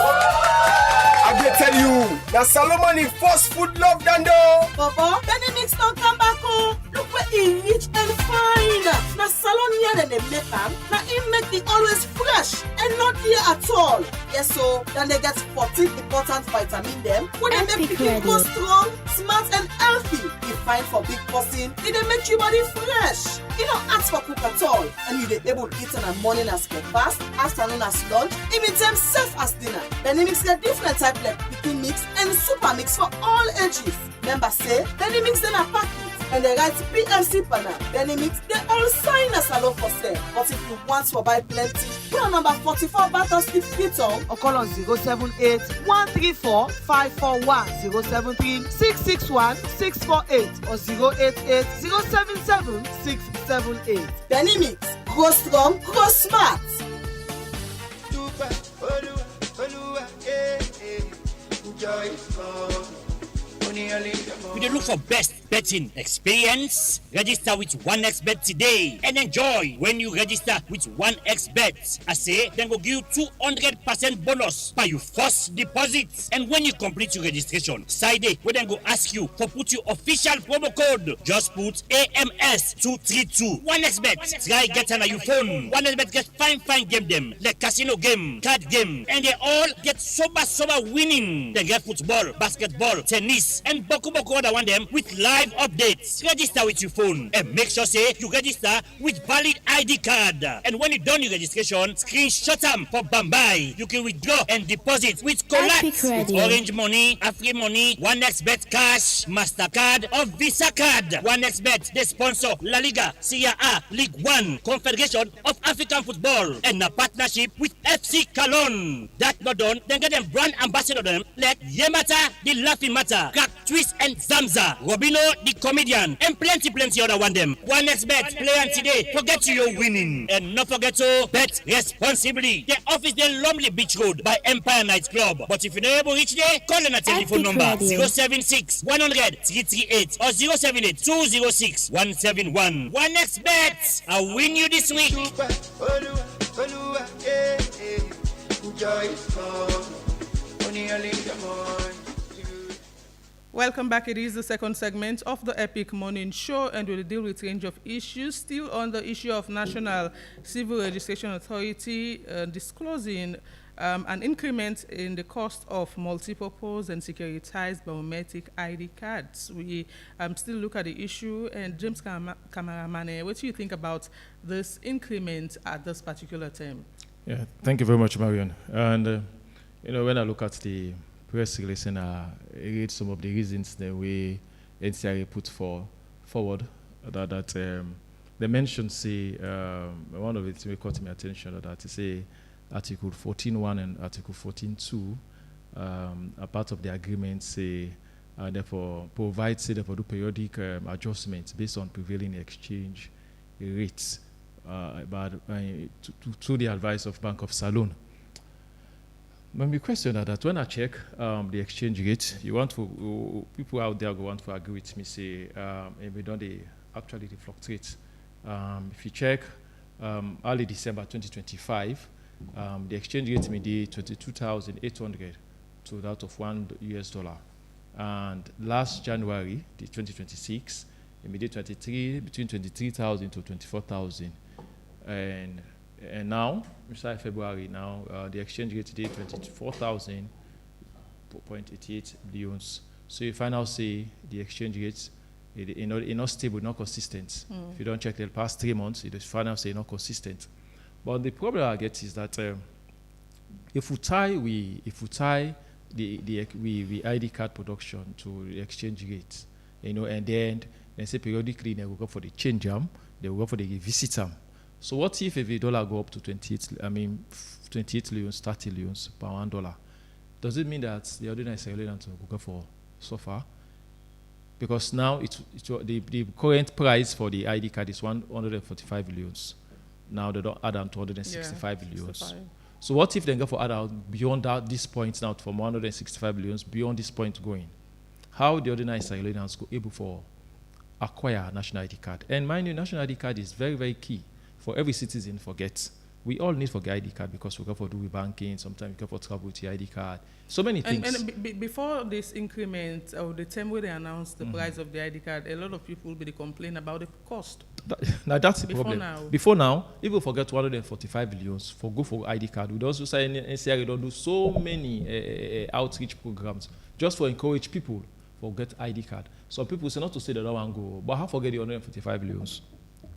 I dey tell you, na Solomon in first food love dando. Bobo, Benny Mix don't come back home. Look where he rich and fine. Na salon here and they make them. Na him make it always fresh and not here at all. Yes, so then they get 14 important vitamin them. When they make pikin go strong, smart and healthy. You find for big person, it they make your body fresh. You don't ask for cook at all, and you they able to eat in the morning as breakfast, afternoon as lunch, even them safe as dinner. Then they mix the different type like pikin mix and super mix for all ages. Members say, then they mix them a packet. And they write PMC banner, then they mix, they all sign us alone for sale. But if you want to buy plenty, put on number 44 Battle Street, Freetown, or call on 078 134 541 073 661 648 or 088 077 678. Benny Mix, grow strong, grow smart. We dey look for best betting experience. Register with 1xBet today and enjoy when you register with 1xBet. I say, then go give you 200% bonus by your first deposit. And when you complete your registration, side day, we then go ask you for put your official promo code. Just put AMS232. 1xBet. Try get on your phone. 1xBet get fine game them like casino game, card game, and they all get sober winning. They get football, basketball, tennis, and boku other one them with live updates. Register with your phone and make sure say you register with valid ID card. And when you done your registration, screenshot them for Bambai. You can withdraw and deposit with Collect, with Orange Money, Afri Money, 1xBet Cash, MasterCard, or Visa Card. 1xBet, they sponsor La Liga, Serie A, League One, Confederation of African Football, and a partnership with FC Cologne. That not done, then get them brand ambassador them like Yemata, the Laughing Matter, Crack Twist and Zamza, Robino the comedian, and plenty other one them. 1xBet, play on today, forget you're winning. And not forget to bet responsibly. The office in Lumley Beach Road by Empire Night Club. But if you're not able to reach there, call on a telephone number 076 100 338 or 078 206 171. 1xBet, I'll win you this week. Welcome back. It is the second segment of the Epic Morning Show, and we'll deal with a range of issues. Still on the issue of National Civil Registration Authority disclosing an increment in the cost of multipurpose and securitized biometric ID cards. We still look at the issue, and James Kamaramane, what do you think about this increment at this particular time? Yeah, thank you very much, Marion. And when I look at the press release and I read some of the reasons that we NCRA put forward, that they mentioned, say, one of it caught my attention, that is say Article 14.1 and Article 14.2 are part of the agreement, say, therefore provide, say, therefore do periodic adjustments based on prevailing exchange rates, to the advice of Bank of Salon. When we question that when I check the exchange rate, people out there want to agree with me, say, we don't they actually fluctuate. If you check early December 2025, the exchange rate may be 22,800 to that of $1. And last January, the 2026, it may be between 23,000 to 24,000. And now, inside February now, the exchange rate today 24,000.88 billions. So you find out, say, the exchange rate is not stable, not consistent. If you don't check the past 3 months, you find out, say, not consistent. But the problem I get is that if we tie the ID card production to the exchange rate, and then they say periodically they will go for the change them, they will go for the visit them. So what if the dollar go up to 28 leons, 30 leons per $1? Does it mean that the ordinary Sierra will go for so far? Because now the current price for the ID card is 145 leons. Now they don't add on to 165 leons. 65. So what if they go for add out beyond this point now from 165 leons beyond this point going? How the ordinary Sierra go able for acquire a national ID card? And mind you, national ID card is very, very key for every citizen forget We all need for get ID card because we go for do with banking. Sometimes we go for travel with your ID card. So many things. And before this increment or the time where they announced the price of the ID card, a lot of people will be complain about the cost. Now that's the Before problem. now. Before now, if we forget 245 billions for go for ID card, we also say NCRA don't do so many outreach programs just for encourage people for get ID card. So people say not to say they don't want to go, but how forget the 145 billions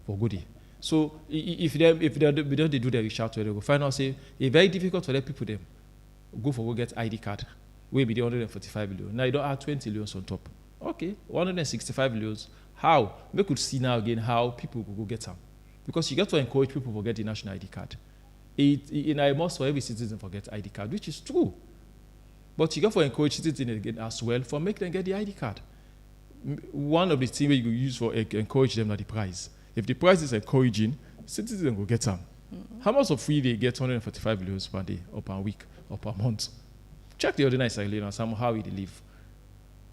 for goodie. So if they do their research, they go find out say it's very difficult for the people them go get ID card. We be the 145 billion. Now you don't add 20 billions on top. Okay, 165 billions. How? We could see now again how people will go get them. Because you got to encourage people to get the national ID card. I must for every citizen to get ID card, which is true. But you got to encourage citizens again as well for make them get the ID card. One of the things you use for encourage them are the price. If the price is encouraging, citizens will get them. How much of free they get 145 billions per day or per week or per month? Check the ordinary Israeli and somehow they live.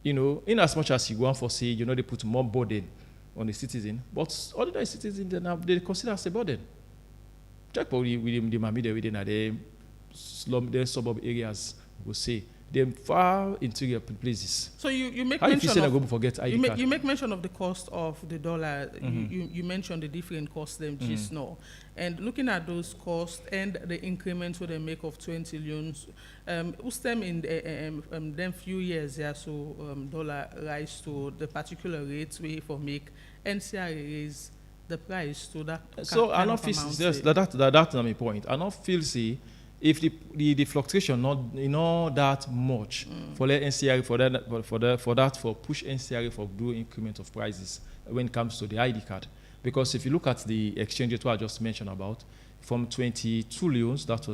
You know, in as much as you want for say, they put more burden on the citizen, but ordinary citizens they consider as a burden. Check with the Mamida within the slum, the suburb areas, will say. Them far interior places. So you make how mention of, go forget ID card? You make mention of the cost of the dollar. You mentioned the different costs them just now, and looking at those costs and the increments where they make of 20 loans, who's them in them few years dollar rise to the particular rates we for make NCR raise the price to that. So I don't feel that's my point. I don't feel see. If the fluctuation not that much for let NCRA for push NCRA for do increment of prices when it comes to the ID card, because if you look at the exchange rate I just mentioned about from 22 leons that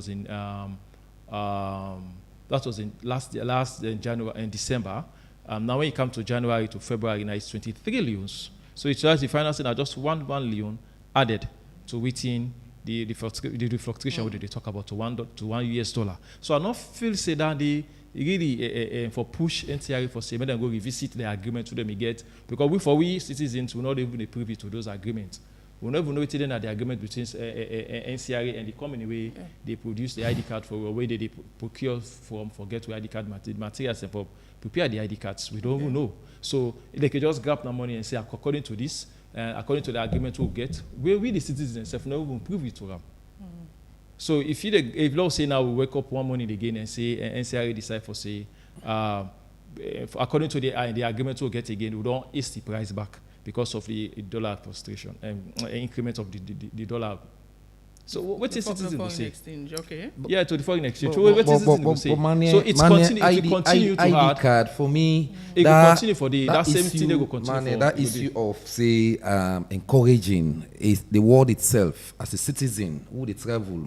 was in last January and December, now when you come to January to February now it's 23 leons. So it's just the financing are just one leon added to within the fluctuation what they talk about to $1 US. So I don't feel say that they really for push NTRA for say, make them go revisit the agreement to them get, because we citizens will not even be privy to those agreements. We will never know it the agreement between NCRA and the company way they produce the ID card for where they procure from forget to ID card materials and for prepare the ID cards. We don't even know. So they can just grab the money and say according to this. According to the agreement we'll get, we the citizens themselves never even prove it to them. So if law say now we wake up one morning again and say NCRA decide for say according to the agreement we'll get again, we don't ease the price back because of the dollar frustration and increment of the dollar. So what is citizens will say? Exchange, okay. Yeah, to the foreign exchange. What is citizens will say? So it's continue to ID card for me. It will continue for that same thing. They will continue. That issue of say encouraging is the word itself as a citizen who they travel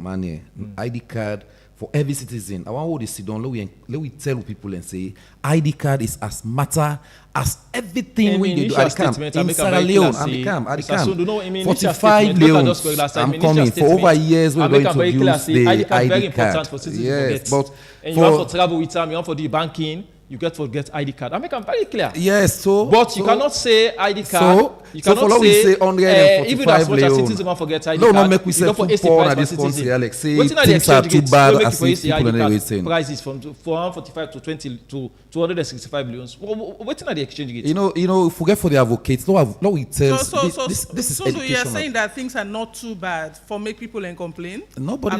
ID card for every citizen. I want to sit down. Let we tell people and say ID card is as matter as everything when you do. I come in Sierra Leone. I come 45 leons. I'm coming for over years. We're going to use the ID card. Yes, but and you want to travel with them. You want to do banking. You get to get ID card. I make them very clear. Yes, so but you cannot say ID card. So you cannot say 145 even as much as citizens want to get ID card. No, make we say football at this country. Alex, say things are too bad as if people are never saying. Prices from 445 to 20 to 265 billions. What's in the exchange rate? You know, forget for the advocates. No, we tell. This is so educational. you're saying that things are not too bad for make people and complain. Nobody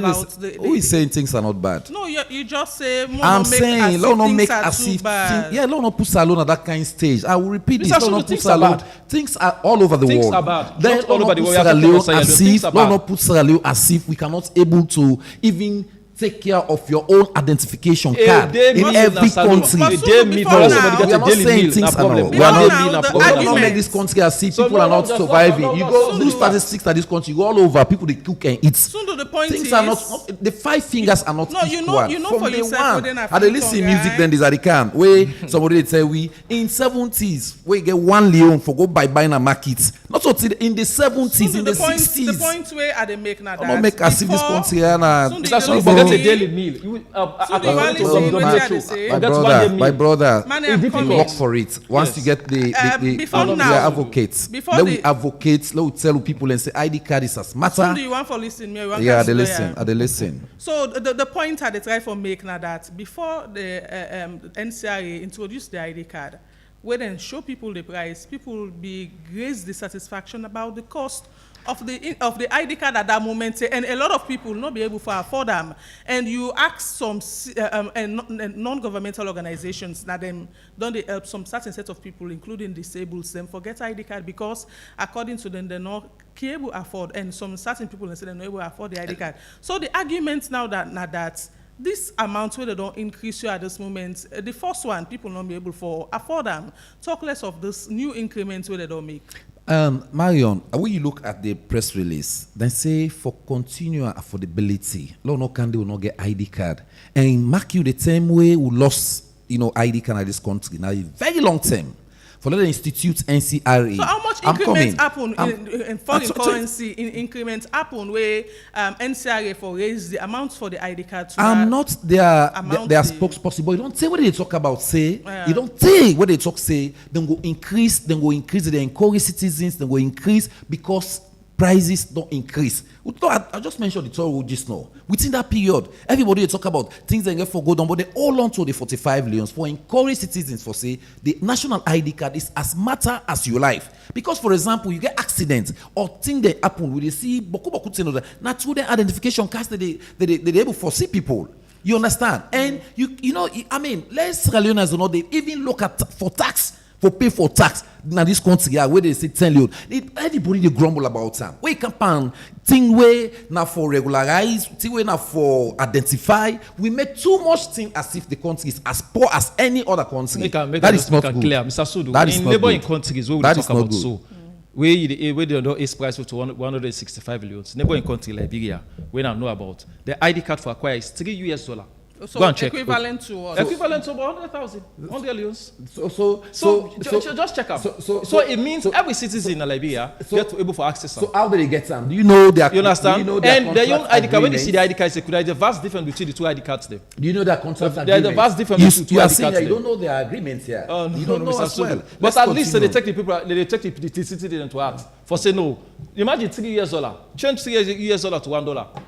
who is saying things are not bad. No, you just say. I'm saying, let not make as if. Yeah, let not put Salon at that kind of stage. I will repeat this. Let not put Salon. Things are all over the world. Things are bad. Then all over the world. Let not put Sierra Leone as if we cannot able to even take care of your own identification card in every country. We are not saying things are not. We are not make this country as if people are not surviving. You go do statistics at this country. You go all over. People they cook and eat. The point things is, are not. The 5 fingers are not equal. You know for yourself. And they listen music. Then there's a camp where somebody they tell we in 70s where you get 1 leon for go buy in a market. Not so in the 70s, in the 60s. The point where they make now. I'm make as if this country and a daily meal. My brother, you work for it. Once you get the advocates, let we advocate, let we tell people and say ID card is as matter. Do you want for listening? Yeah, they listen. So the point I try for make now that before the NCRA introduced the ID card, where then show people the price, people be raise the satisfaction about the cost of the ID card at that moment, and a lot of people not be able to afford them. And you ask some non-governmental organizations that them don't they help some certain set of people, including disabled, them forget ID card because according to them they're not able to afford, and some certain people say they're not able to afford the ID card. So the argument now that this amount where they don't increase you at this moment, the first one people not be able to afford them. Talk less of this new increments where they don't make. Marion, when you look at the press release, they say for continual affordability, no candidate will not get ID card, and mark you the same way we lost, ID card in this country now a very long term. For the institute NCRA. So how much increments happen in foreign currency? In increments happen where NCRA for raise the amount for the ID card? I'm not their spokesperson, but you don't say what they talk about. Say you don't say what they talk. Say then go increase. They encourage citizens. Then go increase because prices don't increase. I just mentioned the toll just now. Within that period, everybody they talk about things they get for go down, but they all on to the 45 millions for encourage citizens for say the national ID card is as matter as your life. Because for example, you get accidents or things they happen, we see boku things not through the identification cards they able for see people. You understand? And you know, I mean, let's Leonas or not, they even look at for tax. For pay for tax now this country where they say 10 million. Anybody they grumble about time. We can pan thing way now for regularize, thing way now for identify. We make too much thing as if the country is as poor as any other country. That is not good. Clear, Mr. Sudu. That is in not neighboring good. countries where we That talk is not about good. so where they don't is price to 165 millions. Neighboring country Liberia, we now know about the ID card for acquire is $3. So go and check. Equivalent to what? Equivalent to about 100,000, 100 millions. So just check out. So it means every citizen in Liberia get able for access. So how do they get them? Do you know their? You understand? Do you know their and their own ID card. When you see the agreements? ID card, it's there's a vast difference between the two ID cards there. Do you know their contract There's agreements? a vast difference between the two You are ID saying cards that you there. don't know their agreements here. No, You don't know Mr. as well. Sudu. Let's But at least continue. they take the people, they take the citizen to act for say no. Imagine $3, change $3 to $1.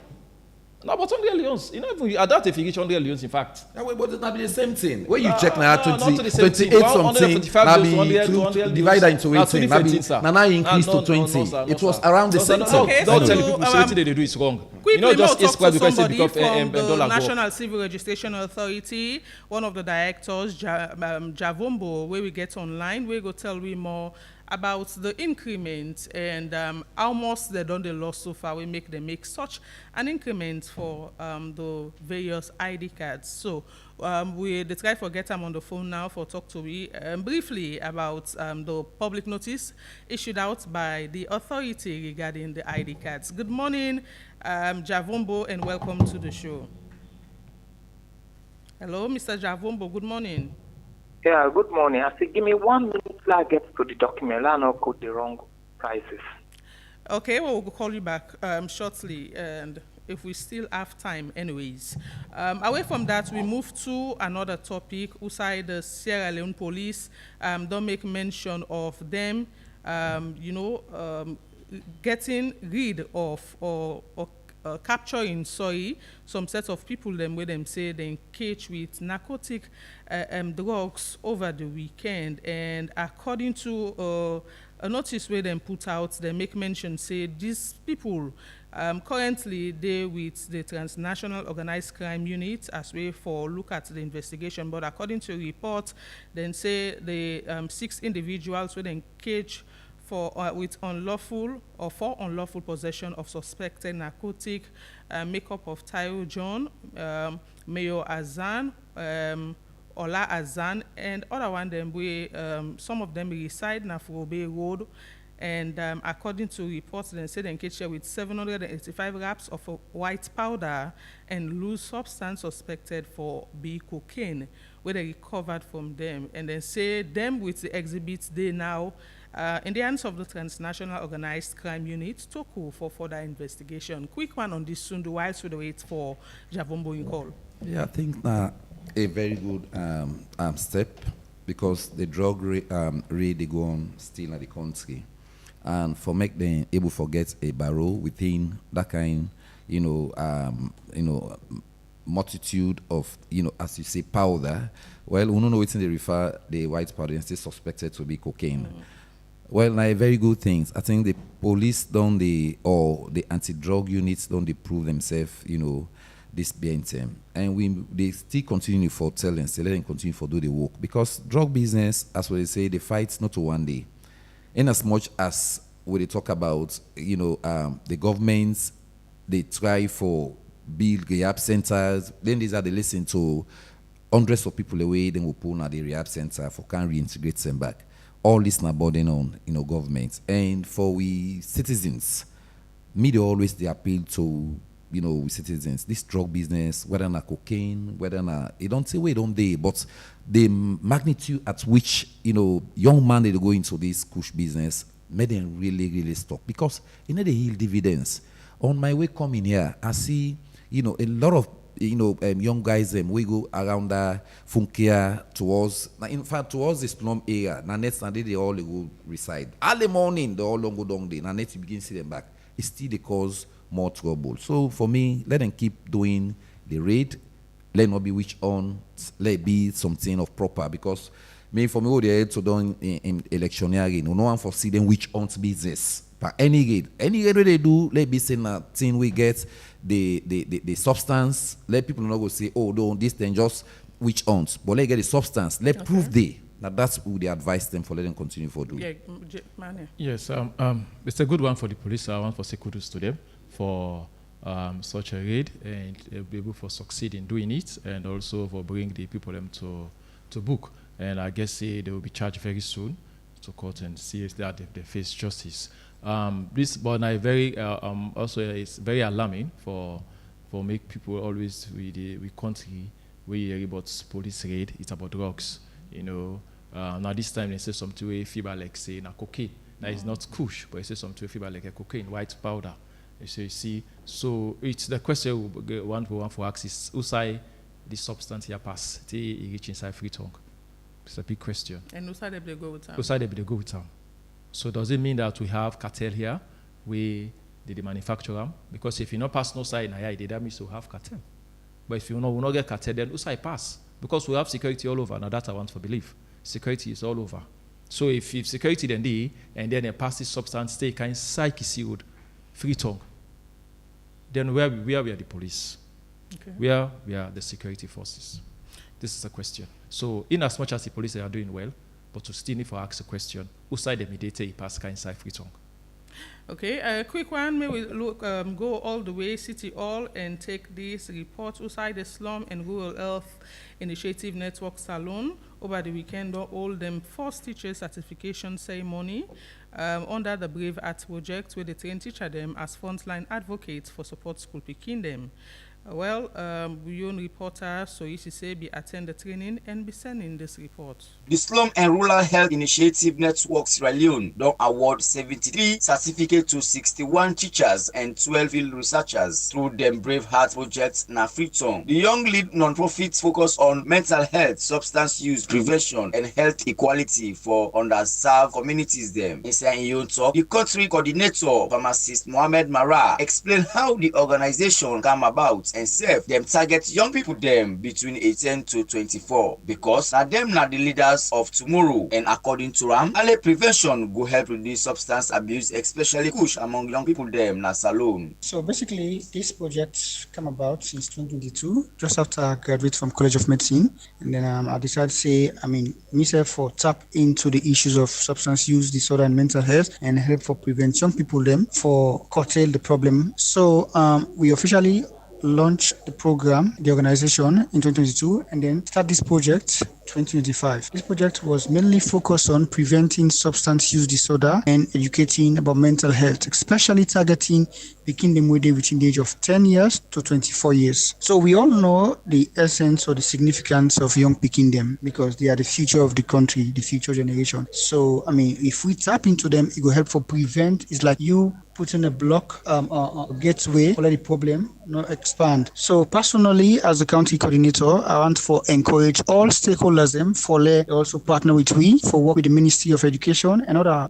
No, but 100 millions. You know, even at that if you reach 100 millions, in fact. Yeah, but it not be the same thing. When you check now, not to the 28 same thing. something, 145 now millions, be 200 divide that into millions. 18. Now 2015, Now increase no, to 20. sir, It was around the same time. Okay, Don't so tell people what they do is wrong. Quickly, You know, just we'll escort talk to because somebody because from the dollar go up. National Civil Registration Authority, one of the directors, Javombo, where we get online, we go tell we more about the increment and how much they done the loss so far. We make them make such an increment for the various ID cards. So we try to get them on the phone now for talk to me briefly about the public notice issued out by the authority regarding the ID cards. Good morning, Javombo, and welcome to the show. Hello, Mr. Javombo. Good morning. Yeah, good morning. I say, give me 1 minute till I get to the document. I not quote the wrong prices. Okay, well, we'll call you back shortly, and if we still have time anyways. Away from that, we move to another topic. Usai the Sierra Leone police don't make mention of them, getting rid of or capturing, some set of people them where them say they engage with narcotic drugs over the weekend, and according to a notice where them put out, they make mention say these people currently they with the Transnational Organized Crime Unit as way for look at the investigation, but according to a report, then say the 6 individuals were engaged for with unlawful or for unlawful possession of suspected narcotic, makeup of Tayo John, Mayo Azan, Ola Azan, and other one them we some of them reside na Furobe Road, and according to reports, they said they engaged with 785 grams of white powder and loose substance suspected for be cocaine, where they recovered from them, and then say them with the exhibits they now in the hands of the Transnational Organized Crime Unit, Toku, for further investigation. Quick one on this soon, whilst we wait for Javombo in call. Yeah, I think a very good step, because the drug rate they go on still in the country, and for make them able to get a barrel within that kind multitude of, as you say, powder. Well, we don't know what's in the refer the white powder and still suspected to be cocaine. Well, now very good things. I think the police or the anti-drug units don't they prove themselves, this being them. And they still continue for telling, say let them continue for do the work. Because drug business, as we say, the fight's not to one day. In as much as when they talk about, the governments, they try for build rehab centers, then these are they listen to hundreds of people away, then we pull out the rehab center for can reintegrate them back. All this now burden on government. And for we citizens, media always they appeal to we citizens. This drug business, whether na cocaine, whether na it don't say wait don't they, but the magnitude at which young man they go into this kush business made them really, really stop because they yield dividends. On my way coming here, I see a lot of young guys we go around Funkia towards the slum area. Now next Sunday they all go reside. Early morning they all go down there. Now next you begin to see them back. It's still they cause more trouble. So for me, let them keep doing the raid. Let not be witch on. Let it be something of proper because for me, they had to do in electioneering. No one foresee them witch hunt business. But any raid they do, let be saying that thing we get the substance. Let people not go say, oh, no, this thing just witch hunt. But let get the substance. Let prove they. Now that's what they advise them for. Let them continue for doing. Yeah, yes, it's a good one for the police. I want to say kudos to them for such a raid and they'll be able to succeed in doing it and also for bringing the people them to book. And I guess they will be charged very soon to court and see that they face justice. This, but I very also it's very alarming for make people always we country we hear about police raid. It's about drugs, Now this time they say something we feel like say na cocaine. Now it's not kush, but it says something we feel like a cocaine, white powder. You see, so it's the question one for ask is who say the substance here pass? They reach inside free tongue. It's a big question. And who side they go with them? Who side they go with them? So does it mean that we have cartel here? We did the manufacturer? Because if you not pass no side, that means we have cartel. But if you not get cartel, then who side pass? Because we have security all over. Now that I want to believe. Security is all over. So if security then they pass this substance, stay kind of psyche sealed, free tongue, then where we are the police? Okay. Where we are the security forces? This is a question. So in as much as the police are doing well, but to still need to ask a question, who side the mediator pass kind of free tongue? Okay, a quick one. May we go all the way City Hall and take this report. Outside the Slum and Rural Health Initiative Network Salon over the weekend, hold them first teacher certification ceremony under the Brave Arts project, where they train teacher them as frontline advocates for support school picking them. Bouillon reporter Soyisi be attend the training and be sending this report. The Slum and Rural Health Initiative Network Sierra Leone don't award 73 certificates to 61 teachers and 12 field researchers through them Brave Heart project na Freetown. The young lead non-profits focus on mental health, substance use prevention, and health equality for underserved communities. Them inside in talk, the country coordinator, pharmacist Mohamed Mara, explained how the organization came about and serve them target young people them between 18 to 24 because now them not the leaders of tomorrow, and according to Ram, early prevention will help reduce substance abuse, especially kush among young people them na salon. So basically this project came about since 2022 just after I graduated from College of Medicine, and then I decided to say myself for tap into the issues of substance use disorder and mental health and help for prevent young people them for curtail the problem. So we officially launched the program, the organization in 2022, and then start this project 2025. This project was mainly focused on preventing substance use disorder and educating about mental health, especially targeting picking them within the age of 10 years to 24 years. So we all know the essence or the significance of young picking them because they are the future of the country, the future generation. So, if we tap into them, it will help for prevent. It's like you putting a block, gateway, let the problem not expand. So personally, as a county coordinator, I want to encourage all stakeholders stakeholders them for they also partner with we for work with the Ministry of Education and other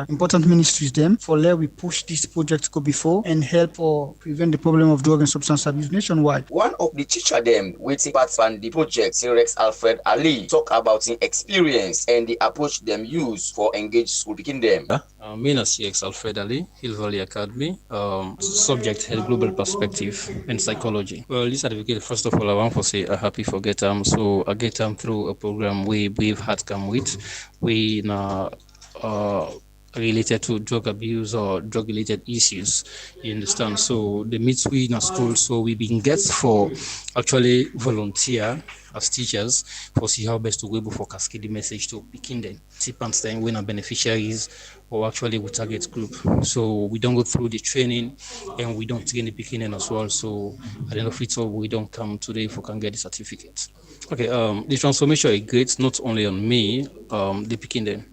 important ministries them for let we push this project to go before and help or prevent the problem of drug and substance abuse nationwide. One of the teacher them waiting part on the project, Rex Alfred Ali, talk about his experience and the approach them use for engage school picking them. Me as Rex Alfred Ali, Hill Valley Academy, subject head global perspective and psychology. Well, this certificate, first of all, I want to say a happy for get so I get through a program we've had come with. We now related to drug abuse or drug related issues, you understand? So the meets we in a school, so we been get for actually volunteer as teachers for see how best to be able for cascade the message to begin the participants then when our beneficiaries or actually we target group. So we don't go through the training and we don't train the beginning as well. So at the end of it all, we don't come today for can get the certificate. Okay, the transformation is great, not only on me, the beginning.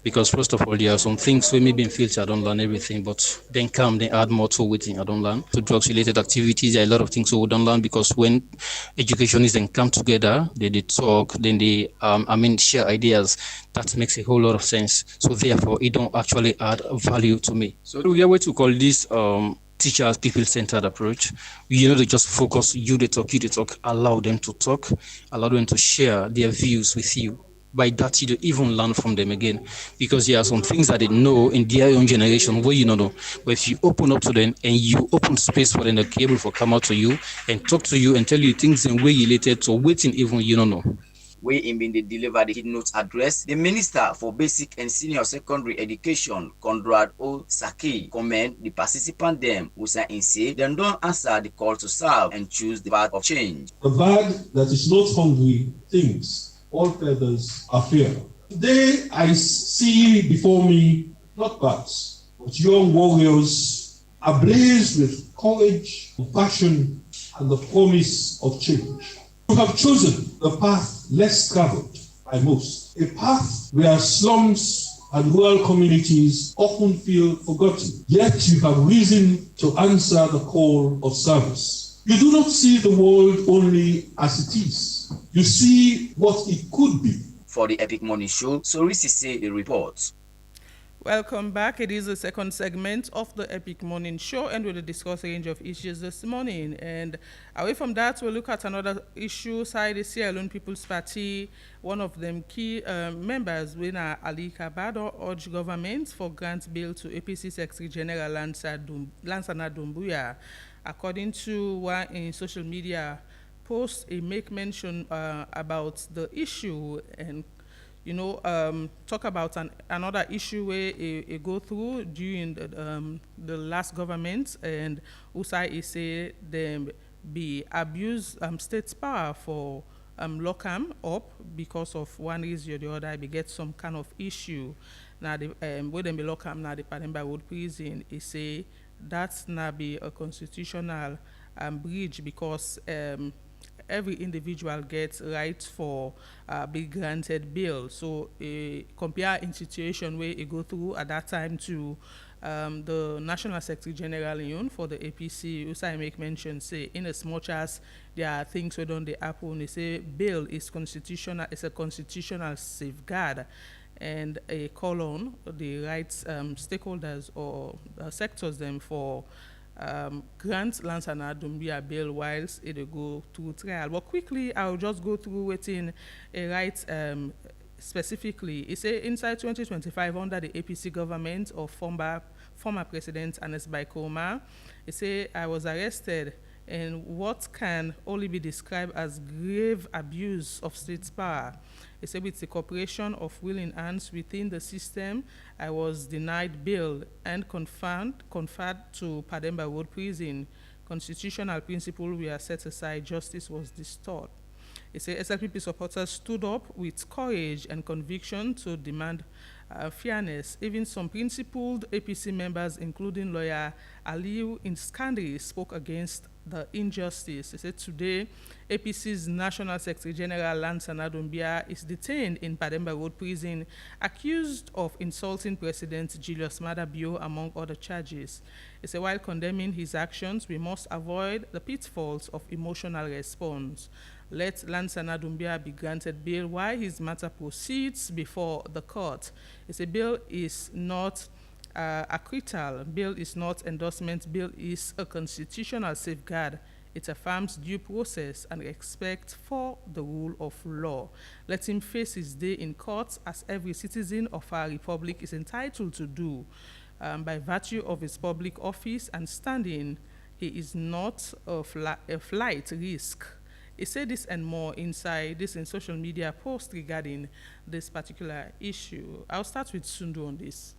Because first of all, there are some things we maybe in future I don't learn everything, but then they add more to waiting I don't learn. To drugs related activities, there are a lot of things we don't learn because when educationists then come together, they talk, then they share ideas. That makes a whole lot of sense. So therefore, it don't actually add value to me. So we are going to call this teachers people-centered approach. You know, they just focus, you they talk, allow them to talk, allow them to share their views with you. By that, you don't even learn from them again, because there are some things that they know in their own generation where you don't know. But if you open up to them and you open space for them to be able to come out to you and talk to you and tell you things in way related to waiting even you don't know. Where in being they deliver the keynote address, the Minister for Basic and Senior Secondary Education, Conrad O. Saki, commend the participant them who say them don't answer the call to serve and choose the path of change. The bird that is not hungry thinks all feathers are fair. Today I see before me not bats, but young warriors ablaze with courage, compassion, and the promise of change. You have chosen the path less traveled by most, a path where slums and rural communities often feel forgotten. Yet you have reason to answer the call of service. You do not see the world only as it is. You see what it could be. For the Epic Morning Show, Sorisi say the report. Welcome back. It is the second segment of the Epic Morning Show, and we'll discuss a range of issues this morning. And away from that, we'll look at another issue. Side the Sierra Leone People's Party, one of them key members, Winner Ali Kabado, urged government for grant bill to APC Secretary General Lansana Doumbouya. According to one in social media post, he make mention about the issue and talk about another issue where it go through during the last government, and Usai say them be abuse state's power for lock 'em up because of one reason or the other. They get some kind of issue now. Where them be lock 'em now the Pademba Road prison. He say that's not be a constitutional breach because every individual gets rights for be granted bail. So compare in situation where it go through at that time to the National Secretary General Union for the APC, Usai make mention, say, in as much as there are things we don't happen, they say bail is constitutional, it's a constitutional safeguard, and a call on the rights stakeholders or sectors them for grant Lansana Doumbouya bail whilst it go through trial. But quickly, I'll just go through within a right specifically. It say inside 2025 under the APC government of former President Anes Baikoma, it say I was arrested and what can only be described as grave abuse of state power. It said with the cooperation of willing hands within the system, I was denied bail and confined to Pademba Road prison. Constitutional principles were set aside, justice was restored. It said SLPP supporters stood up with courage and conviction to demand fairness. Even some principled APC members, including lawyer Aliu Inskandri, spoke against the injustice. He said today, APC's National Secretary General Lansana Doumbouya is detained in Pademba Road prison, accused of insulting President Julius Maada Bio, among other charges. He said while condemning his actions, we must avoid the pitfalls of emotional response. let Lansana Doumbia be granted bail while his matter proceeds before the court. It's a bail is not acquittal, bail is not endorsement, bail is a constitutional safeguard. It affirms due process and respect for the rule of law. Let him face his day in court as every citizen of our republic is entitled to do. By virtue of his public office and standing, he is not a flight risk. He said this and more inside this in social media post regarding this particular issue. I'll start with Sundu on this.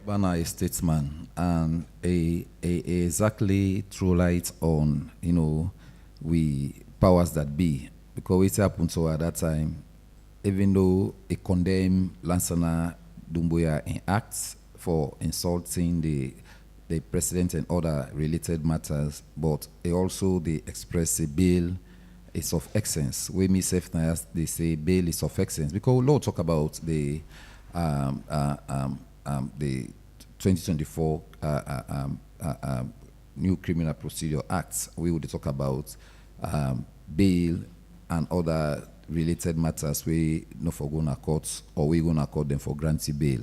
Bana a statesman and a exactly throw light on, we powers that be. Because it happened to her at that time, even though he condemned Lansana Doumbia in acts for insulting the president and other related matters, but he also they express a bail is of excellence. We myself they say bail is of excellence because law talk about the 2024 new criminal procedure acts. We would talk about bail and other related matters. We no for going to court or we going to court them for granting bail.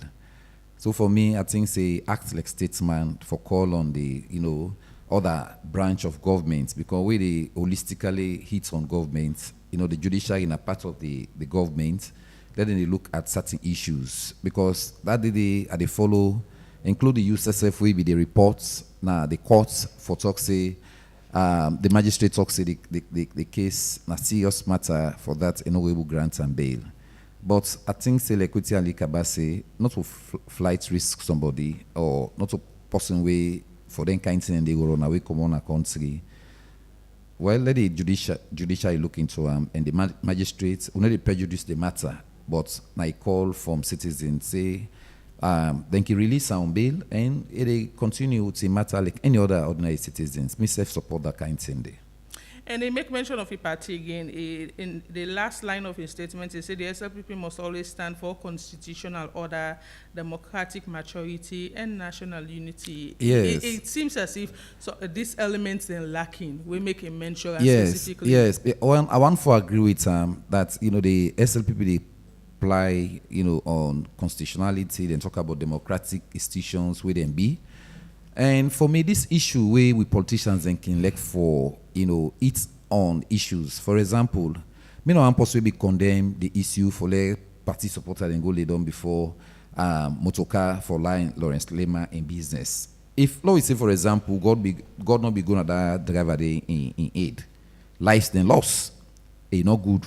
So for me, I think say act like statesman for call on the other branch of government because we they holistically hit on government. The judiciary in a part of the government. Then they look at certain issues because that they follow, include the USSF will be the reports. Now the courts for talk say the magistrate talk say the case na serious matter for that inaudible grant and bail. But I think say equity and Likabase not to flight risk somebody or not to person way for them kind thing and they go run away come on a country. Well, let the judiciary look into and the magistrates will not prejudice the matter. But I call from citizens say, then he release on bail and it continue to matter like any other ordinary citizens. Me self support that kind of thing there. And they make mention of a party again. In the last line of his statement, he said the SLPP must always stand for constitutional order, democratic maturity, and national unity. Yes. It seems as if these elements are lacking. We make a mention specifically. Yes. Well, I want to agree with that the SLPP they apply on constitutionality. Then talk about democratic institutions where them be. And for me, this issue where we politicians and can look for, it's on issues. For example, me no possibly condemn the issue for the party supporter and go lay down before motorcar for line Lawrence Lema in business. If law is say, for example, God not be going to that driver day in aid, lives then loss, not good.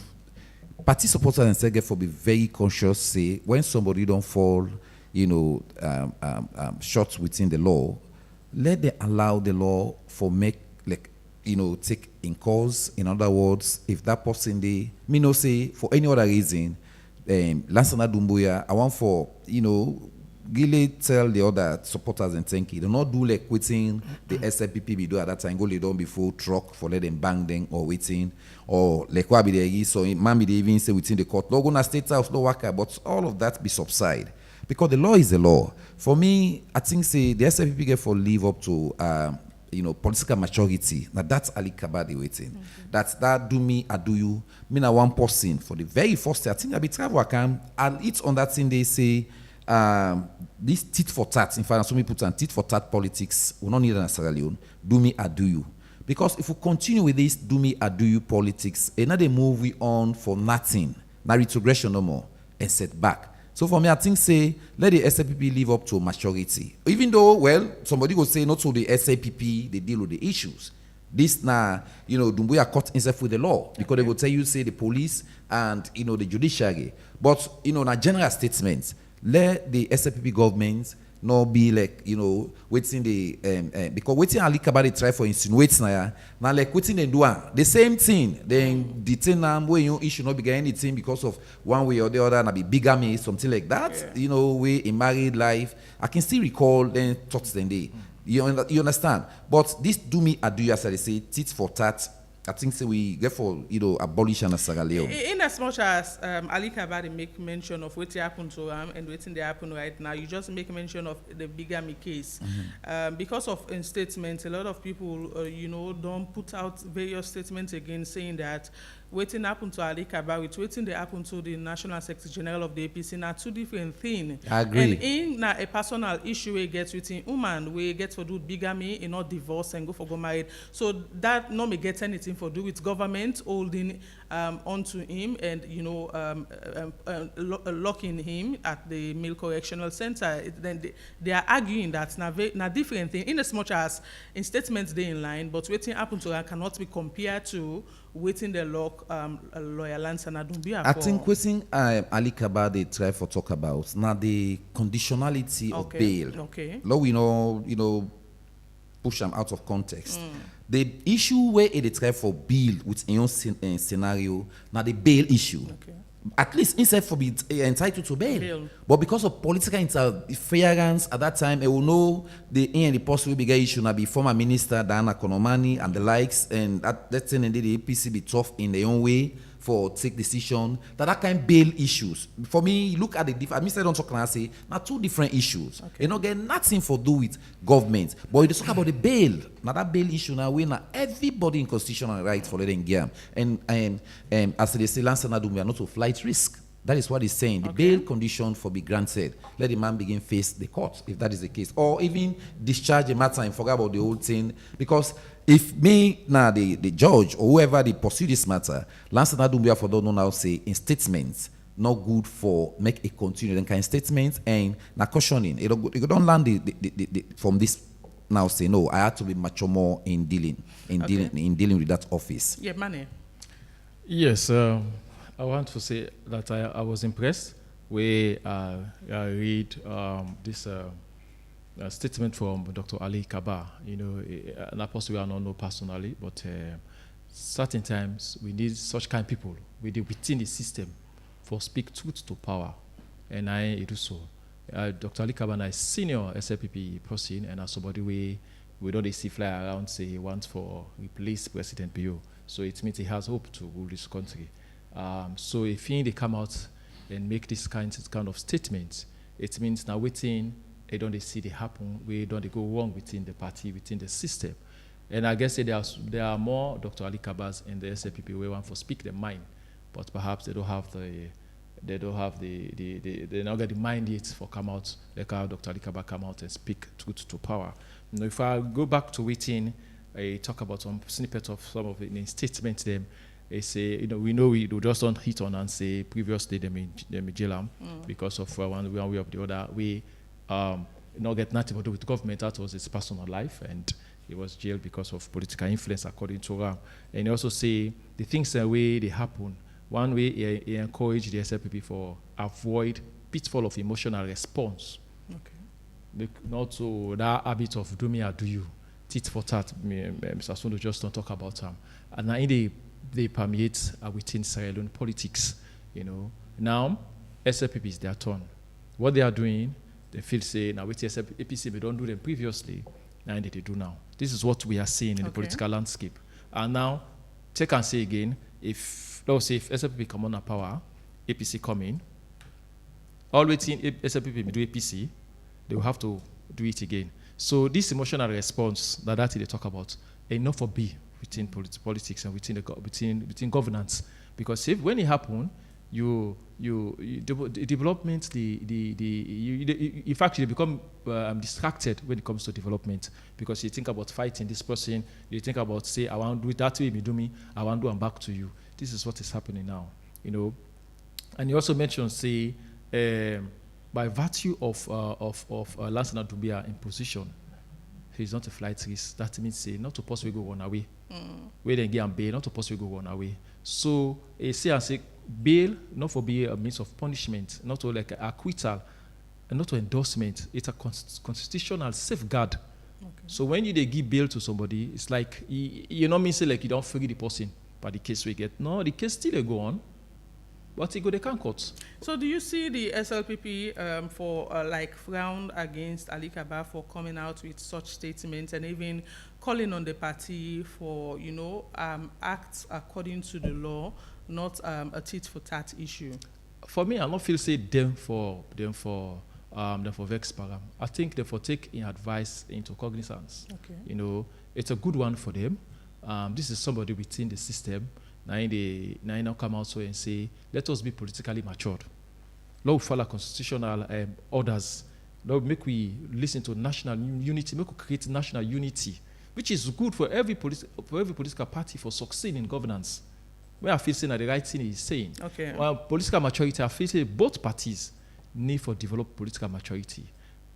Party supporters and second for be very conscious. Say when somebody don't fall, short within the law. Let them allow the law for make take in cause. In other words, if that person they me no say for any other reason, Lansana Doumbia, I want for really tell the other supporters and thank you. Do not do like waiting the SLPP be do at that time. Go lay down before truck for let them bang them or waiting or like what be there. So man be even say within the court. No gonna state house no worker, but all of that be subside. Because the law is the law. For me, I think say the SFPP get for live up to political maturity. Now that's Ali Kabadi waiting. That's that do me, I do you. Me na one person for the very first day. I think I be travel I can and it's on that thing they say this tit for tat. In fact, so me put on tit for tat politics. We don't need an Sierra Leone. Do me, I do you. Because if we continue with this do me, I do you politics, another move we on for nothing. Now retrogression no more and set back. So for me, I think say let the SLPP live up to maturity. Even though, well, somebody will say not to the SLPP, they deal with the issues. This now, Doumbia caught himself with the law because they will tell you say the police and the judiciary. But na general statements, let the SLPP government not be like waiting the because waiting Ali Kabari try for insinuate now like waiting they do the same thing then detain them when you should not be getting anything because of one way or the other and be bigamy something like that we in married life I can still recall then thoughts then they you understand but this do me I do you as I say tit for tat. I think so we therefore abolish and Sierra Leone. In as much as Ali Kabari make mention of what happened to him and what they happen right now, you just make mention of the bigamy case. Because of statements, a lot of people don't put out various statements again saying that waiting happen to Ali Kaba with waiting they happen to the National Secretary General of the APC. Now two different things. I agree. And in a personal issue we get within woman, we get for do bigamy, not divorce and go for go married. So that no may get anything for do with government holding onto him and locking him at the male correctional center. Then they are arguing that na different thing in as much as in statements they in line, but waiting happen to her cannot be compared to waiting the lock lawyer Lansana Dumbia. I think waiting Ali Kaba they try for talk about now the conditionality of bail. Okay. Now we know push them out of context. The issue where they try for bail with a scenario, now the bail issue. Okay. At least instead for be entitled to bail. But because of political interference at that time, will know the possible bigger issue now be former minister Diana Konomani and the likes, and that thing indeed the APC be tough in their own way for take decision. That kind of bail issues. For me, look at the different. I mean, I don't talk and I say now two different issues. Okay. You know, get nothing for do with government, but you talk about the bail. Now that bail issue now we now everybody in constitutional rights for letting game. And as they say, Lance Nadum, we are not to flight risk. That is what he's saying. The bail condition for be granted. Let the man begin face the court if that is the case, or even discharge the matter and forget about the whole thing. Because if me now the judge or whoever they pursue this matter, Lance Nadumbia for don't know now say in statements not good for make a continued kind of statement and now cautioning you don't land the from this now say no. I had to be much more in dealing with that office. Yeah, money. Yes. I want to say that I was impressed when I read this statement from Dr. Ali Kaba. You know, and of course we are not know personally, but certain times we need such kind of people within the system for speak truth to power, and I do so. Dr. Ali Kaba is senior SLPP person, and as somebody we don't see fly around say he wants for replace President Bio. So it means he has hope to rule this country. So if they come out and make this kind of statements, it means now waiting, they don't see they happen, we don't they go wrong within the party, within the system. And I guess there are more Dr. Ali Kabas in the SLPP we want to speak their mind, but perhaps they don't have they not get the mind yet for come out, like how Dr. Ali Kaba come out and speak truth to power. Now, if I go back to waiting, I talk about some snippets of some of the statements them. They say, we just don't hit on and say previously they may jail them because of one way or the other. We not get nothing to do with government. That was his personal life, and he was jailed because of political influence, according to Ram. And he also say the things the way they happen. One way he encouraged the SLPP for avoid pitfall of emotional response. Okay. Not to that habit of do me or do you, tit for tat. Mr. Sondo just don't talk about them. And now they permeate within Sierra Leone politics, Now, SLPP is their turn. What they are doing, they feel say, now with APC, we don't do them previously, now they do now. This is what we are seeing in the political landscape. And now, check and say again, if SLPP come on power, APC come in, all waiting SLPP do APC, they will have to do it again. So this emotional response that they talk about, enough for B within politics and within governance, because if when it happen, the development in fact you become distracted when it comes to development, because you think about fighting this person, you think about say I want to do it that way, you do me, I want to do I'm back to you. This is what is happening now, And you also mentioned say by virtue of Lance Nadubia in position, he's not a flight risk. That means say not to possibly go run away. Where then get bail, not to possibly go run away. So say bail not for be a means of punishment, not to like acquittal, and not to endorsement. It's a constitutional safeguard. Okay. So when they give bail to somebody, it's like you know mean say like you don't free the person, but the case we get no, the case still go on. But they can't court. So do you see the SLPP for frown against Ali Kaba for coming out with such statements and even calling on the party for acts according to the law, not a tit for tat issue? For me, I don't feel say them for vex param. I think they for take in advice into cognizance. Okay. It's a good one for them. This is somebody within the system. now come out so and say, let us be politically matured. Lord, follow constitutional orders. Lord, make we listen to national unity, make we create national unity, which is good for every political party for succeeding in governance. Where I feel saying that the right thing is saying. Okay. Well, political maturity, I feel saying both parties need for develop political maturity.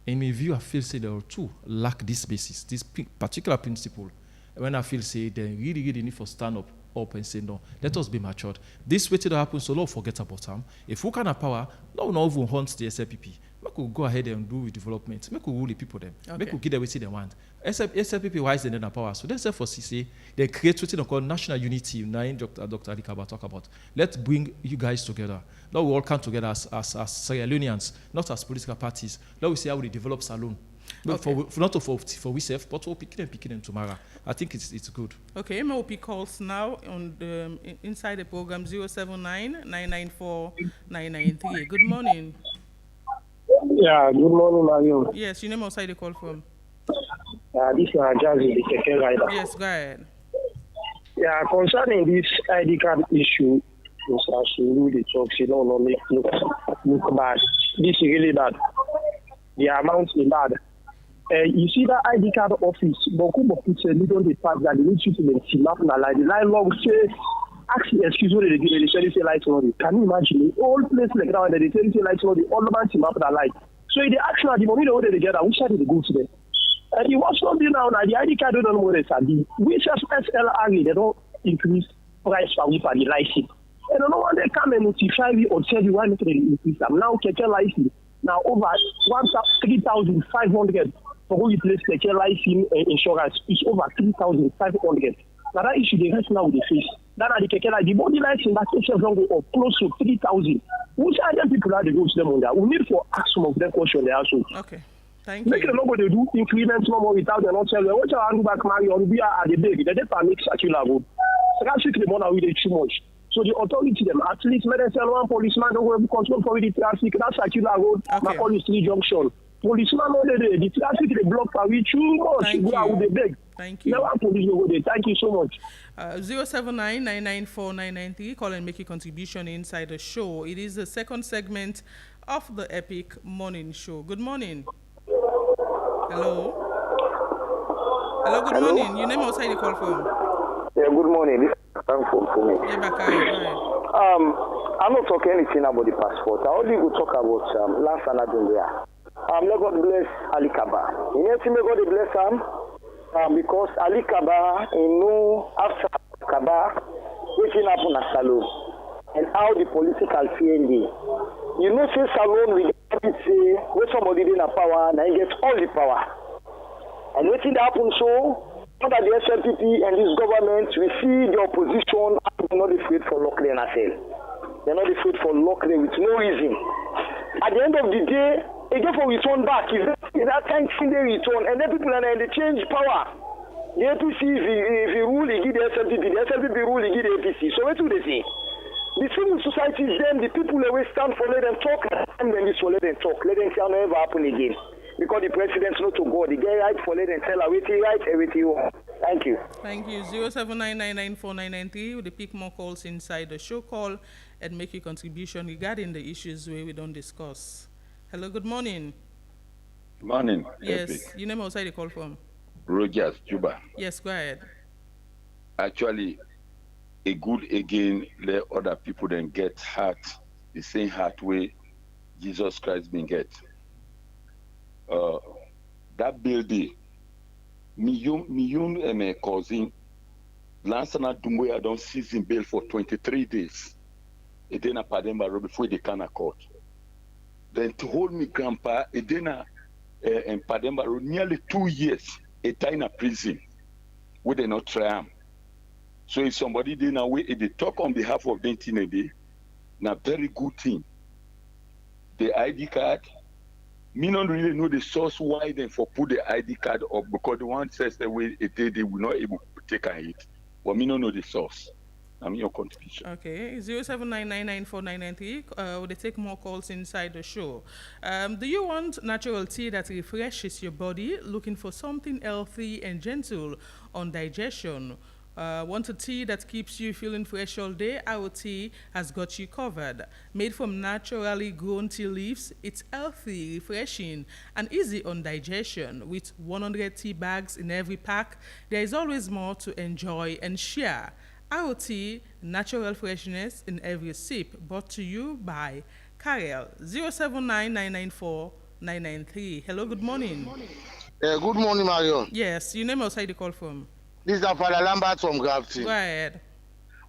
In my view, I feel say there are two lack this basis, this particular principle. When I feel say they really need for stand up and say no, let us be matured. This way to happen, so don't forget about them. If we can have power, no one even haunts the SLPP. Make we go ahead and do with development. Make we rule the people them. Okay. Make we give them what they want. SLPP wise they need power. So that's for CC. They create what they call national unity. Dr. Ali Kaba talk about. Let's bring you guys together. Now we all come together as Sierra Leoneans, not as political parties. Now we see how we develop Salon. Okay. Not for we self, but we'll pick them tomorrow. I think it's good. Okay, MOP calls now on the inside the program 079-994-993. Good morning. Yeah, good morning, Mario. Yes, your name outside the call from. This is Jazzy, the second rider. Yes, go ahead. Yeah, concerning this ID card issue, Mr. Sulu, the talks, no, look bad. This is really bad. The amount is bad. You see that ID card office, beaucoup say they don't pass that they need you to maintain up na like the line long say ask excuse me they say light on. Can you imagine all place like that they say light on the all man team up that light. So the action at the moment they get which side they go to them. And it was something now the ID card don't know what it's at. We just SLR they don't increase price for the license. And no one they come and notify you or tell you why they increase them. Now keke license now over 3,500 for who you place keke license insurance is over 3,500. Now that issue they rest now with the face. That are the keke like the body license that itself don't go up close to 3,000. Which are them people that they go to them on that? We need for ask some of them question there also. Okay. Thank Make you. them know what they do, increments no more without them not tell them. What you hand back Mario we are at the big, they don't make circular road. So that's the money we dey too much. So the authority them at least let them tell one policeman don't have control for the traffic. That's circular road. Macaulay Street Junction. Policeman no the traffic they block for we too much. Thank Go out with the big. Thank you. Never police go there. Thank you so much. 079-994-993. Call and make your contribution inside the show. It is the second segment of the Epic Morning Show. Good morning. Hello. Hello, good morning. Your name outside the call from? Yeah, good morning. This is thankful for me. Yeah, Bakari, go ahead. I'm not talking anything about the passport. I only will talk about last and Adumbia. Let God bless Ali Kaba. You know, may God bless him because Ali Kaba, after Kaba, waking up on a salon and how the political CND. You know, say salon we get say when somebody in a power and he gets all the power. And what thing happen so under the SLPP and this government, we see the opposition are not afraid for Lockley and Assel. They're not afraid for Lockley with no reason. At the end of the day, again for return back, is that kind of thing they return, and then people are they change power. The APC, if you rule, you give the SLPP, the SLPP rule, you give the APC. So what do they say? The civil society is them, the people always stand for let them talk, and then this will let them talk. Let them say never happen again. Because the president's not to go. They get right for let them tell everything right, everything wrong. Thank you. Thank you. 079-994-993. We'll pick more calls inside the show call and make your contribution regarding the issues where we don't discuss. Hello, good morning. Morning. Yes. Epic. Your name outside the call from? Rogers, Juba. Yes, go ahead. Actually, a good again let other people then get heart, the same heart way Jesus Christ been get. That building, me cousin, Lansana Dumbuya don't seize in bail for 23 days. It then a Pademba road before they can court. Then to hold me grandpa, it then in Pademba road nearly 2 years, a time in a prison, where they not try him. So if somebody did now if they talk on behalf of them today, na very good thing. The ID card, me not really know the source why they for put the ID card up because the one says the way it did, they will not able to take it. But me not know the source. I'm your contribution. Okay, 079-994-993. Will they take more calls inside the show? Do you want natural tea that refreshes your body, looking for something healthy and gentle on digestion? Want a tea that keeps you feeling fresh all day? Our tea has got you covered. Made from naturally grown tea leaves, it's healthy, refreshing, and easy on digestion. With 100 tea bags in every pack, there is always more to enjoy and share. Our tea, natural freshness in every sip, brought to you by Karel 079994993. Hello, good morning. Good morning, Marion. Yes, your name outside the call from. This is Father Lambert from Grafton. Go ahead.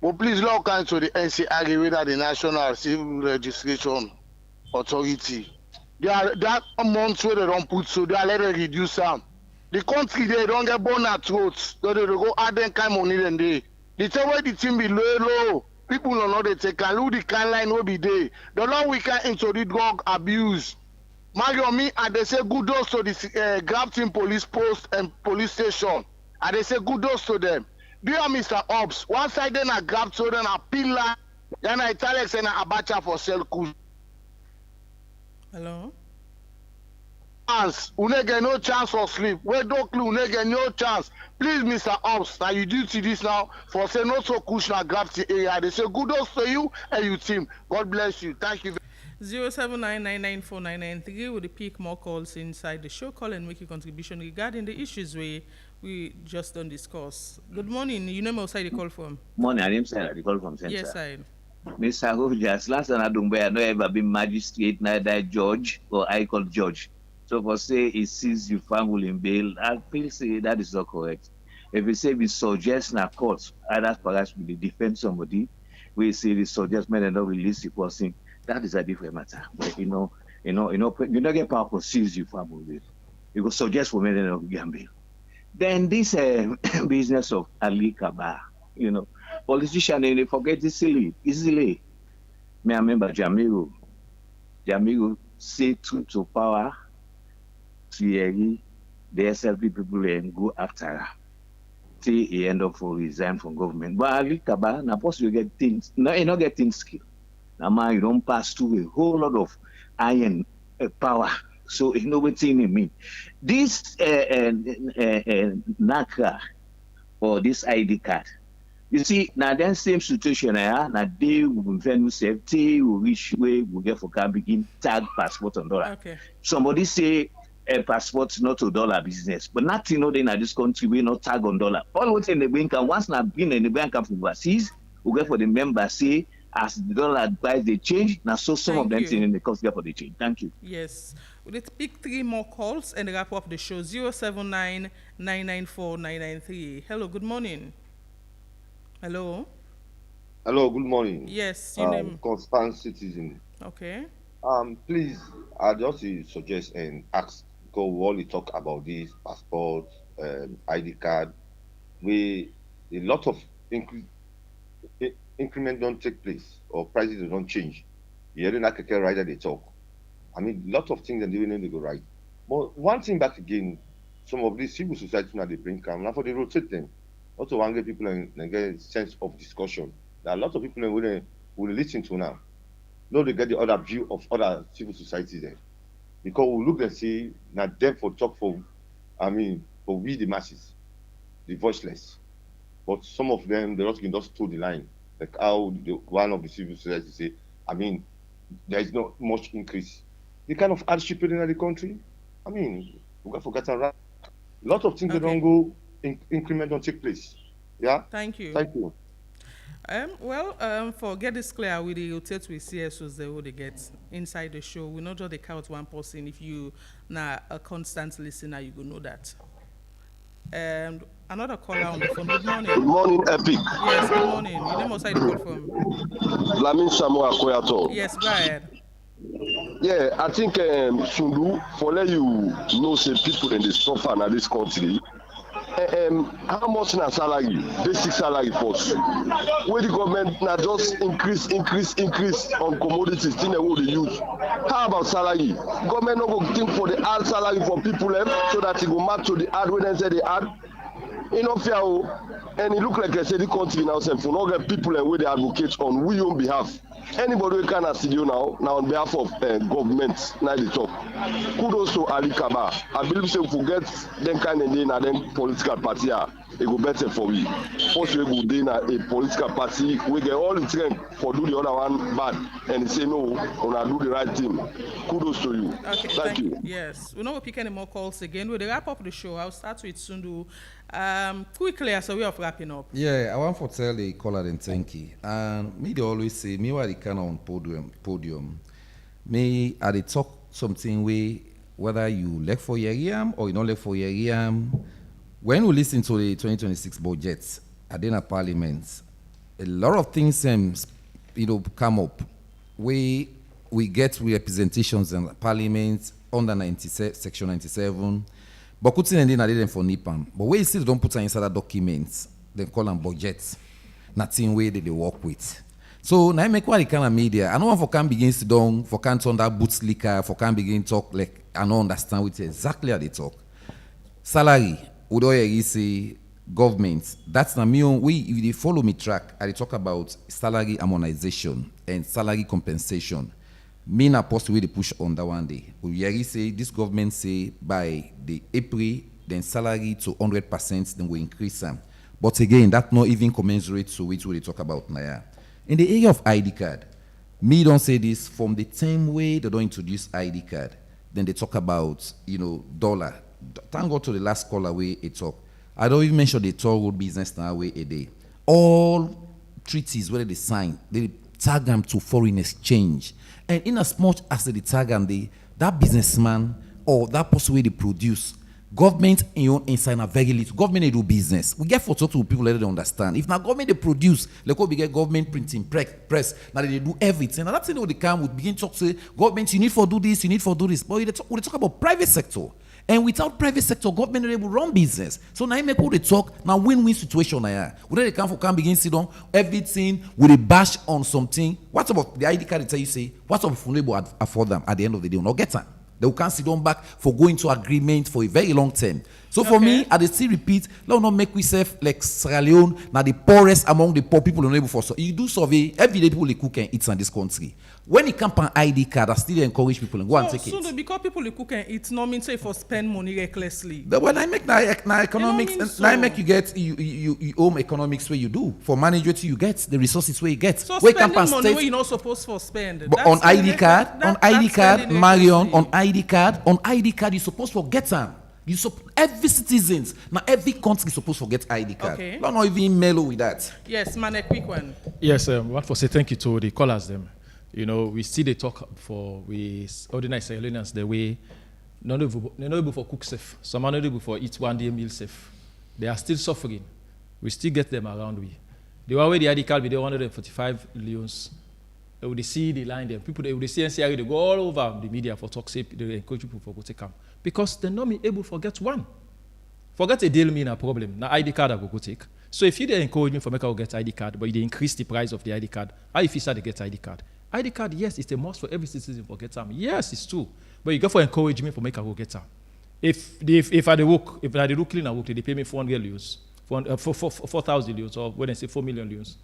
But please log on to the NCRA, whether the National Civil Registration Authority. They are that amount where they don't put so they are let them reduce them. The country they don't get born at roads, so they go add them kind of money than they. They tell where the team be low. People don't know they take and look the kind line will be there. The law we can into the drug abuse. Mario me and they say good dose to the Grafton police post and police station. And they say good dose to them. Dear Mr. Ops, one side then I grab so then I pillar, then I Italics and I abacha for sell cool. Hello? Unege no chance for sleep. We don't clue, unege no chance. Please, Mr. Ops, now you do see this now for say not so kush na Grafton area. They say good dose to you and your team. God bless you. Thank you. 079994993 will pick more calls inside the show. Call and make a contribution regarding the issues we just don't discuss. Good morning. You know me outside the call from. Morning, I am Sarah. The call from Central. Yes, I. Mr. Rojas, last time I don't ever been magistrate, neither judge or I call judge. So for say he sees you family in bail, I feel say that is not correct. If we say we suggest in a court, either perhaps we defend somebody, we say the suggestment and not release the person. That is a different matter. But you don't get power to seize you family. You go suggest for me then of bail. Then this business of Ali Kaba, politicians they forget easily. Me I remember Jamiru say truth to power, Thierry, the SLP people and go after her. Till he end up for resign from government. But Ali Kaba, now first you get things, now you not get things skill. Now man, you don't pass through a whole lot of iron power. So you know what I mean. This NACA or this ID card, you see, now then same situation now they will venue safety, will reach way, will get for can begin tag passport on dollar. Okay. Somebody say a passport not a dollar business, but nothing no in this country we not tag on dollar. All what's in the bank and once now been in the bank from overseas, we get for the member say as the dollar advice they change, now so some of them things in the cost for the change. Thank you. Yes. We'll pick 3 more calls and wrap up the show. 079994993. Hello, good morning. Hello. Hello, good morning. Yes, your name. Constant citizen. Okay. Please, I just suggest and ask go what we talk about this passport, ID card, where a lot of increment don't take place or prices don't change. You hear like a rider they talk. I mean, a lot of things that they need to go right. But one thing back again, some of these civil society now they bring come now for they rotate them. Also, one get people and get a sense of discussion. There are a lot of people will listen to now. No, they get the other view of other civil society there. Because we look and see not them for talk for we the masses, the voiceless. But some of them they also can just toe the line. Like how one of the civil society say, there is not much increase. The kind of hardship in the country, we got forgotten right. A lot of things that don't go, increment don't take place. Yeah? Thank you. Thank you. For get this clear, we rotate with CSOs the who they get inside the show. We not just they count one person. If you now a constant listener, you will know that. Another caller on the phone. Good morning. Good morning, Epic. Yes, good morning. You name outside the call from. Lamin Samuel Koyato. Yes, go ahead. Yeah, I think Sundu, for let you know, say people in the suffer in this country. How much na salary? Basic salary first. Where the government now just increase on commodities, thing they will use. How about salary? Government not go think for the hard salary for people so that it go match to the hard when they say they hard. And it look like I said the country now for not get people and where they advocate on we own behalf. Anybody who can see you now on behalf of government, now the talk. Kudos to Ali Kaba. I believe so forget them kind of thing and then political party it go better for we. First we go then a political party, we get all the strength for do the other one bad and say no, wanna do the right thing. Kudos to you. Okay, Thank you. Yes, we're not going to pick any more calls again. We'll wrap up the show. I'll start with Sundu. Quickly, as a way of wrapping up. Yeah, I want to tell the caller and thank you. And me they always say, me why the kind on podium. Me at the talk something way, whether you left for your or you don't left for your when we listen to the 2026 budget at the parliament, a lot of things come up. We get representations in parliament under section 97, but couldn't end in for NIPAM. But we still don't put inside the documents, they call them budgets, nothing way that they work with. So now I make what kind of media. I know one for can begin to down, for can turn that boots liquor, for can begin talk like I don't understand what exactly how they talk. Salary. Udoye say government. That's not me. If they follow me track, I talk about salary harmonization and salary compensation. Me na post we they push on that one day. We say this government say by the April, then salary to 100%, then we increase them. But again, that's not even commensurate to which we talk about now. In the area of ID card, me don't say this from the same way they don't introduce ID card. Then they talk about dollar. Thank God to the last caller way it talk. I don't even mention the toll business now way a day. All treaties where they sign, they tag them to foreign exchange. And in as much as they tag them, that businessman or that person where they produce, government inside a very little. Government they do business. We get for talk to people let them understand. If now government they produce, like we get government printing press, now they do everything. And that's the they come would begin to talk say, government you need for do this, you need for do this. But we talk about private sector. And without private sector, government are able to run business. So now I make all the talk, now win-win situation now. When they come begin sit down, everything with a bash on something. What about the ID card they tell you say, what about if we able to afford them at the end of the day? We'll not get them. They will can't sit down back for going to agreement for a very long term. So for me, I still repeat, let us not make ourselves like Sierra Leone, now the poorest among the poor people unable for. So you do survey, every day people they cook and eat in this country. When it comes to an ID card, I still encourage people and go and take it. So because people they cook and eat, no mean say for spend money recklessly. But when I make now economics, now I make you get you own economics where you do. For management you get the resources where you get. So spending money where you're not supposed to spend. But on ID card, Marion, on ID card, you're supposed to get them. Every citizens, now every country is supposed to get ID card. Okay. Not even mellow with that. Yes, man, a quick one. Yes, I want to say thank you to the callers them. We see they talk for we ordinary Sierra the way not able for cook safe. Some are not able for eat one day meal safe. They are still suffering. We still get them around we. The one way the ID card be 145 millions. They would see the line there. People they would see NCRA, they go all over the media for talk safe, they encourage people for go take them. Because they're not able to forget one. Forget a deal mean a problem. Now ID card I go take. So if you they encourage me for make I get ID card, but they increase the price of the ID card, how if you start to get ID card? ID card, yes, it's a must for every citizen for get them. Yes, it's true. But you go for encouragement for make I go get them. If I work clean and work, they pay me 400 leons, 4,000 leons, or when I say 4 million leons.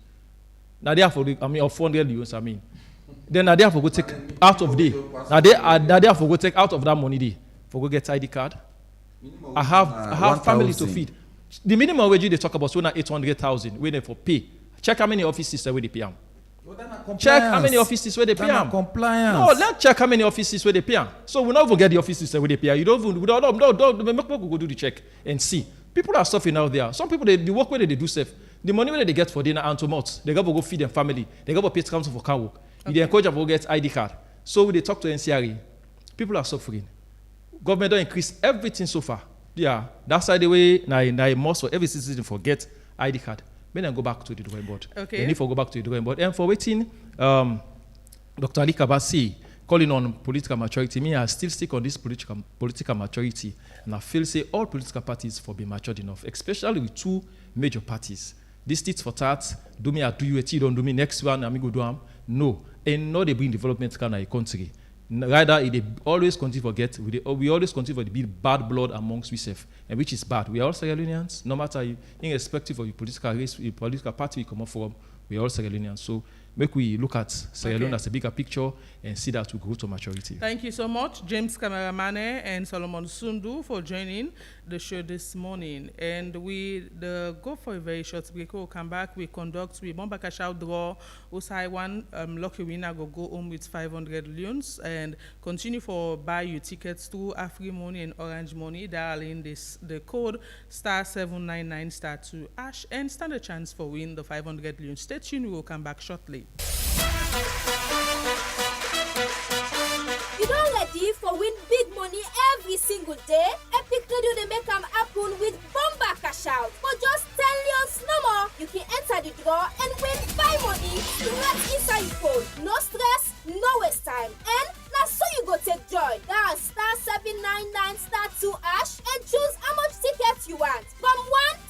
Now therefore, or 400 leons, Then now therefore go take out of the. Now therefore go take out of that money day for go get ID card. I have family to feed. The minimum wage they talk about so now 800,000. Where they for pay. Check how many offices where they pay them. Check how many offices where they pay them. Compliance. No, let's check how many offices where they pay them. So we not even get the offices where they pay. You don't make people go do the check and see. People are suffering out there. Some people the work where they do safe. The money where they get for dinner and to months, they go feed their family. They go pay council for car work. They encourage them to get ID card. So when they talk to NCRA, people are suffering. Government don't increase everything so far. Yeah, that's the way now must for every citizen forget ID card. Then I go back to the drawing board. Okay. They need to go back to the drawing board. And for waiting, Dr. Ali Kabasi calling on political maturity. Me, I still stick on this political maturity. And I feel say all political parties for being matured enough, especially with two major parties. This tit for tat, do me, I do you a don't do me next one, I'm go do am. No. And not they bring development kind of a country. Rather, they always continue to forget. We always continue to be bad blood amongst ourselves, and which is bad. We are all Sierra Leoneans, no matter irrespective of your political race, your political party we come up from. We are all Sierra Leoneans. So make we look at Sierra Leone as a bigger picture and see that we grow to maturity. Thank you so much, James Kameramane and Solomon Sundu, for joining the show this morning. And we go for a very short break. We'll come back. We conduct bomba cash out draw. Usai one lucky winner go home with 500 loans and continue for buy you tickets through Afri Money and Orange Money. Dialing the code *799*2# and stand a chance for win the 500 loans. Stay tuned. We will come back shortly. You don't ready for win big money every single day? Epic Radio they make them happen with bomba cash out. For just 10 loans no more, you can enter the draw and win 5 money right inside your phone. No stress, no waste time. And now so you go take joy. Dial *799*2# and choose how much tickets you want. From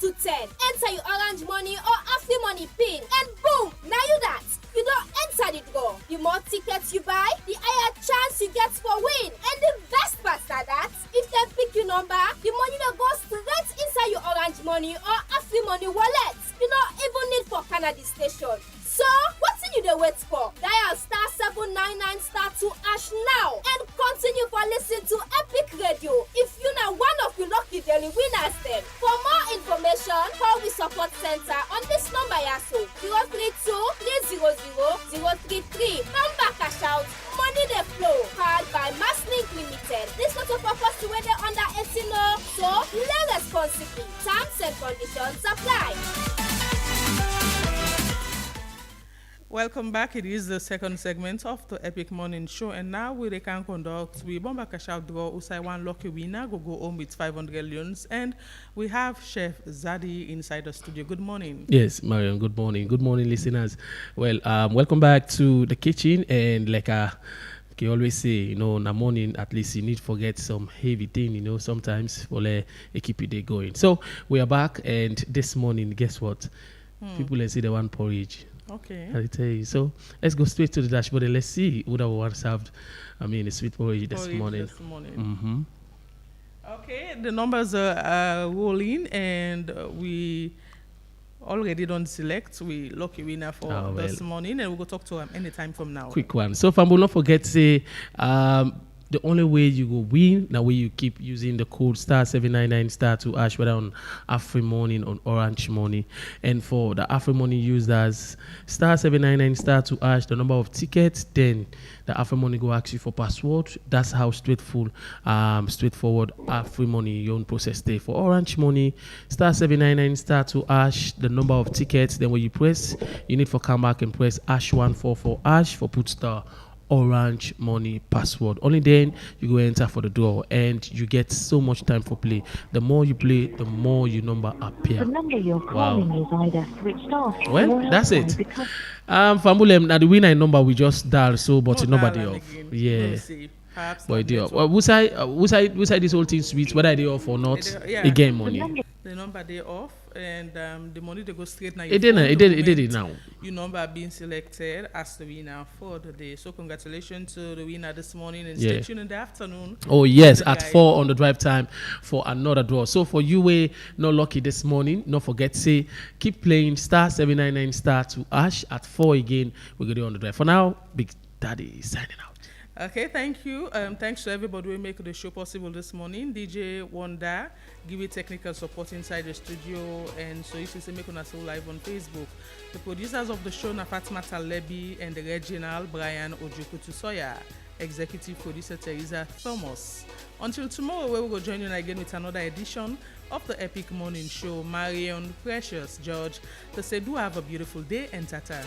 1 to 10. Enter your Orange Money or Afri Money pin and boom, now you that. You don't enter the draw. The more tickets you buy, the higher chance you get for win. And the best part is that if they pick your number, the money will go straight inside your Orange Money or Afri Money wallet. You don't even need for Canada station. So, what's you they wait for? Dial *799*2# now and continue for listening to Epic Radio. If you know one of your lucky daily winners then. For more information, call the support center on this number so 032-300-033. Number cash out, money they flow. Powered by Masslink Limited. This not a purpose to whether under 18 so play responsibly. Terms and conditions apply. Welcome back. It is the second segment of the Epic Morning Show, and now we can conduct bomba cash out draw. Usai one lucky winner go home with 500 loans, and we have Chef Zadi inside the studio. Good morning. Yes, Mariam. Good morning. Good morning, listeners. Well, welcome back to the kitchen, and like you always say, in the morning at least you need to forget some heavy thing, sometimes for keep your day going. So we are back, and this morning, guess what? People say they want porridge. Okay. I tell you. So let's go straight to the dashboard and let's see who the one served. A sweet porridge this morning. Mm-hmm. Okay, the numbers are rolling, and we already don't select. We lucky winner for this morning, and we'll go talk to him anytime from now. Quick one. So, Fambo, don't forget to say the only way you go win, now way you keep using the code *799*2# whether on Afri Money on Orange Money. And for the Afri Money users, *799*2# the number of tickets, then the Afri Money go ask you for password. That's how straightforward Afri Money your own process day. For Orange Money, *799*2# the number of tickets, then when you press, you need to come back and press #144# for put star Orange Money password. Only then you go enter for the draw, and you get so much time for play. The more you play, the more your number appear. The number you're calling is either switched off. Well, that's it. Fambulem, now the winner number we just dial but the number they off. Yeah. But they off. Which side this whole thing sweet, whether they off or not, again money. The number they off, and the money they go straight now. It did it now. Your number being selected as the winner for the day. So congratulations to the winner this morning, and stay tuned in the afternoon. Oh yes, at 4 on the drive time for another draw. So for you not lucky this morning, don't forget say keep playing *799*2# at 4 again. We're gonna do on the drive. For now, Big Daddy is signing out. Okay, thank you. Thanks to everybody who make the show possible this morning. DJ Wanda, give you technical support inside the studio, and so you should say make us so live on Facebook. The producers of the show are Fatima Talebi and the regional Brian Ojukutusoya, executive producer Teresa Thomas. Until tomorrow, we will go join you again with another edition of the Epic Morning Show. Marion, Precious, George, they say do have a beautiful day and tata.